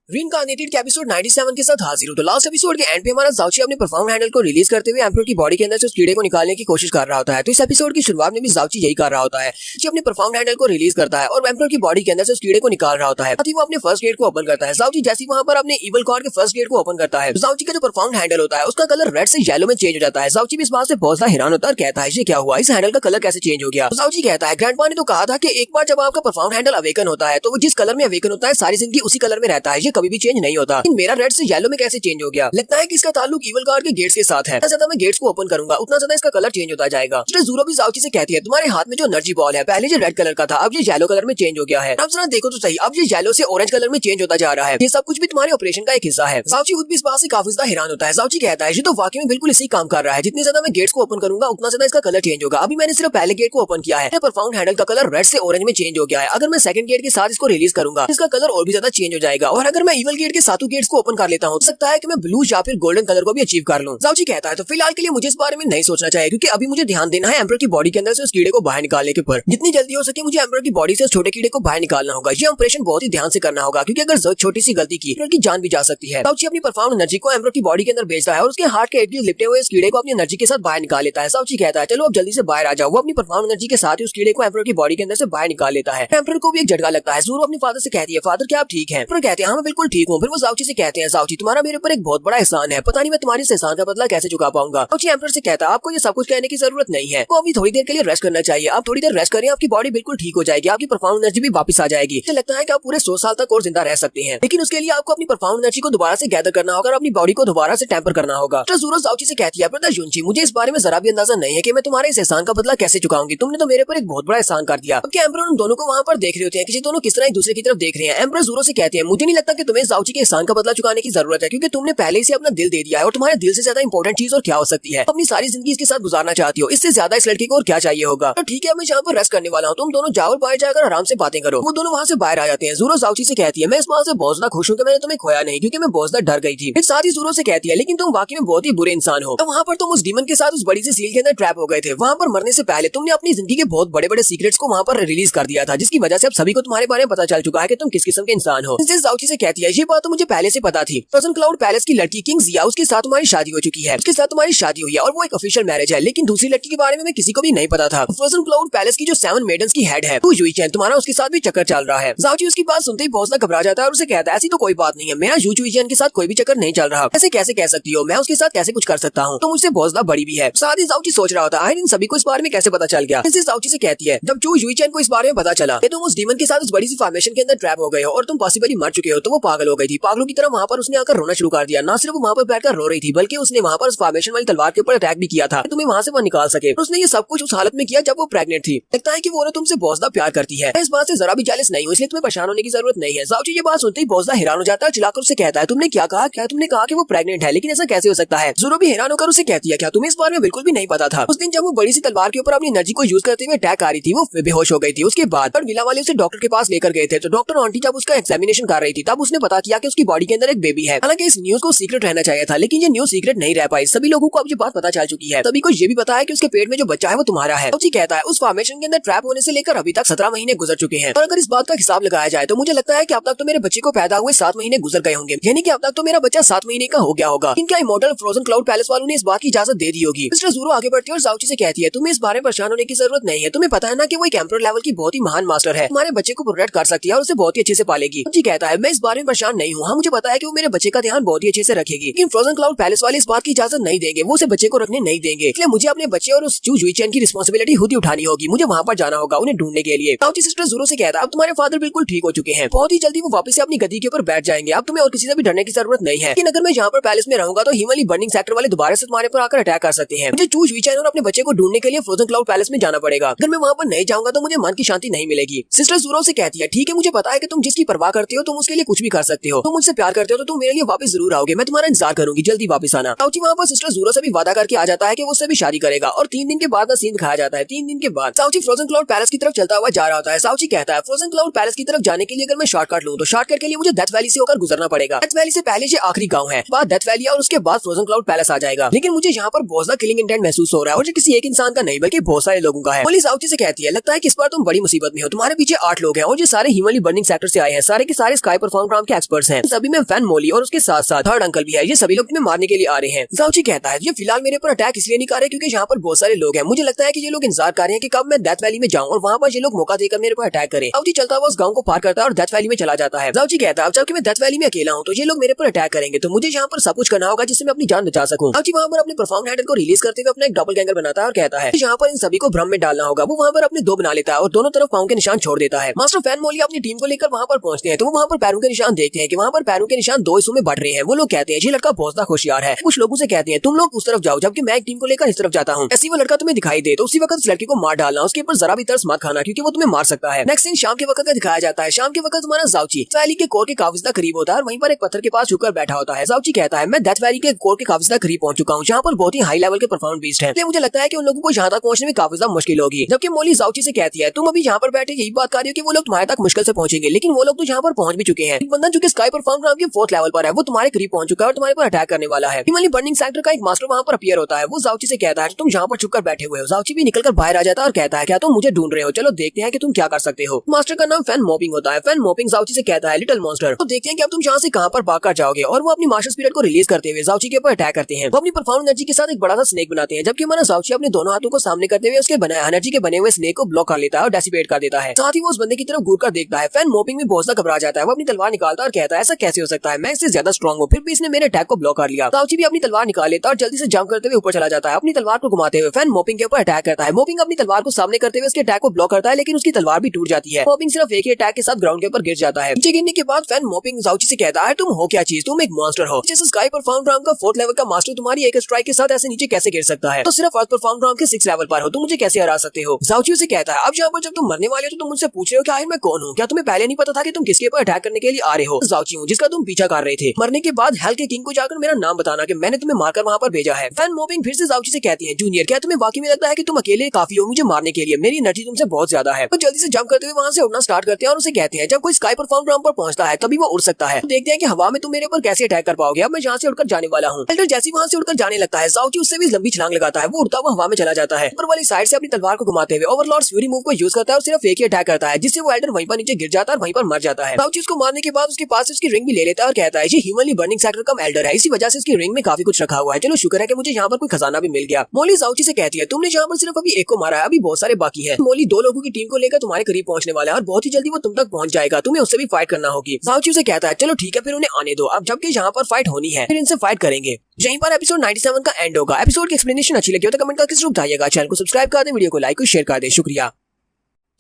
रीइंकार्नेटेड के एपिसोड 97 के साथ हाजिर हूं। तो लास्ट एपिसोड के एंड पे हमारा जाउची अपने परफॉर्म हैंडल को रिलीज करते हुए एम्परर की बॉडी के अंदर से उस कीड़े को निकालने की कोशिश कर रहा होता है। तो इस एपिसोड की शुरुआत में भी जाउची यही कर रहा होता है कि अपने परफॉर्म हैंडल को रिलीज करता है और एम्परर की बॉडी के अंदर से उस कीड़े को निकाल रहा होता है। वो अपने फर्स्ट गेट को ओपन करता है। जाउची जैसे ही वहां पर अपने इवल गॉड के फर्स्ट गेट को ओपन करता है, जाउची का जो परफॉर्म हैंडल होता है उसका कलर रेड से येलो में चेंज हो जाता है। जाउची भी इस बात से बहुत ज्यादा हैरान होता है और कहता है ये क्या हुआ, इस हैंडल का कलर कैसे चेंज हो गया। जाउची कहता है ग्रैंडपा ने तो कहा था कि एक बार जब आपका परफॉर्म हैंडल अवेकन होता है तो वो जिस कलर में अवेकन होता है सारी जिंदगी उसी कलर में रहता है, ये कभी भी चेंज नहीं होता। मेरा रेड से येलो में कैसे चेंज हो गया? लगता है कि इसका ताल्लुक इवल गार्ड के गेट्स के साथ है। ज्यादा मैं गेट्स को ओपन करूंगा उतना ज्यादा इसका कलर चेंज होता जाएगा। ज़ूरो भी जाउची से कहती है तुम्हारे हाथ में जो एनर्जी बॉल है पहले जो रेड कलर का था अब ये येलो कलर में चेंज हो गया है। अब जरा देखो तो सही, अब ये येलो से ऑरेंज कलर में चेंज होता जा रहा है। ये सब कुछ भी तुम्हारे ऑपरेशन का एक हिस्सा है। जाउची खुद भी इस बात से काफी ज्यादा हैरान होता है। जाउची कहता है ये तो वाकई में बिल्कुल इसी काम कर रहा है, जितनी ज्यादा मैं गेट्स को ओपन करूंगा उतना ज्यादा इसका कलर चेंज होगा। अभी मैंने सिर्फ पहले गेट को ओपन किया है, परफॉर्म हैंडल का कलर रेड से ऑरेंज में चेंज हो गया है। अगर मैं सेकंड गेट के साथ इसको रिलीज करूंगा इसका कलर और भी ज्यादा चेंज हो जाएगा। और अगर मैं इवल गेट के सातों गेट्स को ओपन कर लेता हूँ तो सकता है कि मैं ब्लू या फिर गोल्डन कलर को भी अचीव कर लूं। जाउची कहता है तो फिलहाल के लिए मुझे इस बारे में नहीं सोचना चाहिए, क्योंकि अभी मुझे ध्यान देना है एम्परर की बॉडी के अंदर से उस कीड़े को बाहर निकालने के ऊपर। जितनी जल्दी हो सके मुझे एम्परर की बॉडी से उस छोटे कीड़े को बाहर निकालना होगा। ये ऑपरेशन बहुत ही ध्यान से करना होगा, क्योंकि अगर छोटी सी गलती की एम्परर की जान भी जा सकती है। जाउची अपनी परफॉर्म एनर्जी को एम्परर की बॉडी के अंदर भेजता है और उसके हार्ट के इर्द लिपटे हुए इस कीड़े को अपनी एनर्जी के साथ बाहर निकाल लेता है। जाउची कहता है चलो अब जल्दी से बाहर आ जाओ। वो अपनी परफॉर्म एनर्जी के साथ ही उस कीड़े को एम्परर की बॉडी के अंदर से बाहर निकाल लेता है। एम्परर को भी एक झटका लगता है। ज़ूरो अपने फादर से कहती है फादर क्या आप ठीक हैं? एम्परर कहते हैं हाँ मैं बिल्कुल ठीक हूँ। फिर वो जाउची से कहते हैं जाउची तुम्हारा मेरे ऊपर एक बहुत बड़ा एहसान है, पता नहीं मैं तुम्हारे इस एहसान का बदला कैसे चुका पाऊंगा। जाउची एम्परर से कहता है आपको ये सब कुछ कहने की जरूरत नहीं है, आपको अभी थोड़ी देर के लिए रेस्ट करना चाहिए। आप थोड़ी देर रेस्ट करें, आपकी बॉडी बिल्कुल ठीक हो जाएगी, आपकी परफॉर्म एनर्जी भी वापस आ जाएगी। मुझे लगता है कि आप पूरे 100 साल तक और जिंदा रह सकते हैं, लेकिन उसके लिए आपको अपनी परफॉर्म एनर्जी को दोबारा से गैदर करना होगा और अपनी बॉडी को दोबारा से टेम्पर करना होगा। तो ज़ूरो जाउची से कहती है ब्रदर जुनची मुझे इस बारे में जरा भी अंदाजा नहीं है कि मैं तुम्हारे इस एहसान का बदला कैसे चुकाऊंगी। तुमने तो मेरे पर एक बहुत बड़ा एहसान कर दिया। अब एम्परर उन दोनों को वहाँ पर देख रहे होते हैं कि दोनों किस तरह एक दूसरे की तरफ देख रहे हैं। एम्परर ज़ूरो से कहते हैं मुझे नहीं लगता कि तुम्हें जाउची के एहसान का बदला चुकाने की जरूरत है, क्योंकि तुमने पहले से अपना दिल दे दिया है और तुम्हारे दिल से ज्यादा इंपॉर्टेंट चीज और क्या हो सकती है। अपनी सारी जिंदगी इसके साथ गुजारना चाहती हो, इससे ज्यादा इस लड़की को और क्या चाहिए होगा। तो ठीक है मैं यहाँ पर रेस्ट करने वाला हूँ, तुम दोनों जाओ और बाहर जाकर आराम से बातें करो। वो दोनों वहाँ से बाहर आ जाते हैं। ज़ूरो जाउची से कहती है मैं इस बात से बहुत ज्यादा खुश हूँ कि मैंने तुम्हें खोया नहीं, क्योंकि मैं बहुत ज्यादा डर गई थी। फिर साथ ही ज़ूरो से कहती है लेकिन तुम वाकई में बहुत ही बुरे इंसान हो। तो वहाँ पर तुम उस डीमन के साथ उस बड़ी सी सील के अंदर ट्रैप हो गए थे। वहाँ पर मरने से पहले तुमने अपनी जिंदगी के बहुत बड़े बड़े सीक्रेट्स को वहाँ पर रिलीज कर दिया था, जिसकी वजह से अब सभी को तुम्हारे बारे में पता चल चुका है कि तुम किस किस्म के इंसान हो। जाउची से कहती है ये बात तो मुझे पहले से पता थी। फ्रोजन क्लाउड पैलेस की लड़की किंग जिया उसके साथ तुम्हारी शादी हो चुकी है, उसके साथ तुम्हारी शादी हुई है और वो एक ऑफिशियल मैरिज है। लेकिन दूसरी लड़की के बारे में किसी को भी नहीं पता था। फ्रोजन क्लाउड पैलेस की जो 7 मेडन्स की हेड है वो यूईचेन, तुम्हारा उसके साथ भी चक्कर चल रहा है। जाउची उसकी बात सुनते ही बहुत ज्यादा घबरा जाता है और उसे कहता है ऐसी तो कोई बात नहीं है, मेरा यूईचेन के साथ कोई भी चक्कर नहीं चल रहा। ऐसे कैसे कह सकती हो, मैं उसके साथ कैसे कुछ कर सकता हूँ, तो मुझसे बहुत ज्यादा बड़ी भी है। साथ ही जाउची सोच रहा होता है इन सभी को इस बारे में कैसे पता चल गया। जाउची से कहती है जब यूईचेन को इस बारे में पता चला कि तुम उस डीमन के साथ उस बड़ी सी फॉर्मेशन के अंदर ट्रैप हो गए हो और तुम पॉसिबली मर चुके हो, तो वो पागल हो गई थी। पागलों की तरह वहाँ पर उसने आकर रोना शुरू कर दिया। ना सिर्फ वो वहाँ पर बैठकर रो रही थी बल्कि उसने वहाँ पर उस फॉर्मेशन वाली तलवार के ऊपर अटैक भी किया था तुम्हें वहाँ से वो निकाल सके। उसने ये सब कुछ उस हालत में किया जब वो प्रेग्नेंट थी। लगता है कि वो तुमसे बहुत ज्यादा प्यार करती है। इस बात से जरा भी जेलस नहीं हूँ, इसलिए तुम्हें परेशान होने की जरूरत नहीं है। जाउची ये बात सुनते ही बहुत ज्यादा हैरान हो जाता है, चिल्लाकर उसे कहता है तुमने क्या कहा? क्या तुमने कहा कि वो प्रेग्नेंट है? लेकिन ऐसा कैसे हो सकता है? ज़ूरो भी हैरान होकर उसे कहती है क्या तुम्हें इस बारे में बिल्कुल भी नहीं पता था? उस दिन जब वो बड़ी सी तलवार के ऊपर अपनी एनर्जी को यूज करते हुए अटैक आ रही थी वो बेहोश हो गई थी। उसके बाद विला वाले उसे डॉक्टर के पास लेकर गए थे, तो डॉक्टर आंटी जब उसका एग्जामिनेशन कर रही थी तब उसने पता किया कि उसकी बॉडी के अंदर एक बेबी है। हालांकि इस न्यूज को सीक्रेट रहना चाहिए था, लेकिन ये न्यूज सीक्रेट नहीं रह पाई। सभी लोगों को अब ये बात पता चल चुकी है। सभी को ये भी पता है कि उसके पेट में जो बच्चा है वो तुम्हारा है। जाउची कहता है उस फॉर्मेशन के अंदर ट्रैप होने से लेकर अभी तक 17 महीने गुजर चुके हैं, और अगर इस बात का हिसाब लगाया जाए तो मुझे लगता है कि अब तक तो मेरे बच्चे को पैदा हुए 7 महीने गुजर गए होंगे, यानी कि अब तक तो मेरा बच्चा 7 महीने का हो गया होगा। इनका इमॉर्टल फ्रोजन क्लाउड पैलेस वालों ने इस बात की इजाजत दे दी होगी। मिस्टर ज़ूरो आगे बढ़ती है और जाउची से कहती है तुम्हें इस बारे में परेशान होने की जरूरत नहीं है, तुम्हें पता है ना कि वो एक एम्परर लेवल की बहुत ही महान मास्टर है, तुम्हारे बच्चे को प्रोटेक्ट कर सकती है और उसे बहुत ही अच्छे से पालेगी। जाउची कहता है मैं इस बारे में परेशान नहीं हूँ, हाँ मुझे पता है कि वो मेरे बच्चे का ध्यान बहुत ही अच्छे से रखेगी, लेकिन फ्रोजन क्लाउड पैलेस वाले इस बात की इजाजत नहीं देंगे, वो उसे बच्चे को रखने नहीं देंगे। इसलिए मुझे अपने बच्चे और उस यूईचेन की रिस्पॉन्सिबिलिटी खुद ही उठानी होगी। मुझे वहाँ पर जाना होगा उन्हें ढूंढने के लिए। जाउची सिस्टर ज़ूरो से कहता है अब तुम्हारे फादर बिल्कुल ठीक हो चुके हैं, बहुत ही जल्दी वो वापस से अपनी गद्दी के ऊपर बैठ जाएंगे। अब तुम्हें और किसी से भी डरने की जरूरत नहीं है। लेकिन अगर मैं यहाँ पर पैलेस में रहूंगा तो हिमली बर्निंग सेक्टर वाले दोबारा से तुम्हारे पर आकर अटैक कर सकते हैं। मुझे यूईचेन और अपने बच्चे को ढूंढने के लिए फ्रोजन क्लाउड पैलेस में जाना पड़ेगा। अगर मैं वहाँ पर नहीं जाऊंगा तो मुझे मन की शांति नहीं मिलेगी। सिस्टर ज़ूरो से कहती है ठीक है मुझे पता है कि तुम जिसकी परवाह करते हो तुम उसके लिए कुछ भी कर सकते हो, तुम मुझसे प्यार करते हो तो तुम मेरे लिए वापस जरूर आओगे, मैं तुम्हारा इंतजार करूंगी, जल्दी वापस आना। जाउची वहाँ पर सिस्टर ज़ूरो से भी वादा करके आ जाता है कि वो उससे भी शादी करेगा और 3 दिन के बाद सीन दिखाया जाता है। 3 दिन के बाद जाउची फ्रोजन क्लाउड पैलेस की तरफ चलता हुआ जा रहा होता है। जाउची कहता है फ्रोजन क्लाउड पैलेस की तरफ जाने के लिए अगर मैं शॉर्टकट लूं तो शॉर्टकट के लिए मुझे डेथ वैली से होकर गुजरना पड़ेगा। डेथ वैली से पहले ये आखिरी गांव है, बाद डेथ वैली और उसके बाद फ्रोजन क्लाउड पैलेस आ जाएगा। लेकिन मुझे यहाँ पर बहुत ज्यादा किलिंग इंटेंट महसूस हो रहा है और ये किसी एक इंसान का नहीं बल्कि बहुत सारे लोगों का है। पुलिस जाउची से कहती है लगता है कि इस बार तुम बड़ी मुसीबत में हो, तुम्हारे पीछे 8 लोग हैं और ये सारे हिमली बर्निंग सेक्टर से आए हैं, सारे के सारे स्काई परफॉर्म राउंड के एक्सपर्ट्स हैं। सभी में फैन मोली और उसके साथ साथ थर्ड अंकल भी है। ये सभी लोग तुम्हें मारने के लिए आ रहे हैं। जाओची कहता है ये फिलहाल मेरे पर अटैक इसलिए नहीं कर रहे क्योंकि यहाँ पर बहुत सारे लोग हैं। मुझे लगता है कि ये लोग इंतजार कर रहे हैं कि कब मैं डेथ वैली में जाऊं और वहाँ पर ये लोग मौका देकर मेरे पर अटैक करें। जाओची चलता हुआ उस गांव को पार करता है और डेथ वैली में चला जाता है। जाओची कहता है जबकि मैं डेथ वैली में अकेला हूँ तो ये लोग मेरे पर अटैक करेंगे, तो मुझे यहाँ पर सब कुछ करना होगा जिससे मैं अपनी जान बचा सकूं। जाओची वहाँ पर अपने परफॉर्म हैंडल को रिलीज करते हुए अपना एक डबल गैंगर बनाता है और कहता है यहाँ पर इन सभी को भ्रम में डालना होगा। वो वहाँ पर अपने दो बना लेता है और दोनों तरफ पाँव के निशान छोड़ देता है। मास्टर फैन मोली अपनी टीम को लेकर वहाँ पर पहुंचते हैं तो वो वहाँ पर पैरों के निशान देखते हैं कि वहाँ पर पैरों के निशान दो हिस्सों में बढ़ रहे हैं। वो लोग कहते हैं ये लड़का बहुत ज्यादा होशियार है। कुछ लोगों से कहते हैं तुम लोग उस तरफ जाओ जबकि मैं एक टीम को लेकर इस तरफ जाता हूँ। ऐसी वो लड़का तुम्हें दिखाई दे तो उसी वक्त उस लड़की को मार डालना, उसके ऊपर जरा भी तरस मत खाना क्योंकि वो तुम्हें मार सकता है। नेक्स्ट सीन शाम के वक्त का दिखाया जाता है। शाम के वक्त तुम्हारा जाओची वैली के कोर के काफी ज्यादा करीब होता है और वहीं पर एक पत्थर के पास झुककर बैठा होता है। जाओची कहता है मैं डेथ वैली के कोर के काफी ज्यादा करीब पहुंच चुका हूँ जहाँ पर बहुत ही हाई लेवल के परफॉर्मेंस बीस्ट है। मुझे लगता है कि उन लोगों को यहाँ तक पहुंचने में काफी ज्यादा मुश्किल होगी। जबकि मोली जाओची से कहती है तुम अभी यहाँ पर बैठे यही बात कर रही हो कि वो लोग तुम्हारे तक मुश्किल से पहुंचेंगे, लेकिन वो लोग तो यहाँ पर पहुंच भी चुके हैं। एक बंदा जो कि स्काई परफॉर्म ग्राम के 4th लेवल पर है वो तुम्हारे करीब पहुंच चुका है और तुम्हारे पर अटैक करने वाला है। हिमालय बर्निंग सेक्टर का एक मास्टर वहाँ पर अपीयर होता है। वो जाओची से कहता है तुम यहाँ पर छुपकर बैठे हुए हो। जाओची भी निकलकर बाहर आ जाता है और कहता है क्या तुम मुझे ढूंढ रहे हो, चलो देखते हैं कि तुम क्या कर सकते हो। मास्टर का नाम फैन मोपिंग होता है। फैन मोपिंग जाओची से कहता है लिटिल मॉन्स्टर, तो देखते हैं कि अब तुम यहाँ से कहाँ पर भाग कर जाओगे। और वो अपनी मास्टर स्पिरिट को रिलीज करते हुए जाओची के ऊपर अटैक करते हैं। वो अपनी परफॉर्म एनर्जी के साथ एक बड़ा सा स्नेक बनाते हैं जबकि हमारा जाओची अपने दोनों हाथों को सामने करते हुए उसके एनर्जी के बने हुए स्नेक को ब्लॉक कर लेता है और डेसिपेट कर देता है। साथ ही वो उस बंदे की तरफ घूर कर देखता है। फैन मोपिंग में बहुत ज्यादा घबरा जाता है। वो अपनी तलवार निकालता है और कहता है ऐसा कैसे हो सकता है, मैं इससे ज्यादा स्ट्रॉन्ग हूँ, फिर भी इसने मेरे अटैक को ब्लॉक कर लिया। जाओची भी अपनी तलवार निकाल लेता है और जल्दी से जंप करते हुए ऊपर चला जाता है। अपनी तलवार को घुमाते हुए फैन मोपिंग के ऊपर अटैक करता है। मोपिंग अपनी तलवार को सामने करते हुए उसके अटैक को ब्लॉक करता है लेकिन उसकी तलवार भी टूट जाती है। मोपिंग सिर्फ एक ही अटैक के साथ ग्राउंड के ऊपर गिर जाता है। नीचे गिरने के बाद फैन मोपिंग जाओची से कहता है तुम हो क्या चीज, तुम एक मॉन्स्टर हो। जैसे स्काई परफॉर्म ड्राम का 4th लेवल का मास्टर तुम्हारी एक स्ट्राइक के साथ ऐसे नीचे कैसे गिर सकता है, तो सिर्फ अर्थ परफॉर्म ड्राम के 6th लेवल पर हो, तुम मुझे कैसे हरा सकते हो। जाओची से कहता है अब यहाँ पर जब तुम मरने वाले हो तो तुम मुझसे पूछ रहे हो कि आखिर मैं कौन हूँ, क्या तुम्हें पहले नहीं पता था कि तुम किसके ऊपर अटैक करने के लिए आ रहे हो। जाओची हूँ जिसका तुम पीछा कर रहे थे। मरने के बाद हेल के किंग को जाकर मेरा नाम बताना कि मैंने तुम्हें मारकर वहाँ पर भेजा है। फैन मोपिंग फिर से जाओची से कहती है जूनियर क्या तुम्हें वाकई में लगता है कि तुम अकेले काफी हो मुझे मारने के लिए, मेरी एनर्जी तुमसे बहुत ज्यादा है। तो जल्दी से जंप करते हुए वहाँ से उड़ना स्टार्ट करते हैं और उसे कहते हैं जब कोई स्काई परफॉर्म ड्राम पर पहुंचता है तभी वो उड़ सकता है। तो देखते हैं कि हवा में तुम मेरे ऊपर कैसे अटैक कर पाओगे। अब मैं यहाँ से उड़कर जाने वाला हूँ। एल्डर जैसे वहाँ से उड़कर जाने लगता है जाओची उससे भी लंबी छलांग लगाता है। वो उड़ता हुआ हवा में चला जाता है। ऊपर वाली साइड से अपनी तलवार को घुमाते हुए ओवरलॉर्ड फ्यूरी मूव को यूज करता है और सिर्फ एक ही अटैक करता है जिससे वो एल्डर वहीं पर नीचे गिर जाता है और वहीं पर मर जाता है। जाओची उसको मारने के बाद उसके पास उसकी रिंग भी ले लेता है और कहता है ये हिमालय बर्निंग सेक्टर का एल्डर है, इसी वजह से इसकी रिंग में काफी कुछ रखा हुआ है, चलो शुक्र है कि मुझे यहाँ पर कोई खजाना भी मिल गया। मोली जाओची से कहती है तुमने यहाँ पर सिर्फ अभी एक को मारा है, अभी बहुत सारे बाकी है। मोली 2 लोगों की टीम को लेकर तुम्हारे करीब पहुंचने वाला है और बहुत ही जल्दी वो तुम तक पहुंच जाएगा, तुम्हें उससे भी फाइट करना होगी। जाओची से कहता है चलो ठीक है फिर उन्हें आने दो, अब जबकि यहाँ पर फाइट होनी है फिर इनसे फाइट करेंगे। यहीं पर एपिसोड 97 का एंड होगा। एपिसोड की एक्सप्लेनेशन अच्छी लगी हो तो कमेंट करके जरूर बताइएगा। चैनल को सब्सक्राइब कर दें, वीडियो को लाइक और शेयर कर दें। शुक्रिया।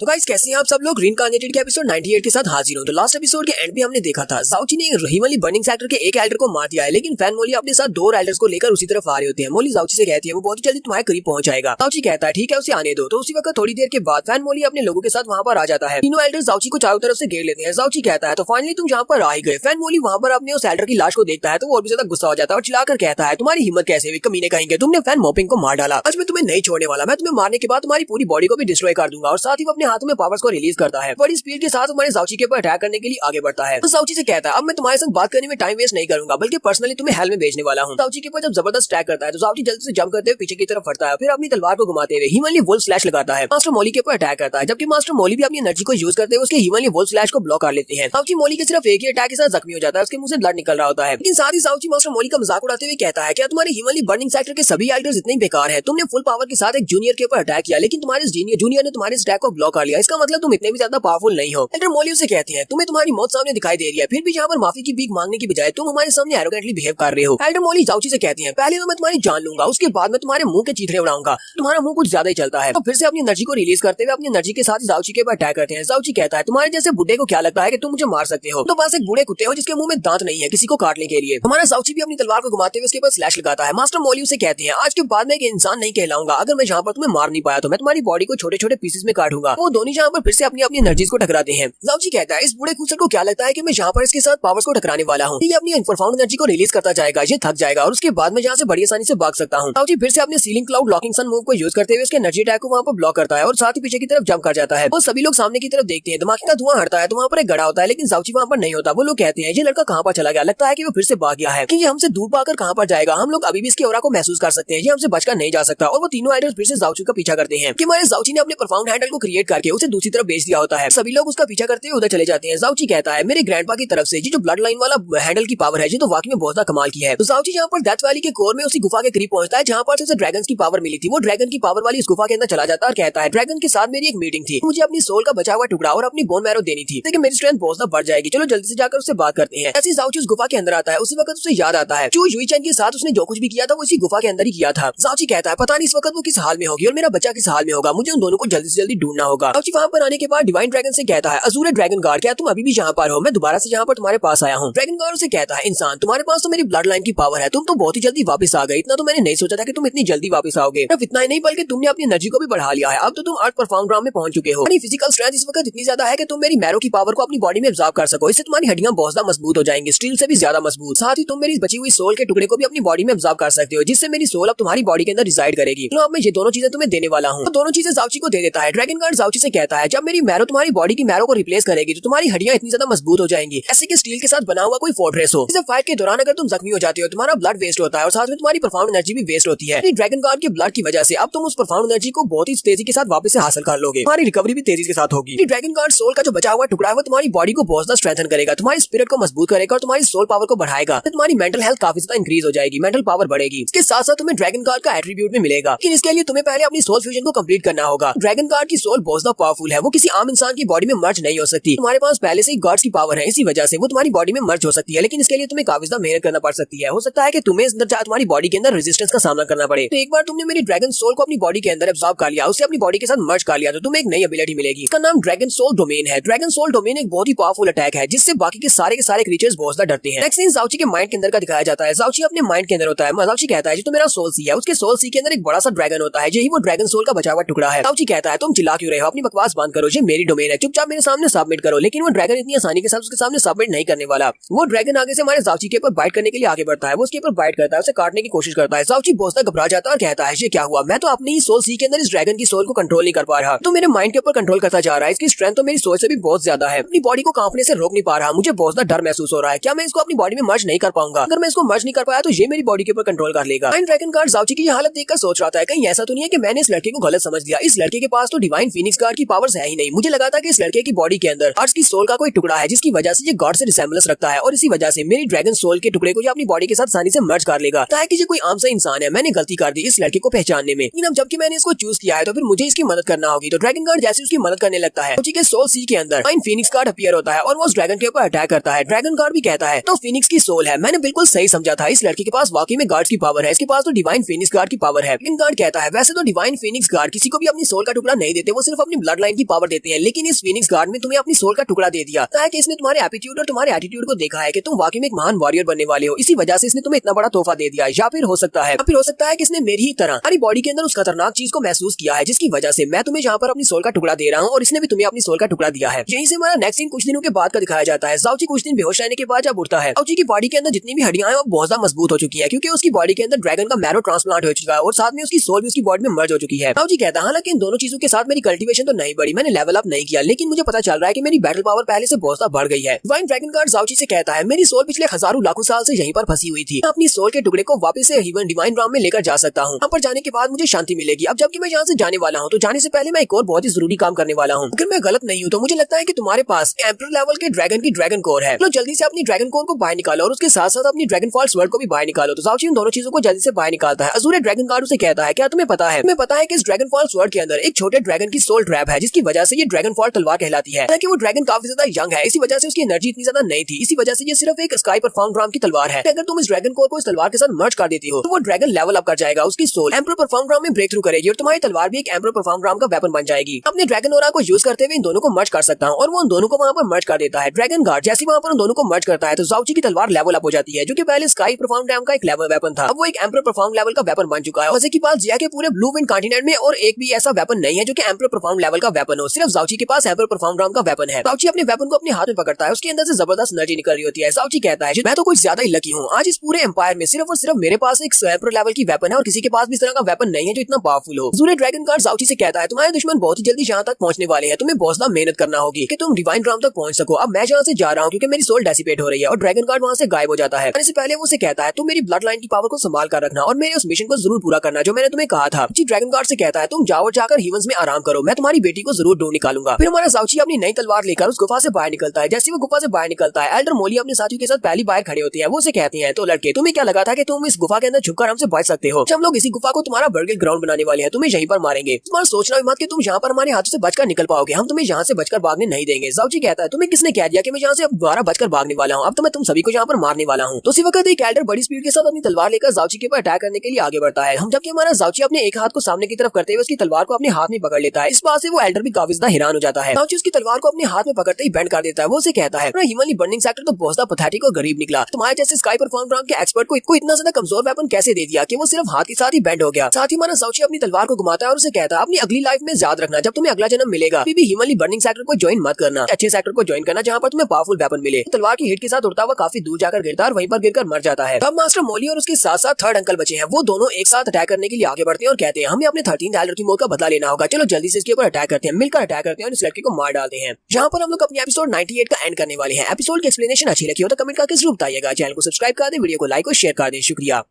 तो गाइस कैसे हैं आप सब लोग, रीइंकार्नेटेड के एपिसोड 98 के साथ हाजिर हूं। तो लास्ट एपिसोड के एंड पे हमने देखा था जाओची ने हिमालय बर्निंग सेक्टर के एक एल्डर को मार दिया है, लेकिन फैन मोली अपने साथ 2 एल्डर्स को लेकर उसी तरफ आ रहे होते हैं। मोली जाओची से कहती है वो बहुत ही जल्दी तुम्हारे करीब पहुंच जाएगा। जाओची कहता है ठीक है उसे आने दो। तो उसी वक्त थोड़ी देर के बाद फैन मोली अपने लोगों के साथ वहाँ पर आ जाता है। तीनों एल्डर्स जाओची को चारों तरफ से घेर लेते हैं। जाओची कहता है तो फाइनली तुम यहाँ पर आ ही गए। फैन मोली वहाँ पर अपने उस एल्डर की लाश को देखता है तो वो और भी ज्यादा गुस्सा हो जाता है और चिल्लाकर कहता है तुम्हारी हिम्मत कैसे हुई कमीने कहेंगे, तुमने फैन मोपिंग को मार डाला, आज मैं तुम्हें नहीं छोड़ने वाला। मैं तुम्हें मारने के बाद तुम्हारी पूरी बॉडी को भी डिस्ट्रॉय कर दूंगा। और साथ ही वो अपने हाथों में पावर्स को रिलीज करता है। बड़ी स्पीड के साथ हमारे जाओची के ऊपर अटैक करने के लिए आगे बढ़ता है। तो जाओची से कहता है अब मैं तुम्हारे साथ बात करने में टाइम वेस्ट नहीं करूंगा बल्कि पर्सनली तुम्हें हेल में भेजने वाला हूँ। जाओची के ऊपर जब जबरदस्त अटैक करता है तो जाओची जल्दी से जंप करते हुए पीछे की तरफ बढ़ता है, फिर अपनी तलवार को घुमाते हुए हिमालय वोल्फ स्लैश लगाता है। मास्टर मोली के ऊपर अटैक करता है जबकि मास्टर मोली भी अपनी एनर्जी को यूज करते हुए उसके हिमालय वोल्फ स्लैश को ब्लॉक कर लेते हैं। जाओची मोली के सिर्फ एक ही अटैक के साथ जख्मी हो जाता है, उसके मुंह से ब्लड निकल रहा होता है। लेकिन साथ ही जाओची मास्टर मोली का मजाक उड़ाते हुए कहता है क्या तुम्हारे हिमालय बर्निंग सेक्टर के सभी एल्डर्स इतने बेकार हैं, तुमने फुल पावर के साथ एक जूनियर के ऊपर अटैक किया लेकिन तुम्हारे जूनियर ने तुम्हारे अटैक को ब्लॉक कर लिया, इसका मतलब तुम इतने भी ज्यादा पावरफुल नहीं हो। एल्डर मोली उसे कहते हैं तुम्हें तुम्हारी मौत सामने दिखाई दे रही है, फिर भी यहाँ पर माफी की भीख मांगने की बजाय तुम हमारे सामने एरोगेंटली बिहेव कर रहे हो। एल्डर मोली जाओची से कहती है पहले तो मैं तुम्हारी जान लूंगा, उसके बाद मैं तुम्हारे मुंह के चीथड़े उड़ाऊंगा, तुम्हारा मुंह कुछ ज्यादा ही चलता है। तो फिर से अपनी एनर्जी को रिलीज करते हुए अपनी एनर्जी के साथ जाओची के ऊपर अटैक करते हैं। जाओची कहता है तुम्हारे जैसे बुढ़े को क्या लगता है कि तुम मुझे मार सकते हो, तो बस एक बूढ़े कुत्ते हो जिसके मुंह में दांत नहीं है किसी को काटने के लिए। हमारा जाओची भी अपनी तलवार को घुमाते हुए उसके पास स्लैश लगाता है। मास्टर मोली उसे कहते हैं आज के बाद मैं एक इंसान नहीं कहलाऊंगा, अगर मैं यहाँ पर तुम्हें मार नहीं पाया तो मैं तुम्हारी बॉडी को छोटे छोटे पीसेस में काटूंगा। वो दोनों यहाँ पर फिर से अपनी अपनी एनर्जीज को टकराते हैं। जाओची कहता है इस बूढ़े खूंचर को क्या लगता है कि मैं यहाँ पर इसके साथ पावर्स को टकराने वाला हूँ, ये अपनी परफॉर्म एनर्जी को रिलीज करता जाएगा, ये थक जाएगा और उसके बाद मैं यहाँ से बड़ी आसानी से भाग सकता हूँ। जाओची फिर से अपने सीलिंग क्लाउड लॉकिंग सन मूव को यूज करते हुए उसके एनर्जी अटैक को वहाँ पर ब्लॉक करता है और साथ ही पीछे की तरफ जंप कर जाता है। और सभी लोग सामने की तरफ देखते हैं, धमाके का धुआं हटता है तो वहाँ पर एक गड़ा होता है लेकिन जाओची वहाँ पर नहीं होता। वो लोग कहते हैं ये लड़का कहाँ पर चला गया, लगता है कि वो फिर से भाग गया है कि ये हमसे दूर भागकर कहाँ पर जाएगा, हम लोग अभी भी इसके ऑरा को महसूस कर सकते हैं, ये हमसे बचकर नहीं जा सकता। और वो तीनों एल्डर्स फिर से जाओची का पीछा करते हैं कि हमारे जाओची ने अपने परफॉर्म हैंडल को क्रिएट करके उसे दूसरी तरफ बेच दिया होता है। सभी लोग उसका पीछा करते हुए उधर चले जाते हैं। जाओची कहता है मेरे ग्रैंडपा की तरफ से ये जो ब्लड लाइन वाला हैंडल की पावर है ये तो वाकई में बहुत ज्यादा कमाल की है। तो जाओची यहाँ पर डेथ वैली के कोर में उसी गुफा के करीब पहुंचता है जहाँ पर उसे ड्रैगन की पावर मिली थी। वो ड्रैगन की पावर वाली इस गुफा के अंदर चला जाता है और कहता है ड्रैगन के साथ मेरी एक मीटिंग थी, मुझे अपनी सोल का बचा हुआ टुकड़ा और अपनी बोन मैरो देनी थी, लेकिन मेरी स्ट्रेंथ बहुत ज्यादा बढ़ जाएगी, चलो जल्दी से जाकर उससे बात करते हैं। ऐसे जाओची उस गुफा के अंदर आता है। उसी वक्त उसे याद आता है चू युई चैन के साथ उसने जो कुछ भी किया था वो इसी गुफा के अंदर ही किया था। जाओची कहता है पता नहीं इस वक्त वो किस हाल में होगी और मेरा बच्चा किस हाल में होगा, मुझे उन दोनों को जल्दी से जल्दी ढूंढना होगा। जाओची वहाँ पर आने के बाद डिवाइन ड्रैगन से कहता है अजूरे ड्रैगन गार्ड क्या तुम अभी भी यहाँ पर हो? मैं दोबारा से यहाँ पर तुम्हारे पास आया हूँ। ड्रैगन गार्ड उसे कहता है इंसान तुम्हारे पास तो मेरी ब्लड लाइन की पावर है, तुम तो बहुत ही जल्दी वापस आ गए, इतना तो मैंने नहीं सोचा था कि तुम इतनी जल्दी वापस आओगे। सिर्फ इतना ही नहीं बल्कि तुमने अपनी एनर्जी को भी बढ़ा लिया है, अब तो तुम 8 परफॉर्म ग्राम में पहुंच चुके हो। तुम्हारी फिजिकल स्ट्रेंथ इस वक्त इतनी ज्यादा है कि तुम मेरी मैरो की पावर को अपनी बॉडी में एब्जॉर्ब कर सको, इससे तुम्हारी हड्डियां बहुत ज्यादा मजबूत हो जाएंगी, स्टील से भी ज्यादा मजबूत। साथ ही तुम मेरी बची हुई सोल के टुकड़े को भी अपनी बॉडी में एब्जॉर्ब कर सकते हो, जिससे मेरी सोल अब तुम्हारी बॉडी के अंदर रिसाइड करेगी। तो अब मैं ये दोनों चीजें तुम्हें देने वाला हूँ। तो दोनों चीजें जाओची को दे देता है। ड्रैगन गार्ड जाओची से कहता है जब मेरी मैरो तुम्हारी बॉडी की मैरो को रिप्लेस करेगी तो तुम्हारी हड्डियां इतनी ज्यादा मजबूत हो जाएंगी ऐसे कि स्टील के साथ बना हुआ कोई फोर्ट्रेस हो। इस फाइट के दौरान अगर तुम जख्मी हो जाते हो तुम्हारा ब्लड वेस्ट होता है और साथ में तुम्हारी परफॉर्म एनर्जी भी वेस्ट होती है। ड्रैगन गार्ड के ब्लड की वजह से अब तुम उस परफॉर्म एनर्जी को बहुत ही तेजी के साथ वापस से हासिल कर लोगे, तुम्हारी रिकवरी भी तेजी के साथ होगी। ड्रैगन गार्ड सोल का जो बचा हुआ टुकड़ा है वो तुम्हारी बॉडी को बहुत ज्यादा स्ट्रेंथन करेगा, तुम्हारी स्पिरिट को मजबूत करेगा और तुम्हारी सोल पावर को बढ़ाएगा। तो तुम्हारी मेंटल हेल्थ काफी ज्यादा इंक्रीज हो जाएगी, मेंटल पावर बढ़ेगी। इसके साथ साथ तुम्हें ड्रैगन गार्ड का एट्रीब्यूट भी मिलेगा, लेकिन इसके लिए तुम्हें पहले अपनी सोल फ्यूजन को कंप्लीट करना होगा। ड्रैगन गार्ड की सोल बहुत ज्यादा पावरफुल है, वो किसी आम इंसान की बॉडी में मर्ज नहीं हो सकती। तुम्हारे पास पहले से ही गॉड्स की पावर है, इसी वजह से वो तुम्हारी बॉडी में मर्ज हो सकती है, लेकिन इसके लिए तुम्हें काफी ज्यादा मेहनत करना पड़ सकती है। हो सकता है कि तुम्हें तुम्हारी बॉडी के अंदर रेजिस्टेंस का सामना करना पड़े। तो एक बार तुमने मेरी ड्रैगन सोल को अपनी बॉडी के अंदर एब्जॉर्ब कर लिया, उसे अपनी बॉडी के साथ मर्ज कर लिया, तो तुम्हें एक नई एबिलिटी मिलेगी। इसका नाम ड्रैगन सोल डोमेन है। ड्रैगन सोल डोमेन एक बहुत ही पावरफुल अटैक है जिससे बाकी के सारे क्रीचर्स बहुत ज्यादा डरते हैं। नेक्स्ट सीन जाओची के माइंड के अंदर का दिखाया जाता है। जाओची अपने माइंड के अंदर होता है। जाओची कहता है जो तो मेरा सोल सी है, उसके सोल सी के अंदर एक बड़ा सा ड्रैगन होता है, यही वो ड्रैगन सोल का बचा हुआ टुकड़ा है। जाओची कहता है तुम चिल्ला क्यों रहे हो, अपनी बकवास बंद करो, ये मेरी डोमेन है, चुपचाप मेरे सामने सबमिट करो। लेकिन वो ड्रैगन इतनी आसानी के साथ उसके सामने सबमिट नहीं करने वाला। वो ड्रैगन आगे से हमारे जाओची के ऊपर बाइट करने के लिए आगे बढ़ता है, वो उसके ऊपर बाइट करता है, उसे काटने की कोशिश करता है। जाओची बहुत ज्यादा घबरा जाता है और कहता है ये क्या हुआ, मैं तो अपनी ही सोल सी के अंदर इस ड्रैगन की सोल को कंट्रोल नहीं कर पा रहा, तो मेरे माइंड के ऊपर कंट्रोल करता जा रहा है, इसकी स्ट्रेंथ तो मेरी सोल से भी बहुत ज्यादा है, अपनी बॉडी को कांपने से रोक नहीं पा रहा, मुझे बहुत ज्यादा डर महसूस हो रहा है, क्या मैं इसको अपनी बॉडी में मर्ज नहीं कर पाऊंगा? अगर मैं इसको मर्ज नहीं कर पाया तो ये मेरी बॉडी के ऊपर कंट्रोल कर लेगा। ड्रैगन गार्ड जाओची की हालत देखकर सोच रहा था कहीं ऐसा तो नहीं है कि मैंने इस लड़के को गलत समझ लिया, इस लड़के के पास तो डिवाइन फीनिक्स गार्ड की पावर्स है ही नहीं। मुझे लगा था कि इस लड़के की बॉडी के अंदर आर्ट्स की सोल का कोई टुकड़ा है जिसकी वजह से ये गॉड से रिसेम्बलेंस रखता है और इसी वजह से मेरी ड्रैगन सोल के टुकड़े को ये अपनी बॉडी के साथ आसानी से मर्ज कर लेगा। ताकि ये कोई आम सा इंसान है, मैंने गलती कर दी इस लड़के को पहचानने में, लेकिन अब जबकि मैंने इसको चूज किया है तो फिर मुझे इसकी मदद करना होगी। तो ड्रैगन गार्ड जैसे उसकी मदद करने लगता है के सोल सी के अंदर डिवाइन फीनिक्स गार्ड अपीयर होता है और वो उस ड्रैगन के ऊपर अटैक करता है। ड्रैगन गार्ड भी कहता है तो फीनिक्स की सोल है, मैंने बिल्कुल सही समझा था, इस लड़के के पास वाकई में गार्ड की पावर है, इसके पास तो डिवाइन फीनिक्स गार्ड की पावर है। लेकिन गार्ड कहता है वैसे तो डिवाइन फीनिक्स गार्ड किसी को भी अपनी सोल का टुकड़ा नहीं देते, वो सिर्फ अपनी ब्लड लाइन की पावर देते हैं, लेकिन इस फीनिक्स गार्ड में तुम्हें अपनी सोल का टुकड़ा दे दिया ताकि इसने तुम्हारे एटीट्यूड और तुम्हारे एटीट्यूड को देखा है कि तुम वाकई में एक महान वॉरियर बनने वाले हो, इसी वजह से इसने तुम्हें इतना बड़ा तोहफा दे दिया। या फिर हो सकता है कि इसने मेरी ही तरह हमारी बॉडी के अंदर उस खतरनाक चीज को महसूस किया है जिसकी वजह से मैं तुम्हें यहाँ पर अपनी सोल का टुकड़ा दे रहा हूँ और इसने भी तुम्हें अपनी सोल का टुकड़ा दिया है। यहीं से हमारा नेक्स्ट सीन कुछ दिनों के बाद का दिखाया जाता है। जाओची कुछ दिन बेहोश रहने के बाद जब उठता है, जाओची की बॉडी के अंदर जितनी भी हड्डियां हैं वो बहुत ज्यादा मजबूत हो चुकी है क्योंकि उसकी बॉडी के अंदर ड्रैगन का मैरो ट्रांसप्लांट हो चुका है और साथ में उसकी सोल भी उसकी बॉडी में मर्ज हो चुकी है। जाओची कहता है हालांकि इन दोनों चीजों के साथ मेरी कल्टीवेशन तो नहीं बढ़ी, मैंने लेवल अप नहीं किया, लेकिन मुझे पता चल रहा है कि मेरी बैटल पावर पहले से बहुत ज्यादा बढ़ गई है। डिवाइन ड्रैगन गार्ड जाओची से कहता है मेरी सोल पिछले हजारों लाखों साल से यहीं पर फंसी हुई थी, अपनी सोल के टुकड़े को वापस से डिवाइन राम में लेकर जा सकता हूँ, यहाँ पर जाने के बाद मुझे शांति मिलेगी। अब जबकि मैं यहाँ से जाने वाला हूँ तो जाने से पहले मैं एक और बहुत ही जरूरी काम करने वाला हूँ। अगर मैं गलत नहीं हूँ तो मुझे लगता है कि तुम्हारे पास एम्परर लेवल के ड्रैगन की ड्रैगन कोर है, तो जल्दी से अपनी ड्रैगन कोर को बाहर निकालो और उसके साथ साथ अपनी ड्रैगन फॉल स्वर्ड को भी बाहर निकालो। तो जाओची इन दोनों चीजों को जल्दी से बाहर निकालता है। अजूरे ड्रैगन गार्ड उसे कहता है क्या तुम्हें पता है कि इस ड्रैगन फॉल स्वर्ड के अंदर एक छोटे ड्रैगन की सोल ट्रैप है जिसकी वजह से ये ड्रैगन फॉल तलवार कहलाती है। हालांकि वो ड्रैगन काफी ज्यादा यंग है, इसी वजह से उसकी एनर्जी इतनी ज्यादा नहीं थी, इसी वजह से ये सिर्फ एक स्काई परफॉर्म ड्राम की तलवार है। अगर तुम इस ड्रैगन कोर को इस तलवार के साथ मर्ज कर देती हो तो वो ड्रैगन लेवल अप कर जाएगा, उसकी सोल एम्परर परफॉर्म ड्राम में ब्रेक थ्रू करेगी और तुम्हारी तलवार भी एक एम्परर परफॉर्म ड्राम का वेपन बन जाएगी। अपने ड्रैगन ओरा को यूज करते हुए इन दोनों को मर्ज कर सकता हूँ और वो उन दोनों को वहाँ पर मर्ज कर देता है। ड्रैगन गार्ड जैसे वहाँ पर उन दोनों को मर्ज करता है तो जाओची की तलवार लेवल अप हो जाती है, जो कि पहले स्काई परफॉर्म ड्राम का एक लेवल वेपन था, अब वो एक एम्परर परफॉर्म लेवल का वेपन बन चुका है। वैसे की पास जिया के पूरे ब्लू विंड कॉन्टिनेंट में और एक भी ऐसा वेपन नहीं है जो कि एम्परर परफॉर्म लेवल का वेपन हो, सिर्फ जाओची के पास एम्परर परफॉर्म ड्राम का वेपन है। जाओची अपने वेपन को अपने हाथ में पकड़ता है, उसके अंदर से जबरदस्त एनर्जी निकल रही होती है। जाओची कहता है मैं तो कुछ ज्यादा ही लकी हूँ, आज इस पूरे एम्पायर में सिर्फ और सिर्फ मेरे पास एक एम्परर लेवल की वेपन है और किसी के पास भी इस तरह का वेपन नहीं है जो इतना पावरफुल हो। जूरे ड्रैगन गार्ड जाओची से कहता है तुम्हारे दुश्मन बहुत ही जल्दी यहाँ तक पहुंचने वाले हैं, तुम्हें बहुत ज्यादा मेहनत करना होगी कि तुम डिवाइन राम तक पहुंच सको। अब मैं जहाँ से जा रहा हूँ क्योंकि मेरी सोल डेसिपेट हो रही है और ड्रैगन गार्ड वहाँ से गायब हो जाता है। इससे पहले वो उसे कहता है तुम मेरी ब्लड लाइन की पावर को संभाल कर रखना और मेरे उस मिशन को जरूर पूरा करना जो मैंने तुम्हें कहा था। ड्रैगन गार्ड से कहता है तुम जाओ जाकर हीवंस में आराम करो, मैं तुम्हारी बेटी को जरूर ढूंढ निकालूंगा। फिर हमारा जाउची अपनी नई तलवार लेकर उस गुफा से बाहर निकलता है। जैसे वो गुफा से बाहर निकलता है, एल्डर मोली अपने साथियों के साथ पहली बार खड़े होते हैं। वो उसे कहते हैं, तो लड़के तुम्हें क्या लगा था कि तुम इस गुफा के अंदर छुपकर हमसे बच सकते हो? हम लोग इसी गुफा को तुम्हारा बर्गल ग्राउंड बनाने वाले हैं, तुम्हें यहीं पर मारेंगे। तुम्हारा सोचना भी मत कि तुम यहाँ पर हमारे हाथों से बचकर निकल पाओगे, हम तुम्हें यहाँ से बचकर भागने नहीं देंगे। जाउची कहता है, तुम्हें किसने कह दिया कि मैं यहाँ से अब दोबारा बचकर भागने वाला हूँ? अब तो मैं तुम सभी को यहाँ पर मारने वाला हूँ। तो उसी वक्त एक एल्डर बड़ी स्पीड के साथ अपनी तलवार लेकर जाउची के ऊपर अटैक करने के लिए आगे बढ़ता है। हम जबकि हमारा जाउची अपने एक हाथ को सामने की तरफ करते हुए उसकी तलवार को अपने हाथ में पकड़ लेता है। इस बात से वो एल्डर भी काफी ज्यादा हैरान हो जाता है। जाउची उसकी तलवार को अपने हाथ में पकड़ते ही बेंड कर देता है। वो उसे कहता है, ह्यूमनली बर्निंग सेक्टर तो बहुत ज्यादा पैथेटिक और गरीब निकला। तुम्हारे जैसे स्काई परफॉर्म ब्रांड के एक्सपर्ट को इतना ज्यादा कमजोर वेपन कैसे दे दिया कि वो सिर्फ हाथ के साथ ही बेंड हो गया। साथ ही हमारा जाउची अपनी तलवार को घुमाता है और उसे कहता है, अपनी अगली लाइफ में याद रखना, जब तुम्हें अगला जन्म मिलेगा भी ह्यूमनली बर्निंग सेक्टर को ज्वाइन मत करना, अच्छे सेक्टर को ज्वाइन करना जहाँ पर तुम्हें पावरफुल वेपन मिले। तलवार की हिट के साथ उड़ता हुआ काफी दूर जाकर गिरता है और वहीं पर गिरकर मर जाता है। तब मास्टर मोली और उसके साथ साथ थर्ड अंकल बचे हैं। वो दोनों एक साथ अटैक करने के लिए आगे बढ़ते हैं और कहते हैं, हमें अपने 13th एल्डर की मौत का बदला लेना होगा। चलो जल्दी से इसके ऊपर अटैक करते हैं, मिलकर अटैक करते हैं और इस लड़के को मार डालते हैं। यहाँ पर हम लोग अपनी एपिसोड 98 का एंड करने वाले हैं। एपिसोड की एक्सप्लेनेशन अच्छी लगी हो तो कमेंट करके जरूर बताइएगा। चैनल को सब्सक्राइब कर दे, वीडियो को लाइक और शेयर कर दे। शुक्रिया।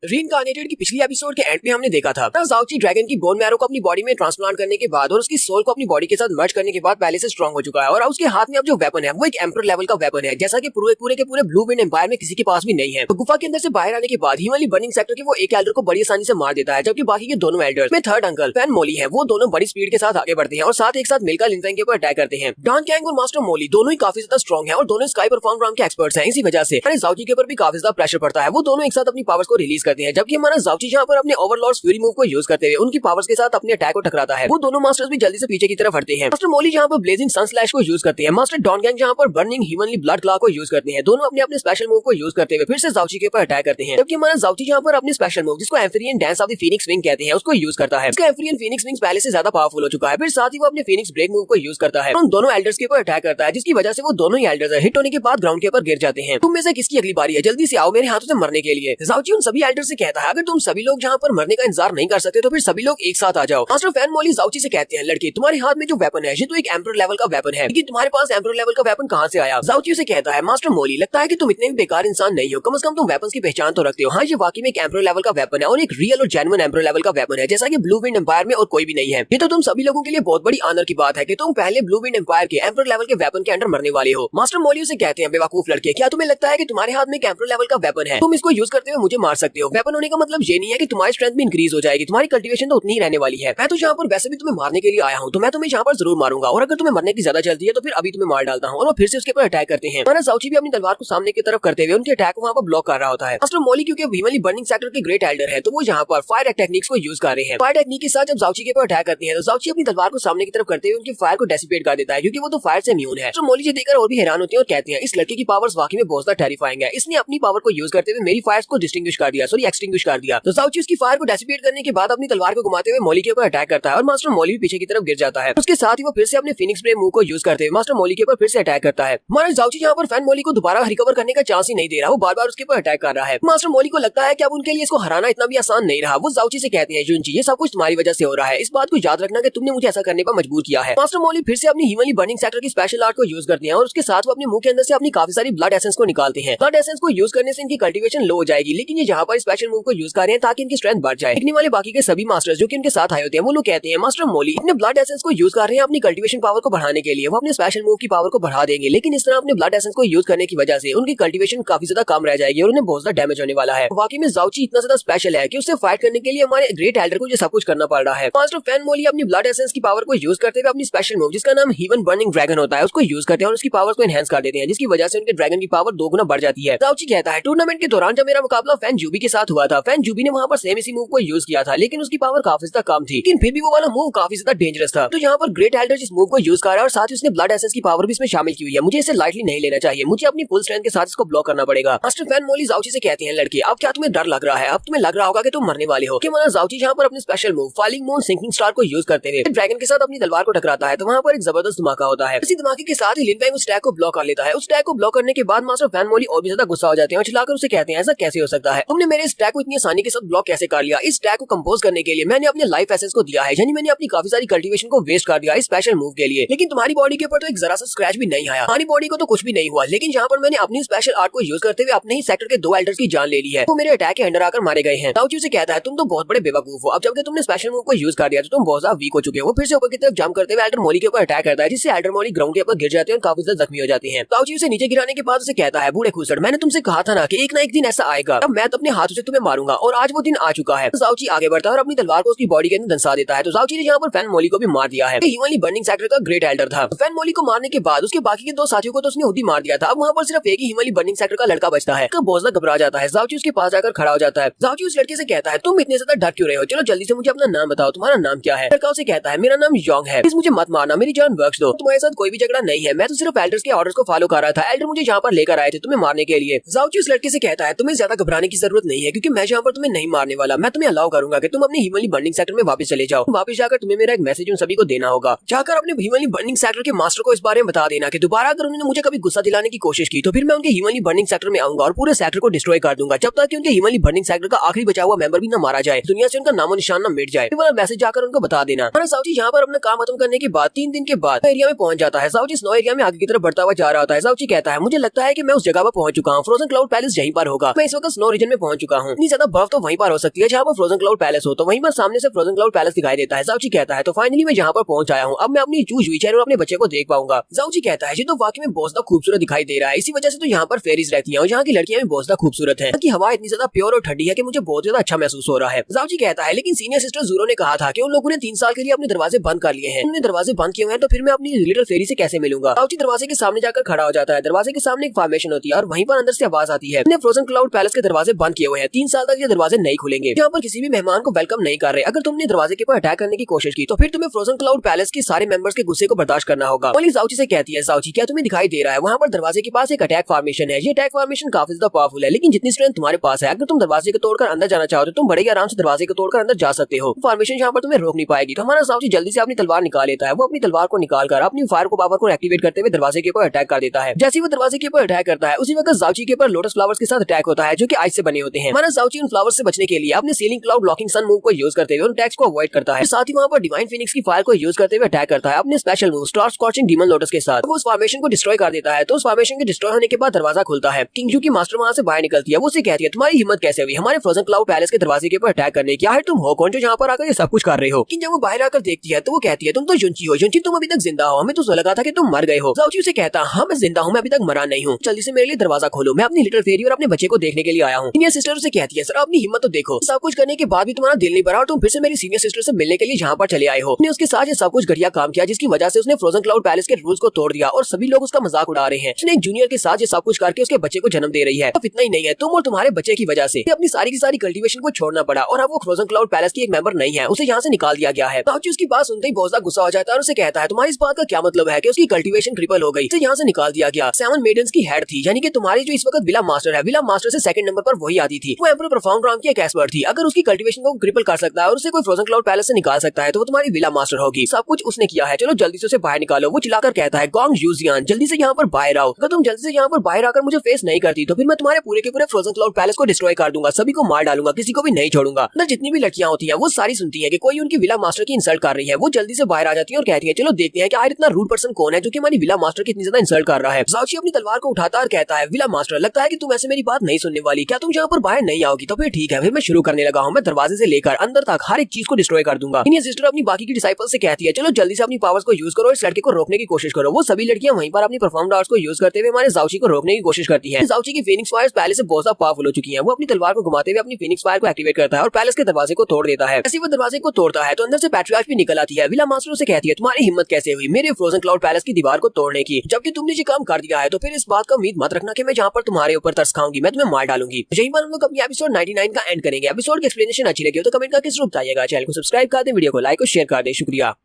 रीइंकार्नेटेड की पिछली एपिसोड के एंड में हमने देखा था जाउची ड्रैगन की बोन मैरो को अपनी बॉडी में ट्रांसप्लांट करने के बाद और उसकी सोल को अपनी बॉडी के साथ मर्ज करने के बाद पहले से स्ट्रांग हो चुका है और उसके हाथ में अब जो वेपन है वो एक एम्पर लेवल का वेपन है, जैसा कि पूरे के पूरे ब्लू विंड एम्पायर में किसी के पास भी नहीं है। तो गुफा के अंदर से बाहर आने के बाद ह्यूमनली बर्निंग सेक्टर के वो एक एल्डर को बड़ी आसानी से मार देता है, जबकि बाकी के दोनों एल्डर्स में थर्ड अंकल फैन मोली है वो दोनों बड़ी स्पीड के साथ आगे बढ़ते हैं और साथ एक साथ मिलकर लिनफेंग के ऊपर अटैक करते हैं। डॉन कैंग और मास्टर मोली दोनों ही काफी ज्यादा स्ट्रांग है और दोनों स्काई परफॉर्म राउंड के एक्सपर्ट्स हैं। इसी वजह से जाउची के ऊपर भी काफी ज्यादा प्रेशर पड़ता है। वो दोनों एक साथ अपनी पावर्स को रिलीज करते हैं, जबकि हमारा जाउची यहाँ पर अपने ओवरलॉर्ड्स फ्यूरी मूव को यूज करते हुए उनकी पावर्स के साथ अपने अटैक को टकराता है। वो दोनों मास्टर्स भी जल्दी से पीछे की तरफ हटते हैं। मास्टर मोली जहाँ पर ब्लेजिंग सन स्लैश को यूज करते हैं, मास्टर डॉन गैंग जहाँ पर बर्निंग ह्यूमनली ब्लड क्लॉ को यूज करते हैं। दोनों अपने अपने स्पेशल मूव को यूज करते हुए फिर से जाउची के ऊपर अटैक करते हैं, जबकि हमारा जाउची यहाँ पर अपने स्पेशल मूव जिसको Empyrean dance of the phoenix wing कहते हैं उसको यूज करता है। इसका एम्फिरियन फीनिक्स विंग पहले से ज्यादा पावरफुल हो चुका है। फिर साथ ही वो अपने फीनिक्स ब्रेक मूव को यूज करता है, उन दोनों एल्डर्स के ऊपर अटैक करता है, जिसकी वजह से वो दोनों ही एल्डर्स हिट होने के बाद ग्राउंड के ऊपर गिर जाते हैं। तुम में से किसकी अगली बारी है? जल्दी से आओ मेरे हाथों से मरने के लिए। जाउची उन सभी एल्डर्स से कहता है, अगर तुम सभी लोग जहाँ पर मरने का इंतजार नहीं कर सकते तो फिर सभी लोग एक साथ आ जाओ। मास्टर फैन मोली जाउची से कहते हैं, लड़के तुम्हारे हाथ में जो वेपन है ये तो एक एम्परर लेवल का वेपन है, लेकिन तुम्हारे पास एम्परर लेवल का वेपन कहाँ से आया? जाउची से कहता है, मास्टर मोली लगता है कि तुम इतने भी बेकार इंसान नहीं हो, कम से कम तुम वेपन्स की पहचान तो रखते हो। हाँ, ये वाकई में एक एम्परर लेवल का वेपन है और एक रियल और जेन्युइन एम्परर लेवल का वेपन है, जैसा कि ब्लू विंड एम्पायर में और कोई भी नहीं है। ये तो तुम सभी लोगों के लिए बहुत बड़ी ऑनर की बात है कि तुम पहले ब्लू विंड एम्पायर के एम्परर लेवल के वेपन के अंडर मरने वाले हो। मास्टर मोली से कहते हैं, बेवकूफ लड़के, क्या तुम्हें लगता है कि तुम्हारे हाथ में एक एम्परर लेवल का वेपन है, तुम इसको यूज करते हुए मुझे मार सकते हो? वेपन होने का मतलब ये नहीं है कि तुम्हारी स्ट्रेंथ भी इंक्रीज हो जाएगी, तुम्हारी कल्टीवेशन तो उतनी ही रहने वाली है। मैं तो यहाँ पर वैसे भी तुम्हें मारने के लिए आया हूँ, तो मैं तुम्हें यहाँ पर जरूर मारूंगा और अगर तुम्हें मरने की ज्यादा जल्दी है तो फिर अभी तुम्हें मार डालता हूँ। और वो फिर से उसके ऊपर अटैक करते हैं। हमारा जाउची भी अपनी तलवार को सामने की तरफ करते हुए उनके अटैक को वहाँ पर ब्लॉक कर रहा होता है। मास्टर मोली क्योंकि ह्यूमनली बर्निंग सेक्टर के ग्रेट एल्डर है तो वो यहाँ पर फायर टेक्निक्स को यूज कर रहे हैं। फायर टेक्निक के साथ जब जाउची के ऊपर अटैक करते हैं तो जाउची अपनी तलवार को सामने की तरफ करते हुए उनकी फायर को डेसिपेट कर देता है, क्योंकि वो तो फायर से इम्यून है। तो मोली जी देखकर और भी हैरान होते हैं और कहते हैं, इस लड़के की पावर्स वाकई में बहुत ज्यादा टेरिफाइंग है, इसने अपनी पावर को यूज करते हुए मेरी फायर्स को डिस्टिंग्विश कर दिया, सॉरी एक्सटिंग्विश कर दिया। तो जाउची उसकी फायर को डेसिपेट करने के बाद अपनी तलवार को घुमाते हुए मोली के ऊपर अटैक करता है और मास्टर मोली भी पीछे की तरफ गिर जाता है। उसके साथ ही वो फिर से अपने फिनिक्स ब्रेक मूव को यूज करते हुए मास्टर मोली के ऊपर फिर से अटैक करता है। हमारा जाउची यहाँ पर फैन मोली को दोबारा रिकवर करने का चांस ही नहीं दे रहा, वो बार बार उसके ऊपर अटैक कर रहा है। मास्टर मोली को लगता है कि अब उनके लिए इसको हराना इतना भी आसान नहीं रहा। वो जाउची से कहते हैं, जुनची ये सब कुछ तुम्हारी वजह से हो रहा है, इस बात को याद रखना कि तुमने मुझे ऐसा करने पर मजबूर किया है। मास्टर मोली फिर से अपनी ह्यूमनली बर्निंग सेक्टर की स्पेशल आर्ट को यूज करते हैं और उसके साथ वो अपने मुंह के अंदर से अपनी काफी सारी ब्लड एसेंस को निकालते हैं। ब्लड एसेंस को यूज करने से इनकी कल्टीवेशन लो हो जाएगी, लेकिन ये यहाँ पर स्पेशल मूव को यूज कर रहे हैं ताकि इनकी स्ट्रेंथ बढ़ जाए। दिखने वाले बाकी के सभी मास्टर्स जो कि इनके साथ आए होते हैं वो लोग कहते हैं, मास्टर मोली अपने ब्लड एसेंस को यूज कर रहे हैं अपनी कल्टीवेशन पावर को बढ़ाने के लिए, वो अपने स्पेशल मूव की पावर को बढ़ा देंगे, लेकिन इस तरह अपने ब्लड एसेंस को यूज करने की वजह से उनकी कल्टीवेशन काफी ज्यादा कम रह जाएगी और उन्हें बहुत ज्यादा डैमेज होने वाला है। वाकई में जाउची इतना ज्यादा स्पेशल है कि उससे फाइट करने के लिए हमारे ग्रेट एल्डर को ये सब कुछ करना पड़ रहा है। मास्टर फैन मोली अपनी ब्लड एसेंस की पावर को यूज करते हुए अपनी स्पेशल मूव जिसका नाम हीवन बर्निंग ड्रैगन होता है उसको यूज करते हैं और उसकी पावर को एनहांस कर देते हैं, जिसकी वजह से उनके ड्रैगन की पावर 2 गुना बढ़ जाती है। जाउची कहता है, टूर्नामेंट के दौरान जब मेरा मुकाबला फैन जूबी के साथ हुआ था, फैन जूबी ने वहाँ पर सेम इसी मूव को यूज किया था, लेकिन उसकी पावर काफी ज्यादा कम थी, लेकिन फिर भी वो वाला मूव काफी ज्यादा डेंजरस था। तो यहाँ पर ग्रेट एल्डर इस मूव को यूज कर रहा है और साथ ही उसने ब्लड एसेंस की पावर भी इसमें शामिल की हुई है। मुझे इसे लाइटली नहीं लेना चाहिए, मुझे अपनी फुल स्ट्रेंथ के साथ इसको ब्लॉक करना पड़ेगा। मास्टर फैन मोली जाउची से कहते हैं, लड़के अब क्या तुम्हें डर लग रहा है? अब तुम्हें लग रहा होगा कि तुम मरने वाले हो। कि हमारा जाउची यहाँ पर अपने special move falling moon sinking star को यूज करते हुए ड्रैगन के साथ अपनी तलवार को टकराता है, तो वहाँ पर एक जबरदस्त धमाका होता है। इसी धमाके के साथ ही लिनफेंग उस टैग को ब्लॉक कर लेता है। उस टैग को ब्लॉक करने के बाद मास्टर फैन मोली और भी ज्यादा गुस्सा हो जाते हैं और चिल्लाकर उसे कहते हैं, ऐसा कैसे हो सकता है? तुमने मेरे इस टैग को इतनी आसानी के साथ ब्लॉक कैसे कर लिया। इस टैग को कंपोज करने के लिए मैंने अपने लाइफ एसेंस को दिया है, यानी मैंने अपनी काफी सारी कल्टीवेशन को वेस्ट कर दिया इस स्पेशल मूव के लिए। लेकिन तुम्हारी बॉडी के ऊपर तो एक जरा सा स्क्रैच भी नहीं आया, हमारी बॉडी को तो कुछ भी नहीं हुआ। लेकिन यहाँ पर मैंने अपनी स्पेशल आर्ट को यूज करते हुए अपने ही सेक्टर के 2 एल्डर्स की जान ले ली है, वो मेरे अटैक के अंडर आकर मारे गए हैं। दाऊची उसे कहता है तुम तो बहुत बड़े बेवकूफ हो, अब जबकि तुमने स्पेशल मूव को यूज कर दिया तो तुम बहुत ज्यादा वीक हो चुके हो। वो फिर से ऊपर की तरफ जंप करते हुए एल्डर मोली के ऊपर अटैक करता है, जिससे एल्डर मोली ग्राउंड के ऊपर गिर जाते हैं और काफी ज्यादा जख्मी हो जाती है। दाऊची उसे नीचे गिराने के बाद उसे कहता है बूढ़े खूसड़, मैंने तुमसे कहा था ना कि एक ना एक दिन ऐसा आएगा, अब मैं तो अपने हाथों से तुम्हें मारूंगा और आज वो दिन आ चुका है। दाऊची आगे बढ़ता है और अपनी तलवार को उसकी बॉडी के अंदर दंसा देता है। तो दाऊची ने यहाँ पर फैन मोली को भी मार दिया है। ह्यूमनली बर्निंग सेक्टर का ग्रेट एल्डर था। फैन मोली को मारने के बाद उसके बाकी के 2 साथियों को तो उसने खुद ही मार दिया था। अब वहाँ पर सिर्फ एक ही ह्यूमनली बर्निंग सेक्टर का लड़का बचता है। बोझला घबरा जाता है। दाऊची उसके पास जाकर खड़ा हो जाता है। दाऊची उस लड़के से कहता है तुम इतने ज्यादा डर क्यों रहे हो, चलो जल्दी से मुझे अपना नाम बताओ, तुम्हारा नाम क्या है। लड़का उसे कहता है मेरा नाम योंग है, प्लीज मुझे मत मारना, मेरी जान बख्श दो, तुम्हारे साथ कोई भी झगड़ा नहीं है, मैं तो सिर्फ एल्डर्स के ऑर्डर्स को फॉलो कर रहा था, एल्डर मुझे यहाँ पर लेकर आए थे तुम्हें मारने के लिए। दाऊची उस लड़के से कहता है तुम्हें ज्यादा घबराने की जरूरत नहीं है, क्योंकि मैं यहाँ पर तुम्हें नहीं मारने वाला, मैं तुम्हें अलाउ करूंगा कि तुम अपने ह्यूमनली बर्निंग सेक्टर में वापस चले जाओ। वापस जाकर तुम्हें मेरा एक मैसेज उन सभी को देना होगा, जाकर अपने ह्यूमनली बर्निंग सेक्टर के मास्टर को इस बारे में बता देना कि दोबारा अगर उन्होंने मुझे कभी गुस्सा दिलाने की कोशिश की तो फिर मैं उनके ह्यूमनली बर्निंग सेक्टर में आऊंगा और पूरे सेक्टर को डिस्ट्रॉय कर दूंगा, जब तक कि उनके ह्यूमनली बर्निंग सेक्टर का आखिरी बचा हुआ मेंबर भी न मारा जाए, दुनिया से उनका नामो निशान न मिट जाए। वाला मैसेज जाकर उनको बता देना। दाऊची यहाँ पर अपना काम खत्म करने के बाद 3 दिन के बाद एरिया में पहुंच जाता है। दाऊची स्नो एरिया में आगे की तरफ बढ़ता हुआ जा रहा होता है। दाऊची कहता है मुझे लगता है कि मैं उस जगह पर पहुंच चुका हूँ, फ्रोजन क्लाउड पैलेस यहीं पर होगा, मैं इस वक्त स्नो रीजन में पहुंच चुका हूँ, इतनी ज्यादा बर्फ तो वहीं पर हो सकती है जहाँ पर फ्रोजन क्लाउड पैलेस हो। तो वहीं पर सामने से फ्रोजन क्लाउड पैलेस दिखाई देता है। दाऊची कहता है तो फाइनली मैं यहाँ पर पहुंच आया हूँ, अब मैं अपनी चूज व्हीचर और अपने बच्चे को देख पाऊंगा। दाऊची कहता है ये तो वाकई में बहुत ज्यादा खूबसूरत दिखाई दे रहा है, इसी वजह से तो यहाँ पर फेरीज रहती है और यहाँ की लड़कियां भी बहुत ज्यादा खूबसूरत है, कि हवा इतनी ज्यादा प्योर और ठंडी है कि मुझे बहुत ज्यादा अच्छा महसूस हो रहा है। दाऊची कहता है लेकिन सीनियर सिस्टर ज़ूरो ने कहा था कि उन लोगों ने 3 साल के लिए अपने दरवाजे बंद कर लिए हैं, उन्होंने दरवाजे बंद किए हुए हैं, तो फिर मैं अपनी लिटिल फेरी से कैसे मिलूंगा। दाऊची दरवाजे के सामने जाकर खड़ा हो जाता है। दरवाजे के सामने एक फॉर्मेशन होती है और वहीं पर अंदर से आवाज आती है मैंने फ्रोजन क्लाउड पैलेस के दरवाजे बंद किए हुए हैं, 3 साल तक ये दरवाजे नहीं खुलेंगे, यहाँ पर किसी भी मेहमान को वेलकम नहीं कर रहे, अगर तुमने दरवाजे के ऊपर अटैक करने की कोशिश की तो फिर तुम्हें फ्रोजन क्लाउड पैलेस के सारे मेंबर्स के गुस्से को बर्दाश्त करना होगा। पुलिस दाऊची से कहती है दाऊची क्या तुम्हें दिखाई दे रहा है, वहाँ पर दरवाजे के पास एक अटैक फॉर्मेशन है, ये अटैक फॉर्मेशन काफी ज्यादा पावरफुल है, लेकिन जितनी स्ट्रेंथ तुम्हारे पास है अगर तुम दरवाजे को तोड़कर अंदर जाना चाहो तो तुम बड़े ही आराम से दरवाजे को तोड़कर अंदर जा सकते हो, फॉर्मेशन यहाँ पर तुम्हें रोक नहीं पाएगी। तो हमारा दाऊची जल्दी से अपनी तलवार निकाल लेता है। वो अपनी तलवार को निकालकर अपनी फायर को पावर को एक्टिवेट करते हुए दरवाजे के ऊपर अटैक कर देता है। जैसे वो दरवाजे के ऊपर अटैक करता है उसी वक्त दाऊची के ऊपर लोटस फ्लावर्स के साथ अटैक होता है, जो कि आइस से बने होते हैं। हमारा दाऊची उन फ्लावर्स से बचने के लिए अपने सीलिंग क्लाउड लॉकिंग सन मूव को यूज करते हुए उन अटैक्स को अवॉइड करता है। साथ ही वहाँ पर डिवाइन फिनिक्स की फायर को यूज करते हुए अटैक करता है अपने special move star scorching demon lotus के साथ। वो उस फॉर्मेशन को डिस्ट्रॉय कर देता है। तो उस फॉर्मेशन के डिस्ट्रॉय होने के बाद दरवाजा खुलता है। किंगजू की मास्टर वहाँ से बाहर निकलती है। वो उसे कहती है तुम्हारी हिम्मत कैसे हुई हमारे फ्रोजन क्लाउड पैलेस के दरवाजे के ऊपर अटैक करने की, तुम हो कौन जो यहाँ पर आकर ये सब कुछ कर रहे हो। लेकिन जब वो बाहर आकर देखती है तो वो कहती है तुम तो युंची हो, युंची तुम अभी तक जिंदा हो, हमें तो लगा था कि तुम मर गए हो। दाऊची उसे कहता हाँ मैं जिंदा हूँ, मैं अभी तक मरा नहीं हूँ, जल्दी से मेरे लिए दरवाजा खोलो, मैं अपनी लिटिल फेरी और अपने बच्चे को देखने के लिए आया हूँ। सीनियर सिस्टर से कहती है सर अपनी हिम्मत तो देखो, सब कुछ करने के बाद भी तुम्हारा दिल नहीं भरा और तुम फिर से मेरी सीनियर सिस्टर से मिलने के लिए यहाँ पर चले आए हो। उसने उसके साथ ये सब कुछ घटिया काम किया जिसकी वजह से उसने फ्रोजन क्लाउड पैलेस के रूल्स को तोड़ दिया और सभी लोग उसका मजाक उड़ा रहे हैं। उसने एक जूनियर के साथ ये सब कुछ करके उसके बच्चे को जन्म दे रही है। अब इतना ही नहीं है, तुम और तुम्हारे बच्चे की वजह से अपनी सारी की सारी कल्टीवेशन को छोड़ना पड़ा और अब वो फ्रोजन क्लाउड पैलेस की एक मेंबर नहीं है, उसे यहाँ से निकाल दिया गया है। दाऊची उसकी बात सुनते ही बहुत ज्यादा गुस्सा हो जाता है और उसे कहता है तुम्हारी इस बात का क्या मतलब है कि उसकी कल्टीवेशन ट्रिपल हो गई, यहाँ से निकाल दिया गया। 7 मेडन्स की हेड थी, यानी कि तुम्हारी जो इस वक्त विला मास्टर है, विला मास्टर से सेकंड नंबर पर वही आती थी। वो एम्परर प्रोफाउंड राम की एक एक्सपर्ट थी। अगर उसकी कल्टीवेशन को क्रिपल कर सकता है और उसे कोई फ्रोजन क्लाउड पैलेस से निकाल सकता है तो वो तुम्हारी विला मास्टर होगी। सब कुछ उसने किया है, चलो जल्दी से उसे बाहर निकालो। वो चिल्लाकर कहता है गोंग यूजियान जल्दी से यहाँ पर बाहर आओ, अगर तुम जल्दी से यहाँ पर बाहर आकर मुझे फेस नहीं करती तो फिर मैं तुम्हारे पूरे के पूरे फ्रोजन क्लाउड पैलेस को डिस्ट्रॉय कर दूंगा, सभी को मार डालूंगा, किसी को भी नहीं छोड़ूंगा। अंदर जितनी भी लड़कियां होती है वो सारी सुनती है कि कोई उनकी विला मास्टर की इंसल्ट कर रही है। वो जल्दी से बाहर आ जाती है और कहती है चलो देखते हैं कि आखिर इतना रूड पर्सन कौन है जो कि हमारी विला मास्टर की इतनी ज्यादा इंसल्ट कर रहा है। दाऊची अपनी तलवार को उठाता और कहता है विला मास्टर लगता है कि तुम ऐसे मेरी बात नहीं सुनने वाली, क्या तुम यहाँ पर बाहर नहीं आओगी तो फिर ठीक है, फिर मैं शुरू करने लगा हूँ। मैं दरवाजे से लेकर अंदर तक हर एक चीज को डिस्ट्रॉय कर दूंगा। इन्हीं सिस्टर अपनी बाकी की डिसाइपल से कहती है चलो जल्दी से अपनी पावर्स को यूज करो, इस लड़के को रोकने की कोशिश करो। वो सभी लड़कियां वहीं पर अपनी परफॉर्म्ड आर्ट्स को यूज करते हुए हमारे दाऊची को रोकने की कोशिश करती हैं। दाऊची की फीनिक्स फायर्स पहले से बहुत ज्यादा पावरफुल हो चुकी हैं। वो अपनी तलवार को घुमाते हुए अपनी फीनिक्स फायर को एक्टिवेट करता है और पैलेस के दरवाजे को तोड़ देता है। ऐसे वो दरवाजे को तोड़ता है तो अंदर से पैट्रियार्च भी निकल आती है। विला मास्टर से कहती है तुम्हारी हिम्मत कैसे हुई मेरे फ्रोजन क्लाउड पैलेस की दीवार को तोड़ने की, जबकि तुमने ये काम कर दिया है तो फिर इस बात का उम्मीद मत रखना कि मैं जहाँ पर तुम्हारे ऊपर तरस खाऊंगी, मैं तुम्हें मार डालूंगी। यही बार हम लोग अपनी एपिसोड 99 का एंड करेंगे। एपिसोड की एक्सप्लेनेशन अच्छी लगी हो तो कमेंट करके जरूर बताइएगा। चैनल को सब्सक्राइब कर दे, वीडियो को लाइक और शेयर कर दे। शुक्रिया।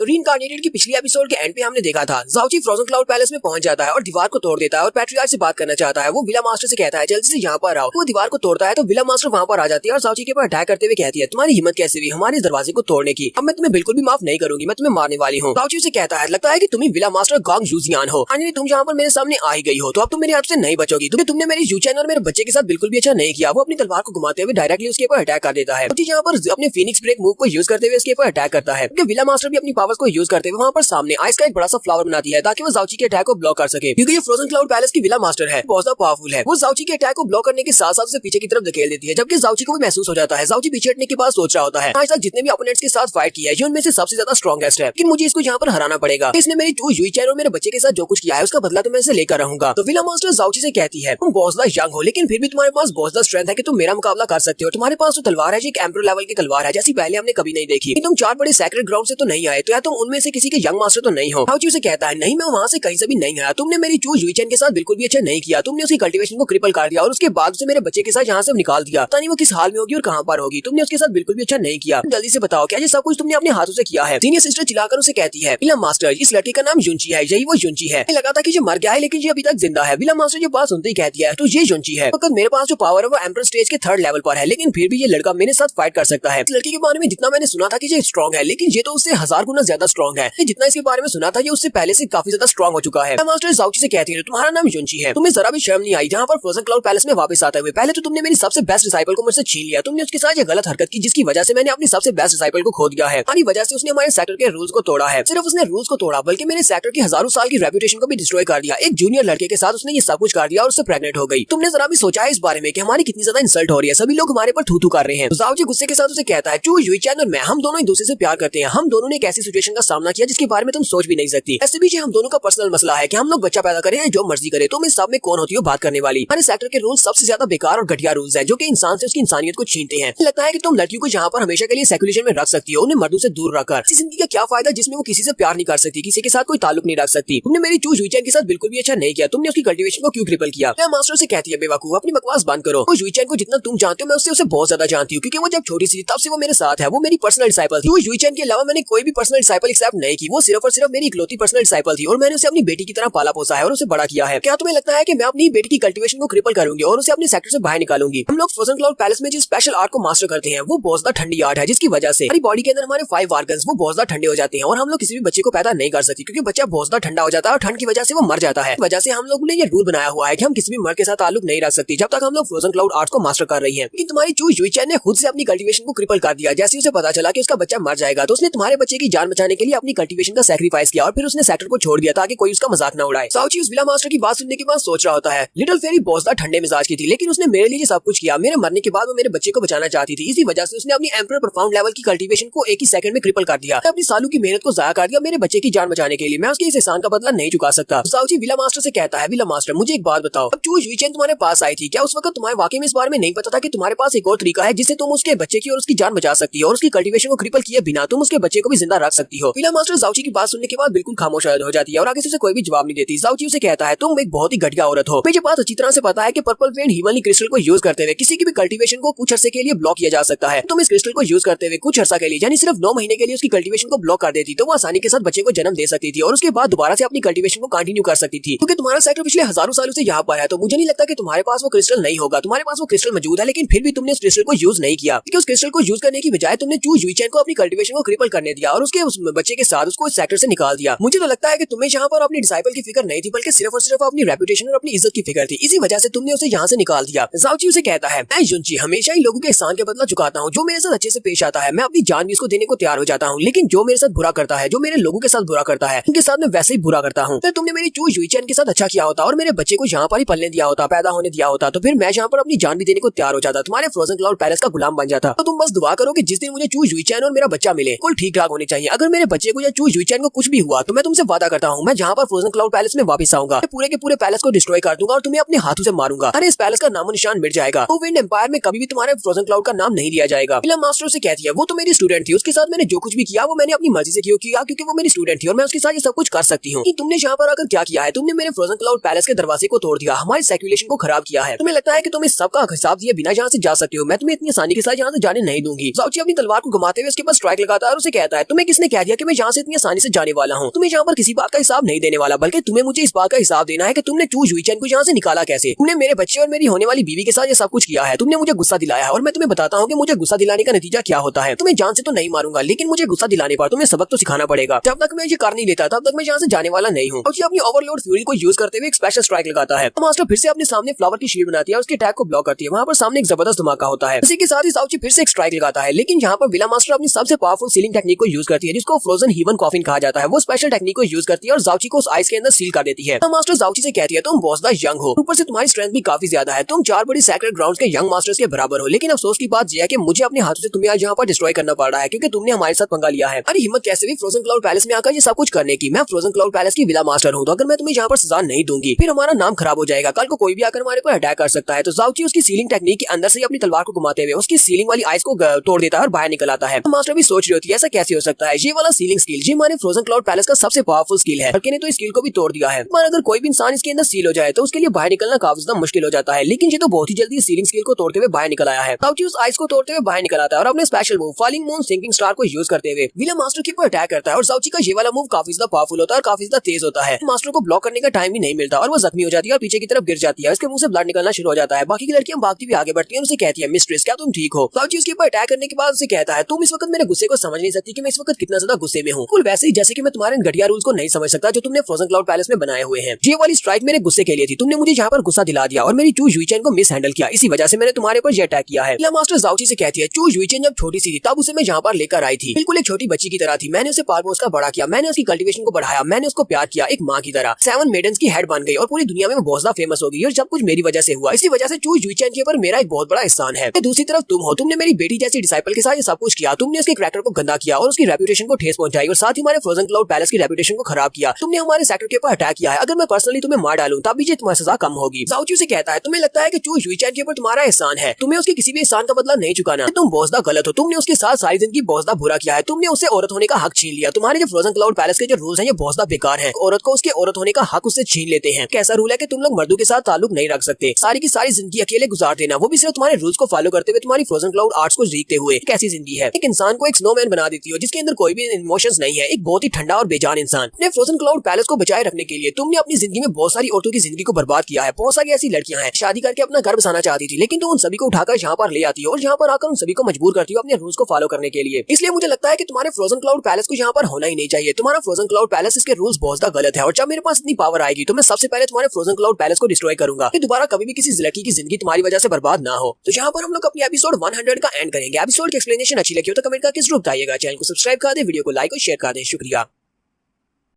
तो रीइंकार्नेटेड की पिछली एपिसोड के एंड पे हमने देखा था ज़ाओची फ्रोजन क्लाउड पैलेस में पहुंच जाता है और दीवार को तोड़ देता है और पैट्रियार्क से बात करना चाहता है। वो विला मास्टर से कहता है जल्दी से यहाँ पर आओ। वो दीवार को तोड़ता है तो विला मास्टर वहाँ पर आ जाती है और ज़ाओची के ऊपर अटैक करते हुए कहती है तुम्हारी हिम्मत कैसे हुई हमारे दरवाजे को तोड़ने की, अब मैं तुम्हें बिल्कुल भी माफ नहीं करूंगी, मैं तुम्हें मारने वाली हूँ। ज़ाओची से कहता है लगता है कि तुम विला मास्टर गॉन्ग यूजियान हो, यानी तुम यहाँ पर मेरे सामने आ ही गई हो तो अब तुम मेरे हाथ से नहीं बचोगी। तुमने मेरी यूचैन और मेरे बच्चे के साथ बिल्कुल भी अच्छा नहीं किया। वो अपनी तलवार को घुमाते हुए डायरेक्टली उसके ऊपर अटैक कर देता है। यहाँ पर अपने फिनिक्स ब्रेक मूव को यूज करते हुए उसके ऊपर अटैक करता है क्योंकि विला मास्टर भी अपनी पावर्स को यूज करते हुए वहाँ पर सामने आइस का एक बड़ा सा फ्लावर बनाती है ताकि वो ज़ाओची के अटैक को ब्लॉक कर सके। क्योंकि ये फ्रोजन क्लाउड पैलेस की विला मास्टर है, बहुत ज्यादा पावरफुल है। वो ज़ाओची के अटैक को ब्लॉक करने के साथ साथ उसे पीछे की तरफ धकेल देती है जबकि ज़ाओची को भी महसूस हो जाता है। ज़ाओची पीछे हटने के बाद सोच रहा होता है आज तक जितने भी ओपोनेंट्स के साथ फाइट किया है ये उनमें से सबसे ज्यादा स्ट्रॉन्गेस्ट है, लेकिन मुझे इसको यहाँ पर हराना पड़ेगा। इसने मेरी जो यूचैन और मेरे बच्चे के साथ जो कुछ किया है उसका बदला तो मैं इसे लेकर रहूंगा। तो विला मास्टर ज़ाओची से कहती है तुम बहुत ज्यादा यंग हो लेकिन फिर भी तुम्हारे पास बहुत ज्यादा स्ट्रेंथ है कि तुम मेरा मुकाबला कर सकते हो। तुम्हारे पास तो तलवार है जो एक एम्परर लेवल की तलवार है जैसी पहले हमने कभी नहीं देखी। तुम 4 बड़े सैक्रेड ग्राउंड से तो नहीं आए तो या तुम उनमें से किसी के यंग मास्टर तो नहीं हो। ज़ाओची उसे कहता है नहीं मैं वहाँ से कहीं से भी नहीं आया, तुमने मेरी चू यूचैन के साथ बिल्कुल भी अच्छा नहीं किया। तुमने उसकी कल्टीवेशन को क्रिपल कर दिया और उसके बाद उसे मेरे बच्चे के साथ यहाँ से निकाल दिया। पता नहीं वो किस हाल में होगी और कहाँ पर होगी। तुमने उसके साथ बिल्कुल भी अच्छा नहीं किया। जल्दी से बताओ क्या ये सब कुछ तुमने अपने हाथों से किया है। सीनियर सिस्टर चिल्लाकर उसे कहती है विला मास्टर इस लड़के का नाम युंची है, यही वो युंची है। लगा था कि ये मर गया है लेकिन ये अभी तक जिंदा है। विला मास्टर ये बात सुनते ही कहती है तो ये युंची है। तो मेरे पास जो पावर है वो एम्परर स्टेज के 3rd लेवल पर है लेकिन फिर भी ये लड़का मेरे साथ फाइट कर सकता है। लड़के के बारे में जितना मैंने सुना था कि ये स्ट्रॉन्ग है लेकिन ये तो उससे 1000 गुना ज्यादा स्ट्रॉन्ग है। जितना इसके बारे में सुना था ये उससे पहले से काफी ज्यादा स्ट्रॉन्ग हो चुका है। मास्टर ज़ाओची से कहती है तुम्हारा नाम युंची है, तुम्हें जरा भी शर्म नहीं आई जहाँ पर फ्रोजन क्लाउड पैलेस में वापस आते हुए। पहले तो तुमने मेरी सबसे बेस्ट डिसाइपल को मुझसे छीन लिया, तुमने उसके साथ ये गलत हरकत की जिसकी वजह से मैंने अपनी सबसे बेस्ट डिसाइपल को खो दिया है। हमारी वजह से उसने हमारे सेक्टर के रूल्स को तोड़ा है। सिर्फ उसने रूल्स को तोड़ा बल्कि मेरे सेक्टर की हजारों साल की रेपुटेशन को भी डिस्ट्रॉय कर दिया। एक जूनियर लड़के के साथ उसने ये सब कुछ कर दिया और उससे प्रेग्नेंट हो गई। तुमने जरा भी सोचा है इस बारे में कि हमारी कितनी ज्यादा इंसल्ट हो रही है, सभी लोग हमारे पर थू-थू कर रहे हैं। ज़ाओची गुस्से के साथ उसे कहता है चू यूचैन और मैं हम दोनों एक दूसरे से प्यार करते हैं। हम दोनों ने एक ऐसी सिचुएशन का सामना किया जिसके बारे में तुम सोच भी नहीं सकती। ऐसे भी हम दोनों का पर्सनल मसला है कि हम लोग बच्चा पैदा करें या जो मर्जी करे। तुम इस सब में कौन होती हो बात करने वाली। हमारे सेक्टर के रूल्स सबसे ज्यादा बेकार और घटिया रूल्स हैं जो कि इंसान से उसकी इंसानियत को छीनते हैं। लगता है कि तुम लड़कियों को यहाँ पर हमेशा के लिए सेक्युलेशन में रख सकती हो, उन्हें मर्दों से दूर रखकर। इस जिंदगी का क्या फायदा जिसमें वो किसी से प्यार नहीं कर सकती, किसी के साथ कोई ताल्लुक नहीं रख सकती। तुमने मेरी चू यूचैन के साथ बिल्कुल भी अच्छा नहीं किया। तुमने उसकी कल्टीवेशन को क्यों क्रिपल किया। मैं मास्टर से कहती है बेवकूफ अपनी बकवास बंद करो। वो यूचैन को जितना तुम जानते हो मैं उससे बहुत ज्यादा जानती हूँ क्योंकि वो जब छोटी सी तब से वो मेरे साथ है। वो मेरी पर्सनल डिसाइपल थी। वो यूचैन के अलावा मैंने कोई भी पर्सनल डिसाइपल एक्सेप्ट नहीं की। वो सिर्फ और सिर्फ मेरी इकलौती पर्सनल डिसाइपल थी और मैंने उसे अपनी बेटी की तरह पाला पोसा है और उसे बड़ा किया है। क्या तुम्हें लगता है कि मैं अपनी बेटी की कल्टीवेशन को क्रिपल करूंगी और उसे अपने सेक्टर से बाहर निकालूंगी। हम लोग फ्रोजन क्लाउड पैलेस में जिस स्पेशल आर्ट को मास्टर करते हैं वो बहुत ज्यादा ठंडी आर्ट है जिसकी वजह से हमारी बॉडी के अंदर हमारे 5 ऑर्गन्स वो बहुत ज्यादा ठंडे हो जाते हैं और हम लोग किसी भी बच्चे को पैदा नहीं कर सकते क्योंकि बच्चा बहुत ज्यादा ठंडा हो जाता है और ठंड की वजह से वो मर जाता है। वजह से हम लोग ने ये रूल बनाया हुआ है कि हम किसी भी मर्द के साथ ताल्लुक नहीं रख सकती जब तक हम लोग फ्रोजन क्लाउड आर्ट को मास्टर कर रही है। लेकिन तुम्हारी चू यूचैन ने खुद से अपनी कल्टीवेशन को क्रिपल कर दिया। जैसे उसे पता चला कि उसका बच्चा मर जाएगा तो उसने तुम्हारे बच्चे की जान बचाने के लिए अपनी कल्टीवेशन का सैक्रिफाइस किया और फिर उसने सेक्टर को छोड़ दिया ताकि कोई उसका मजाक न उड़ाए। ज़ाओची उस विला मास्टर की बात सुनने के बाद सोच रहा होता है लिटिल फेरी बहुत ज्यादा ठंडे मिजाज की थी लेकिन उसने मेरे लिए सब कुछ किया। मेरे मरने के बाद वो मेरे बच्चे को बचाना चाहती थी। इसी वजह से उसने अपनी एम्परर प्रोफाउंड लेवल की कल्टीवेशन को एक ही सेकंड में क्रिपल कर दिया। अपनी सालों की मेहनत को जाया कर दिया मेरे बच्चे की जान बचाने के लिए। मैं उसके इस एहसान का बदला नहीं चुका सकता। ज़ाओची विला मास्टर से कहता है विला मास्टर मुझे एक बात बताओ, अब चू यूचैन तुम्हारे पास आई थी, क्या उस वक्त तुम्हारे वाकई में इस बारे में नहीं पता था कि तुम्हारे पास एक और तरीका है जिससे तुम उसके बच्चे की और उसकी जान बचा सकती हो और उसकी कल्टीवेशन को क्रिपल किए बिना तुम उसके बच्चे को भी जिंदा रख सकती हो। विला मास्टर ज़ाओची की बात सुनने के बाद बिल्कुल खामोश हो जाती है और आगे से उसे कोई भी जवाब नहीं देती। ज़ाओची उसे कहता है तुम एक बहुत ही घटिया औरत हो। मुझे बात अच्छी तरह से पता है कि पर्पल वेन हीवनली क्रिस्टल को यूज करते हुए किसी की भी कल्टीवेशन को कुछ अरसे के लिए ब्लॉक किया जा सकता है। तुम इस क्रिस्टल को यूज करते हुए कुछ अर्सा के लिए यानी सिर्फ 9 महीने के लिए उसकी कल्टीवेशन को ब्लॉक कर देती तो वो आसानी के साथ बच्चे को जन्म दे सकती थी और उसके बाद दोबारा से अपनी कल्टीवेशन को कंटिन्यू कर सकती थी। क्योंकि तुम्हारा सेक्टर पिछले हजारों सालों से यहाँ पर है तो मुझे नहीं लगता कि तुम्हारे पास वो क्रिस्टल नहीं होगा। तुम्हारे पास वो क्रिस्टल मौजूद है लेकिन फिर भी तुमने उस क्रिस्टल को यूज नहीं किया क्योंकि उस क्रिस्टल को यूज करने की बजाय तुमने चू यूचैन को अपनी कल्टीवेशन को क्रिपल करने दिया और उसके उस बच्चे के साथ उसको इस सेक्टर से निकाल दिया। मुझे तो लगता है कि तुम्हें यहाँ पर अपनी डिसाइपल की फिक्र नहीं थी बल्कि सिर्फ और सिर्फ अपनी रेपुटेशन और अपनी इज्जत की फिक्र थी। इसी वजह से तुमने उसे यहाँ से निकाल दिया। ज़ाओची उसे कहता है मैं युंची हमेशा ही लोगों के एहसान के बदला चुकाता हूँ। जो मेरे साथ अच्छे से पेश आता है मैं अपनी जान भी उसको देने को तैयार हो जाता हूँ लेकिन जो मेरे साथ बुरा करता है जो मेरे लोगों के साथ बुरा करता है उनके साथ मैं वैसे ही बुरा करता हूँ। तुमने मेरी चू यूचैन के साथ अच्छा किया होता और मेरे बच्चे को यहाँ पर ही पलने दिया होता पैदा होने दिया होता तो फिर मैं यहाँ पर अपनी जान भी देने को तैयार हो जाता, तुम्हारे फ्रोजन क्लाउड पैलेस का गुलाम बन जाता। तो तुम बस दुआ करो कि जिस दिन मुझे चू यूचैन और मेरा बच्चा मिले कुल ठीक ठाक होने चाहिए। अगर मेरे बच्चे को या चू यूचैन को कुछ भी हुआ तो मैं तुमसे वादा करता हूँ मैं जहाँ पर फ्रोजन क्लाउड पैलेस में वापस आऊंगा पूरे के पूरे पैलेस को डिस्ट्रॉय कर दूंगा और तुम्हें अपने हाथों से मारूंगा। अरे इस पैलेस का नामो निशान मिट जाएगा। तो विंड एम्पायर में कभी भी तुम्हारे फ्रोजन क्लाउड का नाम नहीं लिया जाएगा। विला मास्टर से कहती है वो तो मेरी स्टूडेंट थी, उसके साथ मैंने जो कुछ भी किया वो मैंने अपनी मर्जी से क्यों किया क्योंकि वो मेरी स्टूडेंट थी और मैं उसके साथ ये सब कुछ कर सकती हूँ। तुमने यहाँ पर आकर क्या किया है, तुमने मेरे फ्रोजन क्लाउड पैलेस के दरवाजे को तोड़ दिया, हमारी सर्कुलेशन को खराब किया है। तुम्हें लगता है कि तुम इस सब का हिसाब दिए बिना यहाँ से जा सकते हो। मैं तुम्हें इतनी आसानी के साथ यहाँ से जाने नहीं दूंगी। ज़ाओची अपनी तलवार को घुमाते हुए उसके पास स्ट्राइक लगाता है और उसे कहता है तुम्हें किसने उसने कह दिया कि मैं यहाँ से इतनी आसानी से जाने वाला हूँ, तुम्हें यहाँ पर किसी बात का हिसाब नहीं देने वाला, बल्कि तुम्हें मुझे इस बात का हिसाब देना है कि तुमने चू जुईचेन को यहाँ से निकाला कैसे, तुमने मेरे बच्चे और मेरी होने वाली बीवी के साथ ये सब कुछ किया है, तुमने मुझे गुस्सा दिलाया है और मैं तुम्हें बताता हूँ कि मुझे गुस्सा दिलाने का नतीजा क्या होता है। तुम्हें जान से तो नहीं मारूंगा, लेकिन मुझे गुस्सा दिलाने पर तुम्हें सबक तो सिखाना पड़ेगा। जब तक मैं ये कर नहीं लेता तब तक मैं यहाँ से जाने वाला नहीं हूँ। और ये अपनी ओवरलोड फ्यूरी को यूज करते हुए एक स्पेशल स्ट्राइक लगाता है। तो मास्टर फिर से अपने सामने फ्लावर की शील्ड बनाती है और उसके अटैक को ब्लॉक करती है। वहाँ पर सामने एक जबरदस्त धमाका होता है। इसी के साथ ही जाओची फिर से एक स्ट्राइक लगाता है, लेकिन यहाँ पर विला मास्टर अपनी सबसे पावरफुल सीलिंग टेक्निक को यूज करती है, जिसको फ्रोजन हीवन कॉफिन कहा जाता है। वो स्पेशल टेक्निक को यूज करती है और जाओची को उस आइस के अंदर सील कर देती है। तो मास्टर जाओची से कहती है तुम बॉस द यंग हो, ऊपर से तुम्हारी स्ट्रेंथ भी काफी ज्यादा है, तुम 4 बड़ी सैक्रेड ग्राउंड्स के यंग मास्टर्स के बराबर हो। लेकिन अफसोस की बात यह है कि मुझे अपने हाथों से तुम्हें आज यहाँ पर डिस्ट्रॉय करना पड़ रहा है, क्योंकि तुमने हमारे साथ पंगा लिया है। अरे हिम्मत कैसे भी फ्रोजन क्लाउड पैलेस में आकर ये सब कुछ करने की। मैं फ्रोजन क्लाउड पैलेस की विला मास्टर हूँ, तो अगर मैं तुम्हें यहाँ पर सजा नहीं दूंगी फिर हमारा नाम खराब हो जाएगा। कल को कोई भी आकर हमारे पर अटैक कर सकता है। तो जाओची उसकी सीलिंग टेक्निक के अंदर से अपनी तलवार को घुमाते हुए उसकी सीलिंग वाली आइस को तोड़ देता है और बाहर निकल आता है। तो मास्टर भी सोच रही होती है ऐसा कैसे हो सकता है, ये वाला सीलिंग स्किल जी हमारे फ्रोजन क्लाउड पैलेस का सबसे पावरफुल स्किल है, ने तो इस स्किल को भी तोड़ दिया है। पर अगर कोई भी इंसान इसके अंदर सील हो जाए तो उसके लिए बाहर निकलना काफी ज्यादा मुश्किल हो जाता है, लेकिन ये तो बहुत ही जल्दी सीलिंग स्किल को तोड़ते हुए बाहर निकल आया है। जाओची उस आइस को तोड़ते हुए बाहर निकल आता है और अपने special move falling moon sinking star को यूज करते हुए विला मास्टर के ऊपर अटैक करता है। और जाओची का ये वाला मूव काफी ज्यादा पावरफुल होता है और काफी ज्यादा तेज होता है। मास्टर को ब्लॉक करने का टाइम भी नहीं मिलता और वो जख्मी हो जाती है और पीछे की तरफ गिर जाती है। उसके मुंह से ब्लड निकलना शुरू हो जाता है। बाकी की लड़कियां भागती भी आगे बढ़ती है और उसे कहती है मिस्ट्रेस क्या तुम ठीक हो। जाओची उसके ऊपर अटैक करने के बाद उसे कहता है तुम इस वक्त मेरे गुस्से को समझ नहीं सकती कि मैं इस वक्त कितना ज्यादा गुस्से में हूँ। कुल वैसे ही जैसे कि मैं तुम्हारे घटिया रूल्स को नहीं समझ सकता जो तुमने फ्रोजन क्लाउड पैलेस में बनाए हुए हैं। ये वाली स्ट्राइक मेरे गुस्से के लिए थी, तुमने मुझे यहाँ पर गुस्सा दिला दिया और मेरी चू जुईचेन को मिस हैंडल किया, इसी वजह से मैंने तुम्हारे ऊपर ये अटैक किया है। विला मास्टर जाओची से कहती है चू जुईचेन जब छोटी सी थी तब उसे मैं यहाँ पर लेकर आई थी, बिल्कुल एक छोटी बच्ची की तरह थी। मैंने उसे पाल पोस का बड़ा किया, मैंने उसकी कल्टीवेशन को बढ़ाया, मैंने उसको प्यार किया एक माँ की तरह। 7 मेडन्स की हेड बन गई और पूरी दुनिया में बहुत ज्यादा फेमस हो गई और सब कुछ मेरी वजह से हुआ। इसी वजह से चू जुईचेन के ऊपर मेरा एक बहुत बड़ा एहसान है। दूसरी तरफ तुम हो, तुमने मेरी बेटी जैसी डिसाइपल के साथ ये सब कुछ किया, तुमने उसके कैरेक्टर को गंदा किया और उसकी रेपुटेशन को ठेस पहुंचाई और साथ ही हमारे फ्रोजन क्लाउड पैलेस की रेपुटेशन को खराब किया। तुमने हमारे सेक्टर के ऊपर अटैक किया है, अगर मैं पर्सनली तुम्हें मार डालूं तब भी ये तुम्हारी सजा कम होगी। जाओची से कहता है तुम्हें लगता है कि चू जुईचेन के ऊपर तुम्हारा एहसान है, तुम्हें उसके किसी भी एहसान का बदला नहीं चुकाना। तुम बहुत गलत हो, तुमने उसके साथ सारी जिंदगी बहुत बुरा किया है, तुमने उससे औरत होने का हक छीन लिया। तुम्हारे जो फ्रोजन क्लाउड पैलेस के जो रूल्स हैं ये बहुत बेकार हैं, औरत को उसके औरत होने का हक उससे छीन लेते हैं। कैसा रूल है कि तुम लोग मर्दों के साथ ताल्लुक नहीं रख सकते, सारी की सारी जिंदगी अकेले गुजार देना, वो भी सिर्फ तुम्हारे रूल्स को फॉलो करते हुए, तुम्हारी फ्रोजन क्लाउड आर्ट्स को सीखते हुए। कैसी जिंदगी है, एक इंसान को एक स्नोमैन बना देती हो जिसके अंदर कोई भी इमोशंस नहीं है, एक बहुत ही ठंडा और बेजान इंसान। अपने फ्रोजन क्लाउड पैलेस को बचाए रखने के लिए तुमने अपनी जिंदगी में बहुत सारी औरतों की जिंदगी को बर्बाद किया है। बहुत सारी ऐसी लड़कियां हैं शादी करके अपना घर बसाना चाहती थी, लेकिन तुम उन सभी को उठाकर यहाँ पर ले आती हो और यहाँ पर आकर उन सभी को मजबूर करती हो अपने रूल्स को फॉलो करने के लिए। इसलिए मुझे लगता है कि तुम्हारे फ्रोजन क्लाउड पैलेस को यहाँ पर होना ही नहीं चाहिए। तुम्हारा फ्रोजन क्लाउड पैलेस इसके रूल्स बहुत ज्यादा गलत है और जब मेरे पास इतनी पावर आएगी तो मैं सबसे पहले तुम्हारे फ्रोजन क्लाउड पैलेस को डिस्ट्रॉय करूंगा कि दोबारा कभी भी किसी लड़की की जिंदगी तुम्हारी वजह से बर्बाद ना हो। तो यहाँ पर हम लोग अपनी एपिसोड 100 का एंड करेंगे। एपिसोड की एक्सप्लेनेशन अच्छी लगी हो तो कमेंट करके जरूर बताइएगा। चैनल को सब्सक्राइब कर दे, वीडियो को लाइक और शेयर कर दें। शुक्रिया।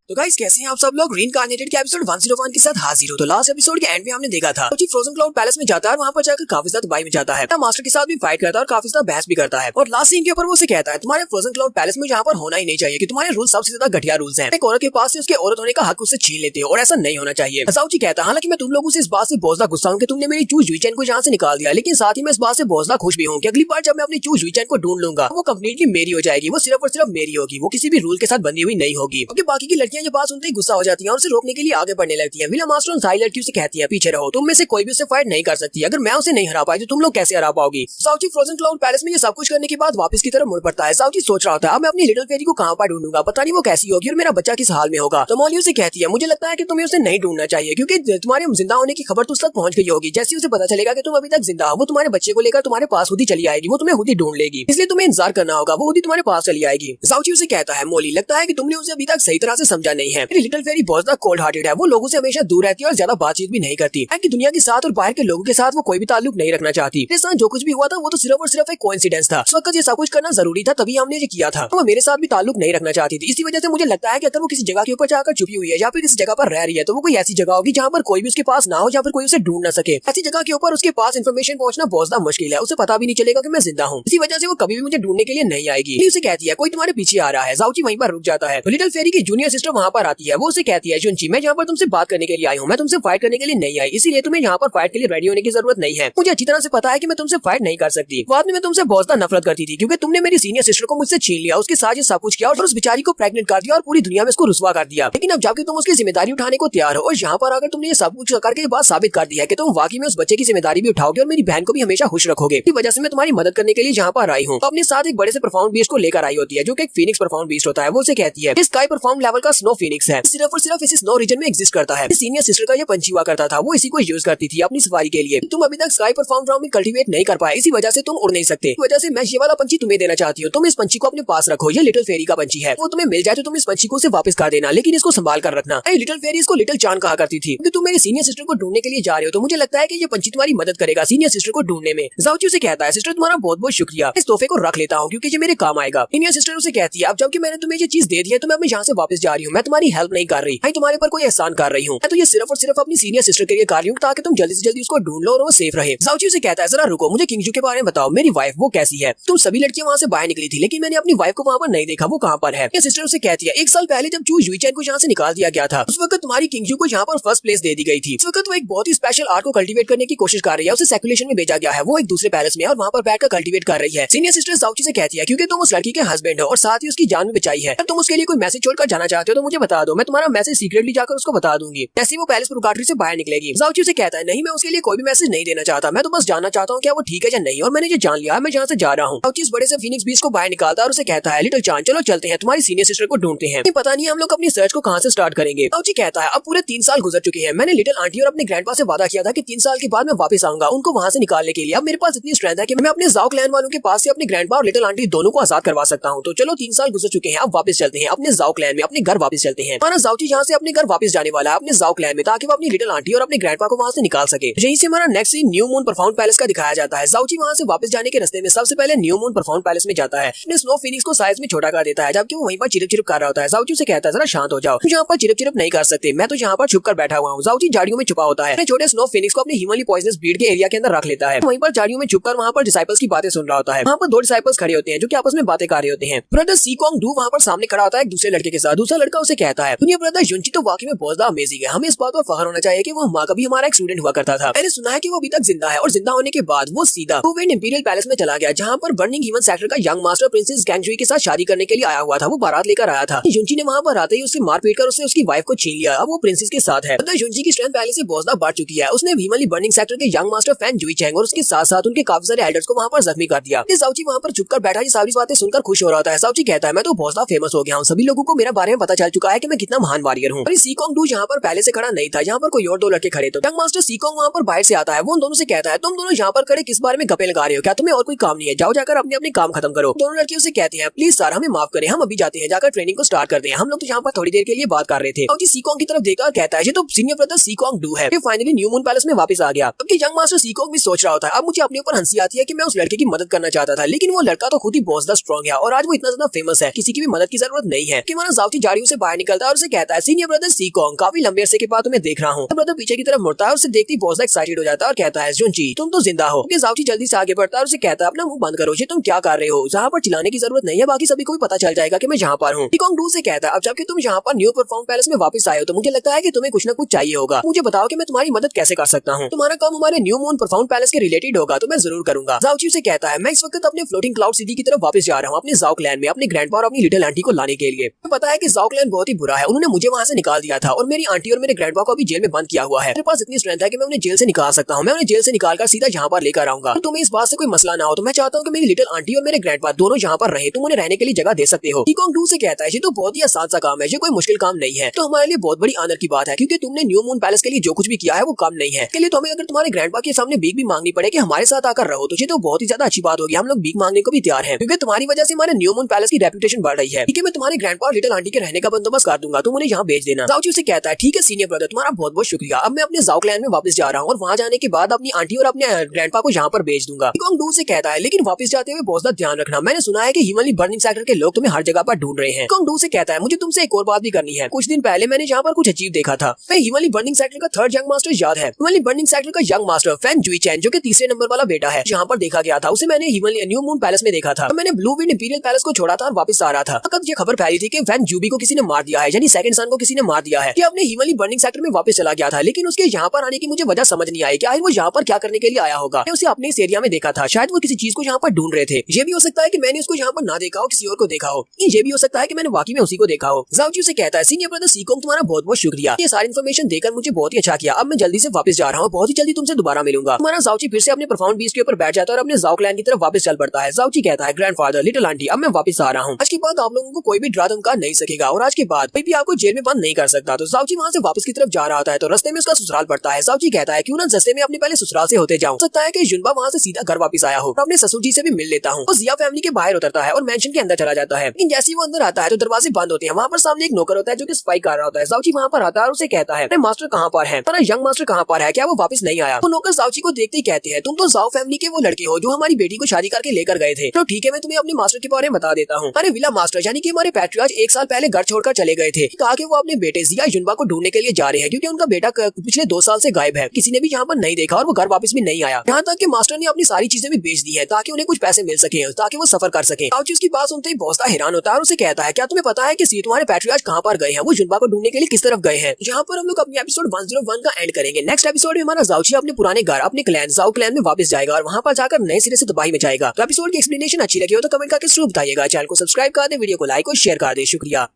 तो गाइस कैसे हैं आप सब लोग। रीइंकार्नेटेड के एपिसोड 101 के साथ हाजिर हो। तो लास्ट एपिसोड के एंड में हमने देखा था कि फ्रोजन क्लाउड पैलेस में जाता है, वहां पर जाकर काफी ज्यादा तबाही में जाता है, मास्टर के साथ भी फाइट करता है और काफी ज्यादा बहस भी करता है। और लास्ट सीन के ऊपर वो उसे कहता है तुम्हारे फ्रोजन क्लाउड पैलेस में यहाँ पर होना ही नहीं चाहिए कि तुम्हारे रूल सबसे ज्यादा घटिया रूल्स हैं। एक औरत के पास से उसके औरत होने का हक उससे छीन लेते हो और ऐसा नहीं होना चाहिए। जाओची कहता है हालांकि मैं तुम लोगों से इस बात से बहुत ज्यादा गुस्सा हूँ कि तुमने मेरी चू जुईचेन को यहाँ से निकाल दिया, लेकिन साथ ही मैं इस बात से बहुत ज्यादा खुश भी हूँ कि अगली बार जब मैं अपनी चू जुईचेन को ढूंढ लूंगा वो कंप्लीटली मेरी हो जाएगी, वो सिर्फ और सिर्फ मेरी होगी, वो किसी भी रूल के साथ बंधी हुई नहीं होगी। क्योंकि बाकी की लड़कियां ये बात सुनते ही गुस्सा हो जाती है और उसे रोकने के लिए आगे बढ़ने लगती है। विला मास्टर उन सारी लड़कियों से कहती है पीछे रहो, तुम में से कोई भी उससे फाइट नहीं कर सकती, अगर मैं उसे नहीं हरा पाई तो तुम लोग कैसे हरा पाओगी। जाओची फ्रोजन क्लाउड पैलेस में ये सब कुछ करने के बाद वापस की तरफ मुड़ पड़ता है। जाओची सोच रहा होता है अब मैं अपनी लिटिल फेरी को कहाँ पर ढूंढूंगा, पता नहीं वो कैसी होगी और मेरा बच्चा किस हाल में होगा। तो मॉली उसे कहती है मुझे लगता है कि तुम्हें उसे नहीं ढूंढना चाहिए क्योंकि तुम्हारे जिंदा होने की खबर तो उस तक पहुंच गई होगी। जैसे उसे पता चलेगा कि तुम अभी तक जिंदा हो वो तुम्हारे बच्चे को लेकर तुम्हारे पास खुद ही चली आएगी, वो तुम्हें खुद ही ढूंढ लेगी, इसलिए तुम्हें इंतजार करना होगा, वो खुद ही तुम्हारे पास चली आएगी। जाओची उसे कहता है मोली लगता है कि तुमने उसे अभी तक सही तरह से समझा नहीं है। लिटिल फेरी बहुत ज्यादा कोल्ड हार्टेड है, वो लोगों से हमेशा दूर रहती है और ज्यादा बातचीत भी नहीं करती है कि दुनिया के साथ और बाहर के लोगों के साथ वो कोई भी ताल्लुक नहीं रखना चाहती। इस साथ जो कुछ भी हुआ था वो तो सिर्फ और सिर्फ एक कोइंसिडेंस था, उस वक्त ये सब कुछ करना जरूरी था तभी हमने ये किया था। वो मेरे साथ भी ताल्लुक नहीं रखना चाहती थी, इसी वजह से मुझे लगता है कि अगर वो किसी जगह के ऊपर जाकर छुपी हुई है या फिर किसी जगह पर रह रही है तो वो कोई ऐसी जगह होगी जहाँ पर कोई भी उसके पास ना हो, जहाँ पर कोई उसे ढूंढ ना सके। ऐसी जगह के ऊपर उसके पास इन्फॉर्मेशन पहुंचना बहुत ज्यादा मुश्किल है, उसे पता भी नहीं चलेगा कि मैं जिंदा हूँ, इसी वजह से वो कभी भी मुझे ढूंढने के लिए नहीं आएगी। उसे कहती है कोई तुम्हारे पीछे आ रहा है। जाओची वहीं पर रुक जाता है। लिटिल फेरी की जूनियर सिस्टर वहाँ पर आती है। वो उसे कहती है जुनची मैं यहाँ पर तुमसे बात करने के लिए आई हूँ, मैं तुमसे फाइट करने के लिए नहीं आई, इसीलिए तुम्हें यहाँ पर फाइट के लिए रेडी होने की जरूरत नहीं है। मुझे अच्छी तरह से पता है कि मैं तुमसे फाइट नहीं कर सकती। बाद में मैं तुमसे बहुत ज्यादा नफरत करती थी क्योंकि तुमने मेरी सीनियर सिस्टर को मुझसे छीन लिया, उसके साथ ये सब कुछ किया और उस बेचारी को प्रेग्नेंट कर दिया और पूरी दुनिया में उसको रुसवा कर दिया। लेकिन अब जबकि तुम उसकी जिम्मेदारी उठाने को तैयार हो और यहाँ पर आकर तुमने ये सब कुछ करके बात साबित कर दी है कि तुम वाकई में उस बच्चे की जिम्मेदारी भी उठाओगे और मेरी बहन को भी हमेशा खुश रखोगे, की वजह से मैं तुम्हारी मदद करने के लिए यहाँ पर आई हूँ। अपने साथ एक बड़े से परफॉर्म बीस्ट को लेकर आई होती है जो कि एक फीनिक्स परफॉर्म बीस्ट होता है। वो उसे कहती है स्काई परफॉर्म लेवल का स्नो फीनिक्स है, सिर्फ और सिर्फ इसी स्नो रीजन में एग्जिस्ट करता है। सीनियर सिस्टर का ये पंछी हुआ करता था, वो इसी को यूज करती थी अपनी सफारी के लिए। तुम अभी तक स्काई परफॉर्म राउंड में कल्टीवेट नहीं कर पाए, इसी वजह से तुम उड़ नहीं सकते। इस वजह से मैं ये वाला पंछी तुम्हें देना चाहती हूँ। तुम इस पंछी को अपने पास रखो, ये लिटिल फेरी का पंछी है। वो तुम्हें मिल जाए तो तुम इस पंछी को उसे वापस कर देना, लेकिन इसको संभाल कर रखना। लिटिल फेरी इसको लिटिल चांद कहा करती थी। तुम मेरे सीनियर सिस्टर को ढूंढने के लिए जा रहे हो तो मुझे लगता है कि ये पंछी तुम्हारी मदद करेगा सीनियर सिस्टर को ढूंढने में। जाओची उसे कहता है सिस्टर तुम्हारा बहुत बहुत शुक्रिया, इस तोहफे को रख लेता हूँ क्योंकि ये मेरे काम आएगा। सीनियर सिस्टर उसे कहती है अब जबकि मैंने तुम्हें ये चीज दे दी है तो मैं यहाँ से वापस जा रही हूँ, मैं तुम्हारी हेल्प नहीं कर रही, तुम्हारे पर कोई एहसान कर रही हूँ। मैं तो ये सिर्फ और सिर्फ अपनी सीनियर सिस्टर के लिए कर रही हूँ ताकि तुम जल्दी से जल्दी उसको ढूंढ लो और वो सेफ रहे। जाओची उसे कहता है जरा रुको, मुझे किंगजू के बारे में बताओ, मेरी वाइफ वो कैसी है? तुम सभी लड़कियां वहाँ से बाहर निकली थी लेकिन मैंने अपनी वाइफ को वहाँ पर नहीं देखा, वो कहाँ पर है? ये सिस्टर उसे कहती है 1 साल पहले जब चू युईचेन को यहाँ से निकाल दिया गया था उस वक्त तुम्हारी किंगजू को यहाँ पर फर्स्ट प्लेस दे दी गई थी। इस वक्त वो एक बहुत ही स्पेशल आर्ट को कल्टीवेट करने की कोशिश कर रही है, उसे सर्कुलेशन में भेजा गया है, वो एक दूसरे पैलेस में और वहाँ पर बैठकर कल्टीवेट कर रही है। सीनियर सिस्टर जाओची से कहती है क्योंकि तुम उस लड़की के हस्बैंड हो और साथ ही उसकी जान भी बचाई है, तुम उसके लिए कोई मैसेज छोड़कर जाना चाहते हो तो मुझे बता दो, मैं तुम्हारा मैसेज सीक्रेटली जाकर उसको बता दूंगी। जैसे वो पैलेस प्रोकाटरी से बाहर निकलेगी। जाओची से कहता है नहीं मैं उसके लिए कोई भी मैसेज नहीं देना चाहता, मैं तो बस जानना चाहता हूँ क्या वो ठीक है या नहीं, और मैंने ये जान लिया मैं जहाँ से जा रहा हूँ। जाओची बड़े से फीनिक्स बीस्ट को बाहर निकालता है और उसे कहता है लिटिल चांद चलो चलते हैं, तुम्हारी सीनियर सिस्टर को ढूंढते हैं, पता नहीं हम लोग अपनी सर्च को कहाँ से स्टार्ट करेंगे। जाओची कहता है अब पूरे 3 साल गुजर चुके हैं, मैंने लिटिल आंटी और अपने ग्रैंडपा से वादा किया था कि 3 साल के बाद मैं वापस आऊंगा उनको वहाँ से निकालने के लिए। अब मेरे पास इतनी स्ट्रेंथ है कि मैं अपने जाओ क्लैन वालों के पास से अपने ग्रैंडपा और लिटिल आंटी दोनों को आजाद करवा सकता हूँ। तो चलो 3 साल गुजर चुके हैं, अब वापस चलते हैं अपने जाओ क्लैन में, अपने घर वापस चलते हैं। हमारा जाओची यहाँ से अपने घर वापस जाने वाला है अपने जाओ क्लैन में ताकि वो अपनी लिटिल आंटी और अपने ग्रैंडपा को वहाँ से निकाल सके। यहीं से हमारा next scene new moon perform palace का दिखाया जाता है। जाओची वहाँ से वापस जाने के रास्ते में सबसे पहले न्यू मून परफॉर्म पैलेस में जाता है, अपने स्नो फिनिक्स को साइज में छोटा कर देता है जबकि वो वहीं पर चिरप चिरप कर रहा होता है। जाओची से कहता है जरा शांत हो जाओ, यहाँ पर चिरप चिरप नहीं कर सकते, मैं तो यहाँ पर छुप कर बैठा हुआ हूँ। जाओची झाड़ियों में छुपा होता है, अपने छोटे स्नो फिनिक्स को अपनी ह्यूमनली पॉइजनस ब्रीड के एरिया के अंदर रख लेता है, वहीं पर झाड़ियों में छुपकर वहाँ पर डिसाइपल्स की बातें सुन रहा होता है। वहाँ पर 2 डिसाइपल्स खड़े होते हैं जो कि आपस में बातें कर रहे होते हैं। ब्रदर सीकोंग डू वहाँ पर सामने खड़ा होता है एक दूसरे लड़के के साथ। दूसरा लड़का उसे कहता है दुनिया ब्रदर युनची तो वाकई में बहुत ज्यादा अमेजिंग है, हमें इस बात पर फख्र होना चाहिए कि वो माँ का भी हमारा एक स्टूडेंट हुआ करता था। मैंने सुना है कि वो अभी तक जिंदा है और जिंदा होने के बाद वो सीधा हुवेन इंपीरियल पैलेस में चला गया जहाँ पर बर्निंग ह्यूमन सेक्टर का यंग मास्टर प्रिंसेस गैंगजुई के साथ शादी करने के लिए आया हुआ था। वो बारात लेकर आया था, युनची ने वहाँ पर आते ही उसे मार पीट कर उसकी वाइफ को छीन लिया। अब वो प्रिंसेस के साथ है। युनची की स्ट्रेंथ पहले से बहुत ज्यादा बढ़ चुकी है, उसने ह्यूमनली बर्निंग सेक्टर के यंग मास्टर फैन जुई चैंग और उसके साथ साथ उनके काफी सारे एल्डर्स को वहाँ पर जख्मी कर दिया। जाओची वहाँ पर चुपकर बैठा ये सारी बातें सुनकर खुश हो रहा था। जाओची कहता है मैं तो बहुत ज्यादा फेमस हो गया हूँ, सभी लोगों को मेरे बारे में पता चल चुका है कि मैं कितना महान वॉरियर हूँ। सीकोंग डू यहाँ पर पहले से खड़ा नहीं था, यहाँ पर कोई और 2 लड़के खड़े थे। यंग मास्टर सीकोंग वहाँ पर बाहर से आता है, वो उन दोनों से कहता है तुम दोनों यहाँ पर खड़े किस बारे में गप्पे लगा रहे हो, क्या तुम्हें और कोई काम नहीं है, जाओ जाकर अपने अपने काम खत्म करो। दोनों लड़कियों से कहते हैं प्लीज सर हमें माफ करें, हम अभी जाते हैं, जाकर ट्रेनिंग को स्टार्ट करते हैं, हम लोग तो यहाँ पर थोड़ी देर के लिए बात कर रहे थे। और सीकोंग की तरफ देखकर कहता है ये तो सीनियर ब्रदर सीकोंग डू है, फाइनली न्यू मून पैलेस में वापस आ गया। अब यंग मास्टर सीकोंग भी सोच रहा होता है अब मुझे अपने ऊपर हंसी आती है कि मैं उस लड़के की मदद करना चाहता था, लेकिन वो लड़का तो खुद ही बहुत ज्यादा स्ट्रॉन्ग है और आज वो इतना ज्यादा फेमस है, किसी की भी मदद की जरूरत नहीं है। कि हमारा जाओची झाड़ियों से बाहर निकलता है और उसे कहता है सीनियर ब्रदर सीकोंग काफी लंबे अरसे के बाद तुम्हें देख रहा हूँ। ब्रदर पीछे की तरफ मुड़ता है, उसे देखते ही बहुत एक्साइटेड हो जाता है और कहता है जुनची तुम तो जिंदा हो। जाओची जल्दी से आगे बढ़ता है और उसे कहता है अपना मुंह बंद करो, ये तुम क्या कर रहे हो, जहाँ पर चिल्लाने की जरूरत नहीं है, बाकी सभी को भी पता चल जाएगा कि मैं यहाँ पर हूँ। सीकोंग डू से कहता है अब जबकि तुम यहाँ पर न्यू परफॉर्म पैलेस में वापस आए हो तो मुझे लगता है कि तुम्हें कुछ न कुछ चाहिए होगा, मुझे बताओ कि मैं तुम्हारी मदद कैसे कर सकता हूँ। तुम्हारा काम हमारे न्यू मून परफॉर्म पैलेस के रिलेटेड होगा तो मैं जरूर करूंगा। जाओची से कहता है मैं इस वक्त अपने फ्लोटिंग क्लाउड सिटी की तरफ वापस जा रहा हूँ अपने जाओ क्लैन में अपने ग्रैंडपा और अपनी लिटिल आंटी को लाने के लिए। पता है कि जाओ क्लैन बहुत ही बुरा है, उन्होंने मुझे वहाँ से निकाल दिया था और मेरी आंटी और मेरे ग्रैंडपा को अभी जेल में बंद किया हुआ है। मेरे पास इतनी स्ट्रेंथ है कि मैं उन्हें जेल से निकाल सकता हूँ, मैं उन्हें जेल से निकालकर सीधा यहाँ पर लेकर आऊंगा। तो तुम्हें इस बात से कोई मसला ना हो तो मैं चाहता हूँ कि मेरी लिटिल आंटी और मेरे ग्रैंडपा दोनों यहाँ पर रहे, तुम उन्हें रहने के लिए जगह दे सकते हो। सीकोंग डू से कहता है ये तो बहुत ही आसान सा काम है, ये कोई मुश्किल काम नहीं है, तो हमारे लिए बहुत बड़ी आनर की बात है क्योंकि तुमने न्यू मून पैलेस के लिए जो कुछ भी किया है वो कम नहीं है। के लिए तुम्हें अगर तुम्हारे ग्रैंडपा के सामने भीख भी मांगनी पड़े कि हमारे साथ आकर रहो तो ये तो बहुत ही ज्यादा अच्छी बात होगी, हम लोग भीख मांगने को भी तैयार हैं क्योंकि तुम्हारी वजह से हमारे न्यू मून पैलेस की रेपुटेशन बढ़ रही है। ठीक है मैं तुम्हारे ग्रैंडपा और लिटिल आंटी के रहने का बंदोबस्त कर दूंगा, तुम उन्हें यहाँ भेज देना। जाओची उसे कहता है ठीक है सीनियर ब्रदर तुम्हारा बहुत बहुत शुक्रिया, अब मैं अपने जाओ क्लैन में वापस जा रहा हूँ और वहाँ जाने के बाद अपनी आंटी और अपने ग्रैंडपा को यहाँ पर भेज दूंगा। सीकोंग डू से कहता है लेकिन वापस जाते हुए बहुत ज्यादा ध्यान रखना, मैंने सुना है कि ह्यूमनली बर्निंग सेक्टर के लोग तुम्हें हर जगह पर ढूंढ रहे हैं। सीकोंग डू से कहता है मुझे तुमसे एक और बात भी करनी है, कुछ दिन पहले मैंने यहाँ पर कुछ अजीब देखा था। मैं ह्यूमनली बर्निंग सेक्टर का 3rd यंग मास्टर याद है, ह्यूमनली बर्निंग सेक्टर का यंग मास्टर फैन जुई चैन जो कि 3रे नंबर वाला बेटा है यहाँ पर देखा गया था, उसे मैंने न्यू मून पैलेस में देखा था। मैंने ब्लू विंड इंपीरियल पैलेस को छोड़ा था और वापस आ रहा था, तब ये खबर फैली थी कि फैन जूबी को किसी ने मार दिया है, यानी सेकंड सन को किसी ने मार दिया है। कि अपने हिमली बर्निंग सेक्टर में वापस चला गया था, लेकिन उसके यहाँ पर आने की मुझे वजह समझ नहीं आई कि आखिर वो यहाँ पर क्या करने के लिए आया होगा। उसे अपने इस एरिया में देखा था, शायद वो किसी चीज को यहाँ पर ढूंढ रहे थे। ये भी हो सकता है कि मैंने उसको यहाँ पर ना देखा हो, किसी और को देखा हो। ये भी हो सकता है कि मैंने वाकई में उसी को देखा हो। जाओची उसे कहता है, सीनियर ब्रदर सीकोंग, तुम्हारा बहुत बहुत शुक्रिया, ये सारी इन्फॉर्मेशन देकर मुझे बहुत ही अच्छा किया। अब मैं जल्दी से वापस जा रहा हूँ, बहुत ही जल्दी तुमसे दोबारा मिलूंगा। तुम्हारा जाओची फिर से अपने प्रोफाउंड बीस्ट के ऊपर बैठ जाता है और अपने जाओ क्लैन की तरफ वापस चल पड़ता है। जाओची कहता है, ग्रैंडफादर, लिटिल आंटी, अब मैं वापस आ रहा हूँ। आज के बाद आप लोगों को कोई भी डरा धमका नहीं सकेगा और आज के बाद कोई भी आपको जेल में बंद नहीं कर सकता। तो जाओची वहाँ से वापस की तरफ जा रहा होता है तो रास्ते में उसका ससुराल पड़ता है। जाओची कहता है, क्यों ना रास्ते में अपने पहले ससुराल से होते जाऊं, सकता है कि जुनबा वहाँ से सीधा घर वापस आया हो, अपने ससुर जी से भी मिल लेता हूँ। वो जिया फैमिली के बाहर उतरता है और मेंशन के अंदर चला जाता है, लेकिन जैसे ही वो अंदर आता है तो दरवाजे बंद होते हैं। वहाँ पर सामने एक नौकर होता है जो कि सफाई कर रहा होता है। जाओची वहाँ पर आता है और उसे कहता है, मास्टर कहाँ पर है, यंग मास्टर कहाँ पर है, क्या वो वापस नहीं आया। तो नौकर जाओची को देखते ही कहते हैं, तुम तो जाओ फैमिली के वो लड़के हो जो हमारी बेटी को शादी करके लेकर गए थे। तो ठीक है, मैं तुम्हें अपने मास्टर के बारे में बता देता हूँ। अरे विला मास्टर, यानी कि हमारे पैट्रियार्च 1 साल पहले घर छोड़कर चले गए थे। कहा कि वो अपने बेटे जिया जुनबा को ढूंढने के लिए जा रहे हैं, क्योंकि उनका बेटा पिछले 2 साल से गायब है, किसी ने भी यहाँ पर नहीं देखा और वो घर वापस भी नहीं आया। यहाँ तक कि मास्टर ने अपनी सारी चीजें भी बेच दी है ताकि उन्हें कुछ पैसे मिल सके, ताकि वो सफर कर सके। जाओची उसकी बात सुनते ही बहुत हैरान होता है और उसे कहता है, क्या तुम्हें पता है कि तुम्हारे पैट्रियार्च कहाँ पर गए हैं, वो जुनबा को ढूंढने के लिए किस तरफ गए हैं। यहाँ पर हम लोग अपने एपिसोड 101 का एंड करेंगे। नेक्स्ट एपिसोड में हमारा जाओची अपने पुराने घर, अपने क्लैन जाओ क्लैन में वापस जाएगा और वहाँ पर जाकर नए सिरे से तबाही मचाएगा। तो एपिसोड की एक्सप्लेनेशन अच्छी लगी हो तो कमेंट करके जरूर बताइएगा। चैनल को सब्सक्राइब कर दे, वीडियो को लाइक और शेयर कर दे। शुक्रिया।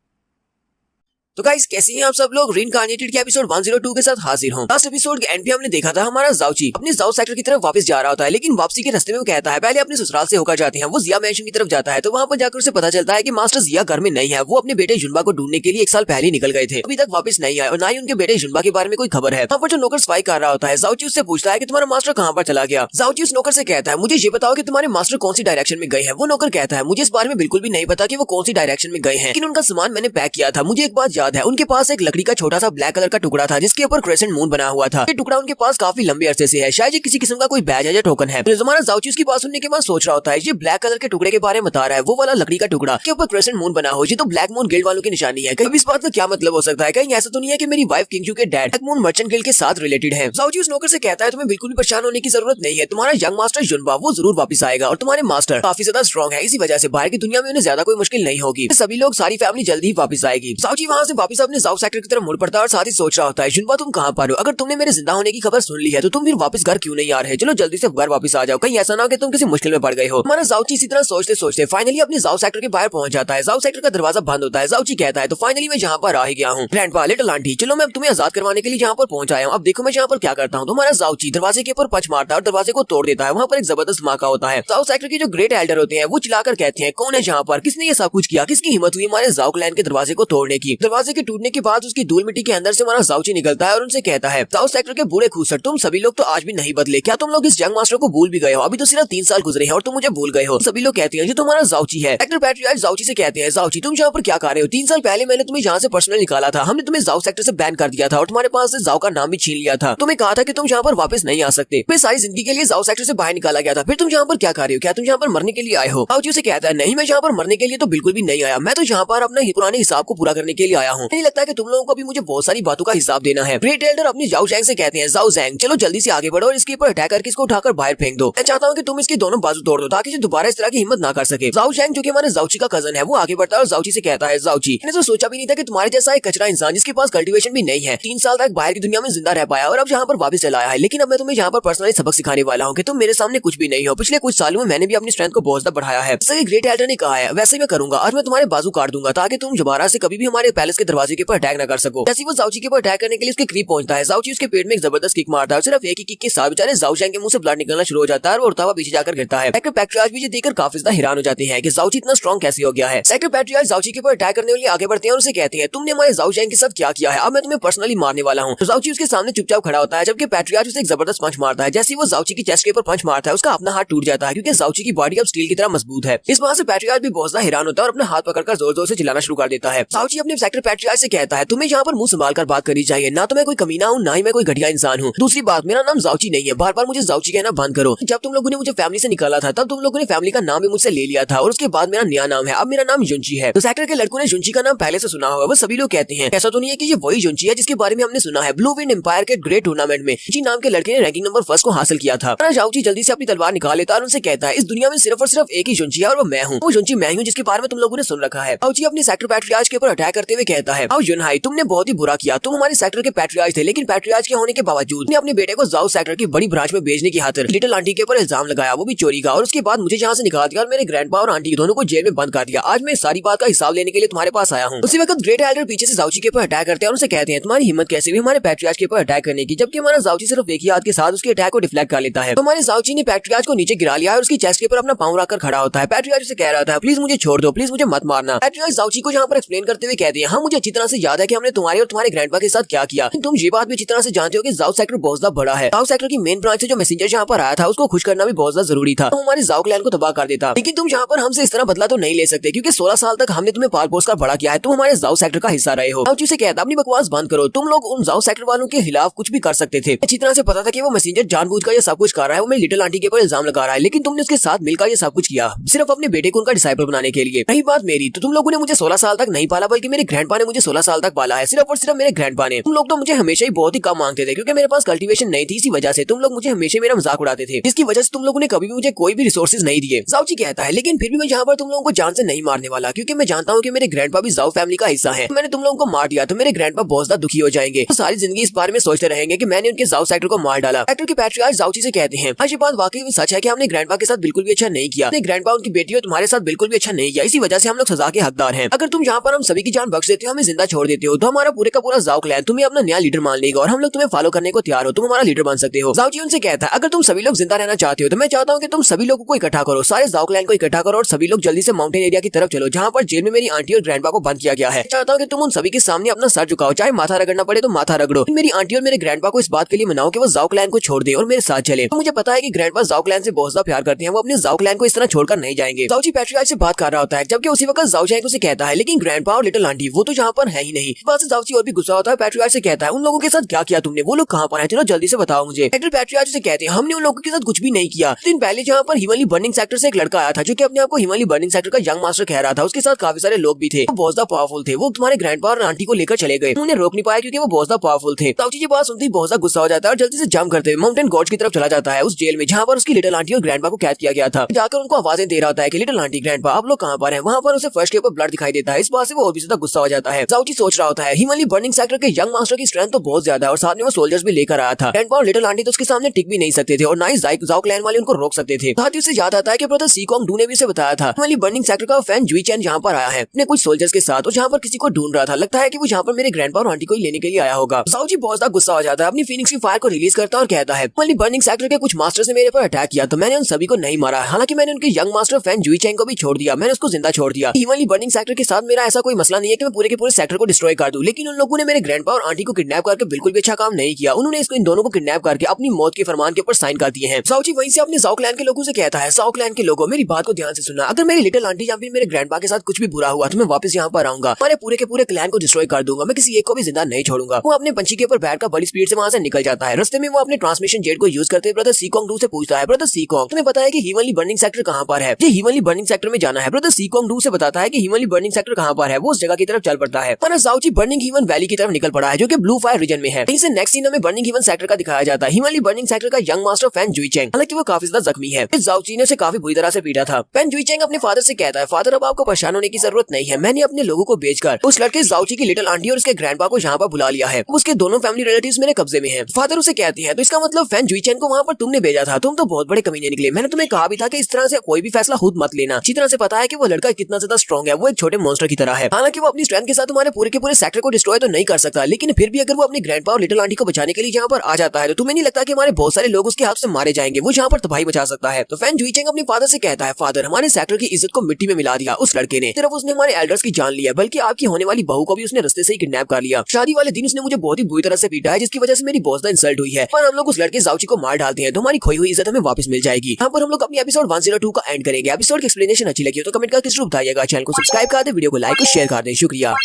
तो गाइस, कैसे हैं आप सब लोग। रीइंकार्नेटेड के एपिसोड 102 के साथ हाजिर हूं। लास्ट एपिसोड के एंड पे हमने देखा था हमारा जाओची अपने जाओ सेक्टर की तरफ वापस जा रहा होता है, लेकिन वापसी के रास्ते में वो कहता है पहले अपने ससुराल से होकर जाते हैं। वो जिया मैंशन की तरफ जाता है तो वहां पर जाकर उसे पता चलता है कि मास्टर जिया घर में नहीं है। वो अपने बेटे जुनबा को ढूंढने के लिए 1 साल पहले ही निकल गए थे, अभी तक वापस नहीं आए और ना ही उनके बेटे जुनबा के बारे में कोई खबर है। वहाँ पर जो नौकर सफाई कर रहा होता है, जाओची उससे पूछता है कि तुम्हारा मास्टर कहाँ पर चला गया। जाओची उस नौकर से कहता है, मुझे ये बताओ कि तुम्हारे मास्टर कौन सी डायरेक्शन में गए हैं। वो नौकर कहता है, मुझे इस बारे में बिल्कुल भी नहीं पता कि वो कौन सी डायरेक्शन में गए हैं, लेकिन उनका सामान मैंने पैक किया था। मुझे एक बात याद है, उनके पास एक लकड़ी का छोटा सा ब्लैक कलर का टुकड़ा था जिसके ऊपर क्रेसेंट मून बना हुआ था। ये टुकड़ा उनके पास काफी लंबे अरसे से है, शायद ये किसी किस्म का कोई बैज है या टोकन है। तो हमारा जाओची उसकी बात सुनने के बाद सोच रहा होता है, ये ब्लैक कलर के टुकड़े के बारे में बता रहा है, वो वाला लकड़ी का टुकड़ा के ऊपर क्रेसेंट मून बना हो, ये तो ब्लैक मून गिल्ड वालों की निशानी है। कहीं इस बात का क्या मतलब हो सकता है, कहीं ऐसा तो नहीं है कि मेरी वाइफ किंगजू के dad black moon merchant guild के साथ रिलेटेड है। जाओची उस नौकर से कहता है, तुम्हें बिल्कुल भी परेशान होने की जरूरत नहीं है, तुम्हारा यंग मास्टर जुनबा वो जरूर वापस आएगा और तुम्हारे मास्टर काफी ज्यादा स्ट्रॉन्ग है, इसी वजह से बाहर की दुनिया में उन्हें ज्यादा कोई मुश्किल नहीं होगी। सभी लोग, सारी फैमिली जल्दी ही वापस आएगी। जाओची वहाँ से वापस अपने जाओ सेक्टर की तरफ मुड़ पड़ता है और साथ ही सोच रहा होता है, जुनबा तुम कहाँ पर हो, अगर तुमने मेरे जिंदा होने की खबर सुन ली है तो तुम फिर वापस घर क्यों नहीं आ रहे, चलो जल्दी से घर वापस आ जाओ, कहीं ऐसा ना हो कि तुम किसी मुश्किल में पड़ गए हो। हमारा जाओची इसी तरह सोचते सोचते फाइनली अपने जाओ सेक्टर के बाहर पहुंच जाता है। जाओ सेक्टर का दरवाजा बंद होता है। जाओची कहता है, तो फाइनली मैं यहाँ पर आ ही गया हूँ ग्रैंडपा, लिटिल आंटी, चलो मैं तुम्हें आजाद करवाने के लिए यहाँ पर पहुंच आया हूँ, अब देखो मैं यहाँ पर क्या करता हूँ। तुम्हारा जाओची दरवाजे के ऊपर पंच मारता है और दरवाजे को तोड़ देता है। वहाँ पर एक जबरदस्त धमाका होता है। जाओ सेक्टर के जो ग्रेट एल्डर होते हैं वो चिल्लाकर कहते हैं, कौन है यहाँ पर, किसने ये सब कुछ किया, किसकी हिम्मत हुई हमारे जाओ क्लैन के दरवाजे को तोड़ने की। दरवाजे के टूटने के बाद उसकी धूल मिट्टी के अंदर से हमारा जाओची निकलता है और उनसे कहता है, जाओ सेक्टर के बूढ़े खूसर, तुम सभी लोग तो आज भी नहीं बदले, क्या तुम लोग इस यंग मास्टर को भूल भी गए हो, अभी तो सिर्फ 3 साल गुजरे हैं और तुम मुझे भूल गए हो। सभी लोग कहते हैं, ये तुम्हारा जाओची है। सेक्टर पैट्रियार्च जाओची से कहते हैं, जाओची तुम यहाँ पर क्या कर रहे हो, 3 साल पहले मैंने तुम्हें यहाँ से पर्सनल निकाला था, हमने तुम्हें जाओ सेक्टर से बैन कर दिया था और तुम्हारे पास से जाओ का नाम भी छीन लिया था, तुम्हें कहा था कि तुम यहाँ पर वापस नहीं आ सकते, फिर सारी जिंदगी के लिए जाओ सेक्टर से बाहर निकाला गया था, फिर तुम यहाँ पर क्या कर रहे हो, क्या तुम यहाँ पर मरने के लिए आए हो। जाओची से कहता है, नहीं मैं यहाँ पर मरने के लिए तो बिल्कुल भी नहीं आया, मैं तो यहाँ पर अपने पुराने हिसाब को पूरा करने के लिए आया हूँ। नहीं लगता कि तुम लोगों को भी मुझे बहुत सारी बातों का हिसाब देना है। ग्रेट एल्डर अपनी जाओ जैंग से कहते हैं, जाओ जैंग चलो जल्दी से आगे बढ़ो और इसके ऊपर अटैक करके इसको उठाकर बाहर फेंक दो। मैं चाहता हूँ कि तुम इसकी दोनों बाजू तोड़ दो ताकि दोबारा इस तरह की हिम्मत ना कर सके। जाओ जैंग जो कि हमारे जाओची का कजन है वो आगे बढ़ता है और जाओची से कहता है, जाओची मैंने तो सोचा भी नहीं था कि तुम्हारे जैसा एक कचरा इंसान जिसके पास कल्टीवेशन भी नहीं है 3 साल तक बाहर की दुनिया में जिंदा रह पाया और अब यहाँ पर वापस चला आया है। लेकिन अब मैं तुम्हें यहाँ पर पर्सनली सबक सिखाने वाला हूँ कि तुम मेरे सामने कुछ भी नहीं हो। पिछले कुछ सालों में मैंने भी अपनी स्ट्रेंथ को बहुत ज्यादा बढ़ाया है, जैसे ग्रेट एल्डर ने कहा है वैसे ही मैं करूंगा और मैं तुम्हारे बाजू काट दूंगा ताकि तुम दोबारा से कभी भी हमारे पैलेस के दरवाजे के ऊपर अटैक न कर सको। जैसे वो जाओची के ऊपर अटैक करने के लिए उसके करीब पहुंचता है, जाओची उसके पेट में एक जबरदस्त किक मारता है, सिर्फ एक ही किक के साथ बेचारे जाओ जैंग के मुंह से ब्लड निकलना शुरू हो जाता है और उड़ता हुआ पीछे जाकर गिरता है। सेक्टर पैट्रियार्च भी ये देखकर काफी ज्यादा हैरान हो जाते हैं कि जाओची इतना स्ट्रॉन्ग कैसे हो गया है। सेक्टर पैट्रियार्च जाओची के ऊपर अटैक करने के लिए आगे बढ़ते हैं और उसे कहते हैं, तुमने हमारे जाओ जैंग के साथ क्या किया है, अब मैं तुम्हें पर्सनली मारने वाला हूँ। तो जाओची उसके सामने चुपचाप खड़ा होता है जबकि पैट्रियार्च उसे एक जबरदस्त पंच मारता है। जैसे वो जाओची की चेस्ट के ऊपर पंच मारता है उसका अपना हाथ टूट जाता है क्योंकि जाओची की बॉडी अब स्टील की तरह मजबूत है। इस बात से पैट्रियार्च भी बहुत ज्यादा हैरान होता है और अपना हाथ पकड़कर जोर जोर से चिल्लाना शुरू कर देता है। जाओची अपने सेक्टर पैट्रियार्च से कहता है, तुम्हें यहाँ पर मुंह संभाल कर बात करनी चाहिए, ना तो मैं कोई कमीना हूँ ना ही मैं कोई घटिया इंसान हूँ। दूसरी बात, मेरा नाम जाओची नहीं है, बार बार मुझे जाओची कहना बंद करो। जब तुम लोगों ने मुझे फैमिली से निकाला था तब तुम लोगों ने फैमिली का नाम भी मुझसे ले लिया था और उसके बाद मेरा नया नाम है, अब मेरा नाम युंची है। तो सेक्टर के लड़कों ने युंची का नाम पहले से सुना होगा, वो सभी लोग कहते हैं ऐसा तो नहीं है कि ये वही युंची है जिसके बारे में हमने सुना है ब्लू विंड एम्पायर के ग्रेट टूर्नामेंट में जी नाम के लड़के ने रैंकिंग नंबर 1 को हासिल किया था। जाओची जल्दी से अपनी तलवार निकाल लेता है और उनसे कहता है, इस दुनिया में सिर्फ और सिर्फ एक ही युंची है और वो मैं हूँ, वो युंची मैं हूँ जिसके बारे में तुम लोगों ने सुन रखा है। जाओची अपने सेक्टर पैट्रियार्च के ऊपर अटैक करते हुए कहता कहता है, आओ जुनहाई, तुमने बहुत ही बुरा किया। तुम हमारे सेक्टर के पैट्रियार्च थे, लेकिन पैट्रियार्च के होने के बावजूद तुमने अपने बेटे को जाओ सेक्टर की बड़ी ब्रांच में भेजने की खातिर लिटिल आंटी के ऊपर इल्जाम लगाया, वो भी चोरी का। और उसके बाद मुझे यहाँ से निकाल दिया और मेरे ग्रैंडपा और आंटी दोनों को जेल में बंद कर दिया। आज मैं सारी बात का हिसाब लेने के लिए तुम्हारे पास आया हूँ। उसी वक्त ग्रेट एल्डर पीछे से जाउची के ऊपर अटैक करते हैं और उसे कहते हैं, तुम्हारी हिम्मत कैसे हुई हमारे पैट्रियार्च के ऊपर अटैक करने की, जबकि हमारा जाउची सिर्फ एक ही हाथ के साथ उसके अटैक को डिफ्लेक्ट कर लेता है। तो हमारे जाउची ने पैट्रियार्च को नीचे गिरा लिया और उसकी चेस्ट के ऊपर अपना पांव रखकर खड़ा होता है। पैट्रियार्च से कह रहा था, प्लीज मुझे छोड़ दो, प्लीज मुझे मत मारना। पैट्रियार्च जाउची को यहाँ पर एक्सप्लेन करते हुए कहते हैं, हाँ मुझे अच्छी तरह से याद है कि हमने तुम्हारे और तुम्हारे ग्रैंडपा के साथ क्या किया। तुम ये बात भी अच्छी तरह से जानते हो कि जाओ सेक्टर बहुत ज्यादा बड़ा है। जाओ सेक्टर की मेन ब्रांच से जो मैसेंजर यहाँ पर आया था उसको खुश करना भी बहुत ज्यादा जरूरी था। तो हमारे जाओ क्लैन को तबाह कर देता, लेकिन तुम यहाँ पर हमसे इस तरह बदला तो नहीं ले सकते, क्योंकि 16 साल तक हमने तुम्हें पाल पोस कर बड़ा किया है। तुम हमारे जाओ सेक्टर का हिस्सा रहे हो। जाउची से कहता, अपनी बकवास बंद करो, तुम लोग उन जाओ सेक्टर वालों के खिलाफ कुछ भी कर सकते थे। अच्छी तरह से पता था कि वो मैसेंजर जानबूझकर ये सब कुछ कर रहा है, वो मेरी लिटिल आंटी के ऊपर इल्जाम लगा रहा है, लेकिन तुमने उसके साथ मिलकर ये सब कुछ किया सिर्फ अपने बेटे को उनका डिसाइपल बनाने के लिए। रही बात मेरी, तो तुम लोगों ने मुझे 16 साल तक नहीं पाला, बल्कि मेरे ग्रैंडपा ने मुझे 16 साल तक पाला है, सिर्फ और सिर्फ मेरे ग्रैंडपा ने। तुम लोग तो मुझे हमेशा ही बहुत ही कम मांगते थे, क्योंकि मेरे पास कल्टीवेशन नहीं थी। इसी वजह से तुम लोग मुझे हमेशा मेरा मजाक उड़ाते थे, जिसकी वजह से तुम लोगों ने कभी भी मुझे कोई भी रिसोर्सेज नहीं दिए। जाउची कहता है, लेकिन फिर भी मैं यहाँ पर तुम लोगों को जान से नहीं मारने वाला, क्योंकि मैं जानता हूँ कि मेरे ग्रैंडपा भी जाओ फैमिली का हिस्सा है। मैंने तुम लोगों को मार दिया तो मेरे ग्रैंडपा बहुत ज्यादा दुखी हो जाएंगे, तो सारी जिंदगी इस बारे में सोचते रहेंगे कि मैंने उनके जाओ सेक्टर को मार डाला। सेक्टर के पैट्रियार्च जाउची से कहते हैं, ये बात वाकई में सच है कि हमने ग्रैंडपा के साथ बिल्कुल भी अच्छा नहीं किया। अपने ग्रैंडपा उनकी बेटी और तुम्हारे साथ बिल्कुल भी अच्छा नहीं किया, इसी वजह से हम लोग सजा के हकदार हैं। अगर तुम यहाँ पर हम सभी की जान बख्श देते हो, हमें जिंदा छोड़ देते हो, तो हमारा पूरे का पूरा जाओ क्लैन तुम्हें अपना नया लीडर मान लेगा और हम लोग तुम्हें फॉलो करने को तैयार हो, तुम हमारा लीडर बन सकते हो। जाउची उनसे कहता है, अगर तुम सभी लोग जिंदा रहना चाहते हो तो मैं चाहता हूँ कि तुम सभी लोगों को इकट्ठा करो, सारे जाओ क्लैन को इकट्ठा करो और सभी लोग जल्दी से माउंटेन एरिया की तरफ चलो, जहाँ पर जेल में मेरी आंटी और ग्रैंडपा को बंद किया गया है। चाहता हूँ कि तुम उन सभी के सामने अपना सर झुकाओ, चाहे माथा रगड़ना पड़े तो माथा रगड़ो। मेरी आंटी और मेरे ग्रैंडपा को इस बात के लिए मनाओ कि वो जाओ क्लैन को छोड़ दे और मेरे साथ चले। तो मुझे पता है कि ग्रैंडपा जाओ क्लैन से बहुत ज्यादा प्यार करते हैं, वो अपने जाओ क्लैन को इस तरह छोड़कर नहीं जाएंगे। जाउची पैट्रियार्च से बात कर रहा होता है, जबकि उसी वक्त जाओ जैंग उसे कहता है, लेकिन ग्रैंडपा और लिटिल आंटी वो तो यहाँ पर है ही नहीं। बात से जाउची और भी गुस्सा होता है। पैट्रियार्च से कहता है, उन लोगों के साथ क्या किया तुमने, वो लोग कहाँ पर हैं, चलो जल्दी से बताओ मुझे। एक्टर पैट्रियार्च से कहते हैं, हमने उन लोगों के साथ कुछ भी नहीं किया। दिन पहले जहाँ पर हिमालय बर्निंग सेक्टर से एक लड़का आया था, जो कि अपने आप को हिमालय बर्निंग सेक्टर का यंग मास्टर कह रहा था। उसके साथ काफी सारे लोग भी थे, वो बहुत ज्यादा पावरफुल थे। वो तुम्हारे ग्रैंडपा और आंटी को लेकर चले गए, उन्हें रोक नहीं पाया क्योंकि वो बहुत ज्यादा पावरफुल थे। जाउची ये बात सुनते ही बहुत ज्यादा गुस्सा हो जाता है और जल्दी से जंप करते हुए माउंटेन गॉड्स की तरफ चला जाता है, उस जेल में जहाँ पर उसकी लिटिल आंटी और ग्रैंडपा को कैद किया गया था। जाकर उनको आवाजें दे रहा होता है कि लिटिल आंटी, ग्रैंडपा आप लोग कहाँ पर हैं। वहाँ पर उसे फर्श के ऊपर ब्लड दिखाई देता है, इस बात से वो और भी ज्यादा गुस्सा हो जाता है। जाउची सोच रहा होता है, हिमालय बर्निंग सेक्टर के यंग मास्टर की स्ट्रेंथ तो बहुत ज्यादा है और साथ में वो सोल्जर्स भी लेकर आया था। ग्रैंडपा और लिटिल आंटी तो उसके सामने टिक भी नहीं सकते थे और ना ही जाओ क्लैन वाले उनको रोक सकते थे। साथ ही उसे याद आता है कि ब्रदर सीकोंग डू ने भी उसे बताया था, हिमालय बर्निंग सेक्टर का फैन जुई चैन यहाँ पर आया है अपने कुछ सोल्जर्स के साथ और जहाँ पर किसी को ढूंढ रहा था। लगता है कि वो यहाँ पर मेरे ग्रैंडपा और आंटी को लेने के लिए आया होगा। जाउची बहुत ज्यादा गुस्सा हो जाता है, अपनी फीनिक्स की फायर को रिलीज करता है और कहता है, हिमालय बर्निंग सेक्टर के कुछ मास्टर्स ने मेरे पर अटैक किया तो मैंने उन सभी को नहीं मारा, हालांकि मैंने उनके यंग मास्टर फैन जुई चैन को भी छोड़ दिया, मैंने उसको जिंदा छोड़ दिया। हिमालय बर्निंग सेक्टर के साथ मेरा ऐसा कोई मसला नहीं है कि मैं पूरे के पूरे सेक्टर को डिस्ट्रॉय कर दूं, लेकिन उन लोगों ने मेरे ग्रैंडपा और आंटी को किडनैप करके बिल्कुल भी अच्छा काम नहीं किया। उन्होंने इन दोनों को किडनैप करके अपनी मौत के फरमान के ऊपर साइन कर दिए हैं। जाउची वहीं से अपने जाओ क्लैन के लोगों से कहता है, जाओ क्लैन के लोगों मेरी बात को ध्यान से सुनना, अगर मेरी लिटिल आंटी या फिर मेरे ग्रैंडपा के साथ कुछ भी बुरा हुआ तो मैं वापस यहाँ पर आऊंगा, हमारे पूरे के पूरे क्लैन को डिस्ट्रॉय कर दूंगा, मैं किसी एक को भी जिंदा नहीं छोड़ूंगा। वो अपने पंछी के ऊपर बैठकर बड़ी स्पीड से वहाँ से निकल जाता है। रास्ते में वो अपने ट्रांसमिशन जेट को यूज करते ब्रदर सीकोंग डू से पूछता है, ब्रदर सीकोंग तुम्हें पता है कि हिमालय बर्निंग सेक्टर कहाँ पर है, ये हिमालय बर्निंग सेक्टर में जाना है। ब्रदर सीकोंग डू से बताता है कि हिमालय बर्निंग सेक्टर कहाँ पर है, वो उस जगह की तरफ चल पड़ता है। जाउची बर्निंग हीवन वैली की तरफ निकल पड़ा है, जो कि ब्लू फायर रीजन में है। इसे नेक्स्ट सीन में बर्निंग हीवन सेक्टर का दिखाया जाता है। हिमालय बर्निंग सेक्टर का यंग मास्टर फैन जुई चैंग, हालांकि वो काफी ज्यादा जख्मी है, जाउची ने उसे काफी बुरी तरह से पीटा था। फैन जुई चैंग अपने फादर से कहता है, फादर अब आपको परेशान होने की जरूरत नहीं है, मैंने अपने लोगों को भेजकर उस लड़के जाउची की लिटिल आंटी और उसके ग्रैंडपा को यहाँ पर बुला लिया है, उसके दोनों फैमिली रिलेटिव्स मेरे कब्जे में हैं। फादर उसे कहती है, तो इसका मतलब फैन जुई चैंग को वहाँ पर तुमने भेजा था, तुम तो बहुत बड़े कमीने निकले, मैंने तुम्हें कहा भी था कि इस तरह से कोई भी फैसला खुद मत लेना। अच्छी तरह से पता है कि वो लड़का कितना ज्यादा स्ट्रॉन्ग है, वो एक छोटे मॉन्स्टर की तरह है, हालांकि वो अपनी स्ट्रेंथ के साथ तुम्हारे पूरे के पूरे सेक्टर को डिस्ट्रॉय तो नहीं कर सकता, लेकिन फिर भी अगर वो अपने ग्रैंडपा और लिटिल आंटी को बचाने के लिए यहाँ पर आ जाता है तो तुम्हें नहीं लगता कि हमारे बहुत सारे लोग उसके हाथ से मारे जाएंगे, वो यहाँ पर तबाही मचा सकता है। तो फैन जुई चैंग अपने फादर से कहता है, फादर हमारे सेक्टर की इज्जत को मिट्टी में मिला दिया उस लड़के ने, सिर्फ उसने हमारे एल्डर्स की जान लिया, बल्कि आपकी होने वाली बहू को भी उसने रास्ते से ही किडनैप कर लिया। शादी वाले दिन उसने मुझे बहुत ही बुरी तरह से पीटा है, जिसकी वजह से मेरी बहुत ज्यादा इंसल्ट हुई है, पर हम लोग उस लड़के जाउची को मार डालते हैं तो हमारी खोई हुई इज्जत हमें वापस मिल जाएगी। यहाँ पर हम लोग अपनी एपिसोड 102 का एंड करेंगे। एपिसोड की एक्सप्लेनेशन अच्छी लगी हो तो कमेंट करके जरूर बताइएगा, चैनल को सब्सक्राइब कर दे, वीडियो को लाइक और शेयर कर दें। शुक्रिया।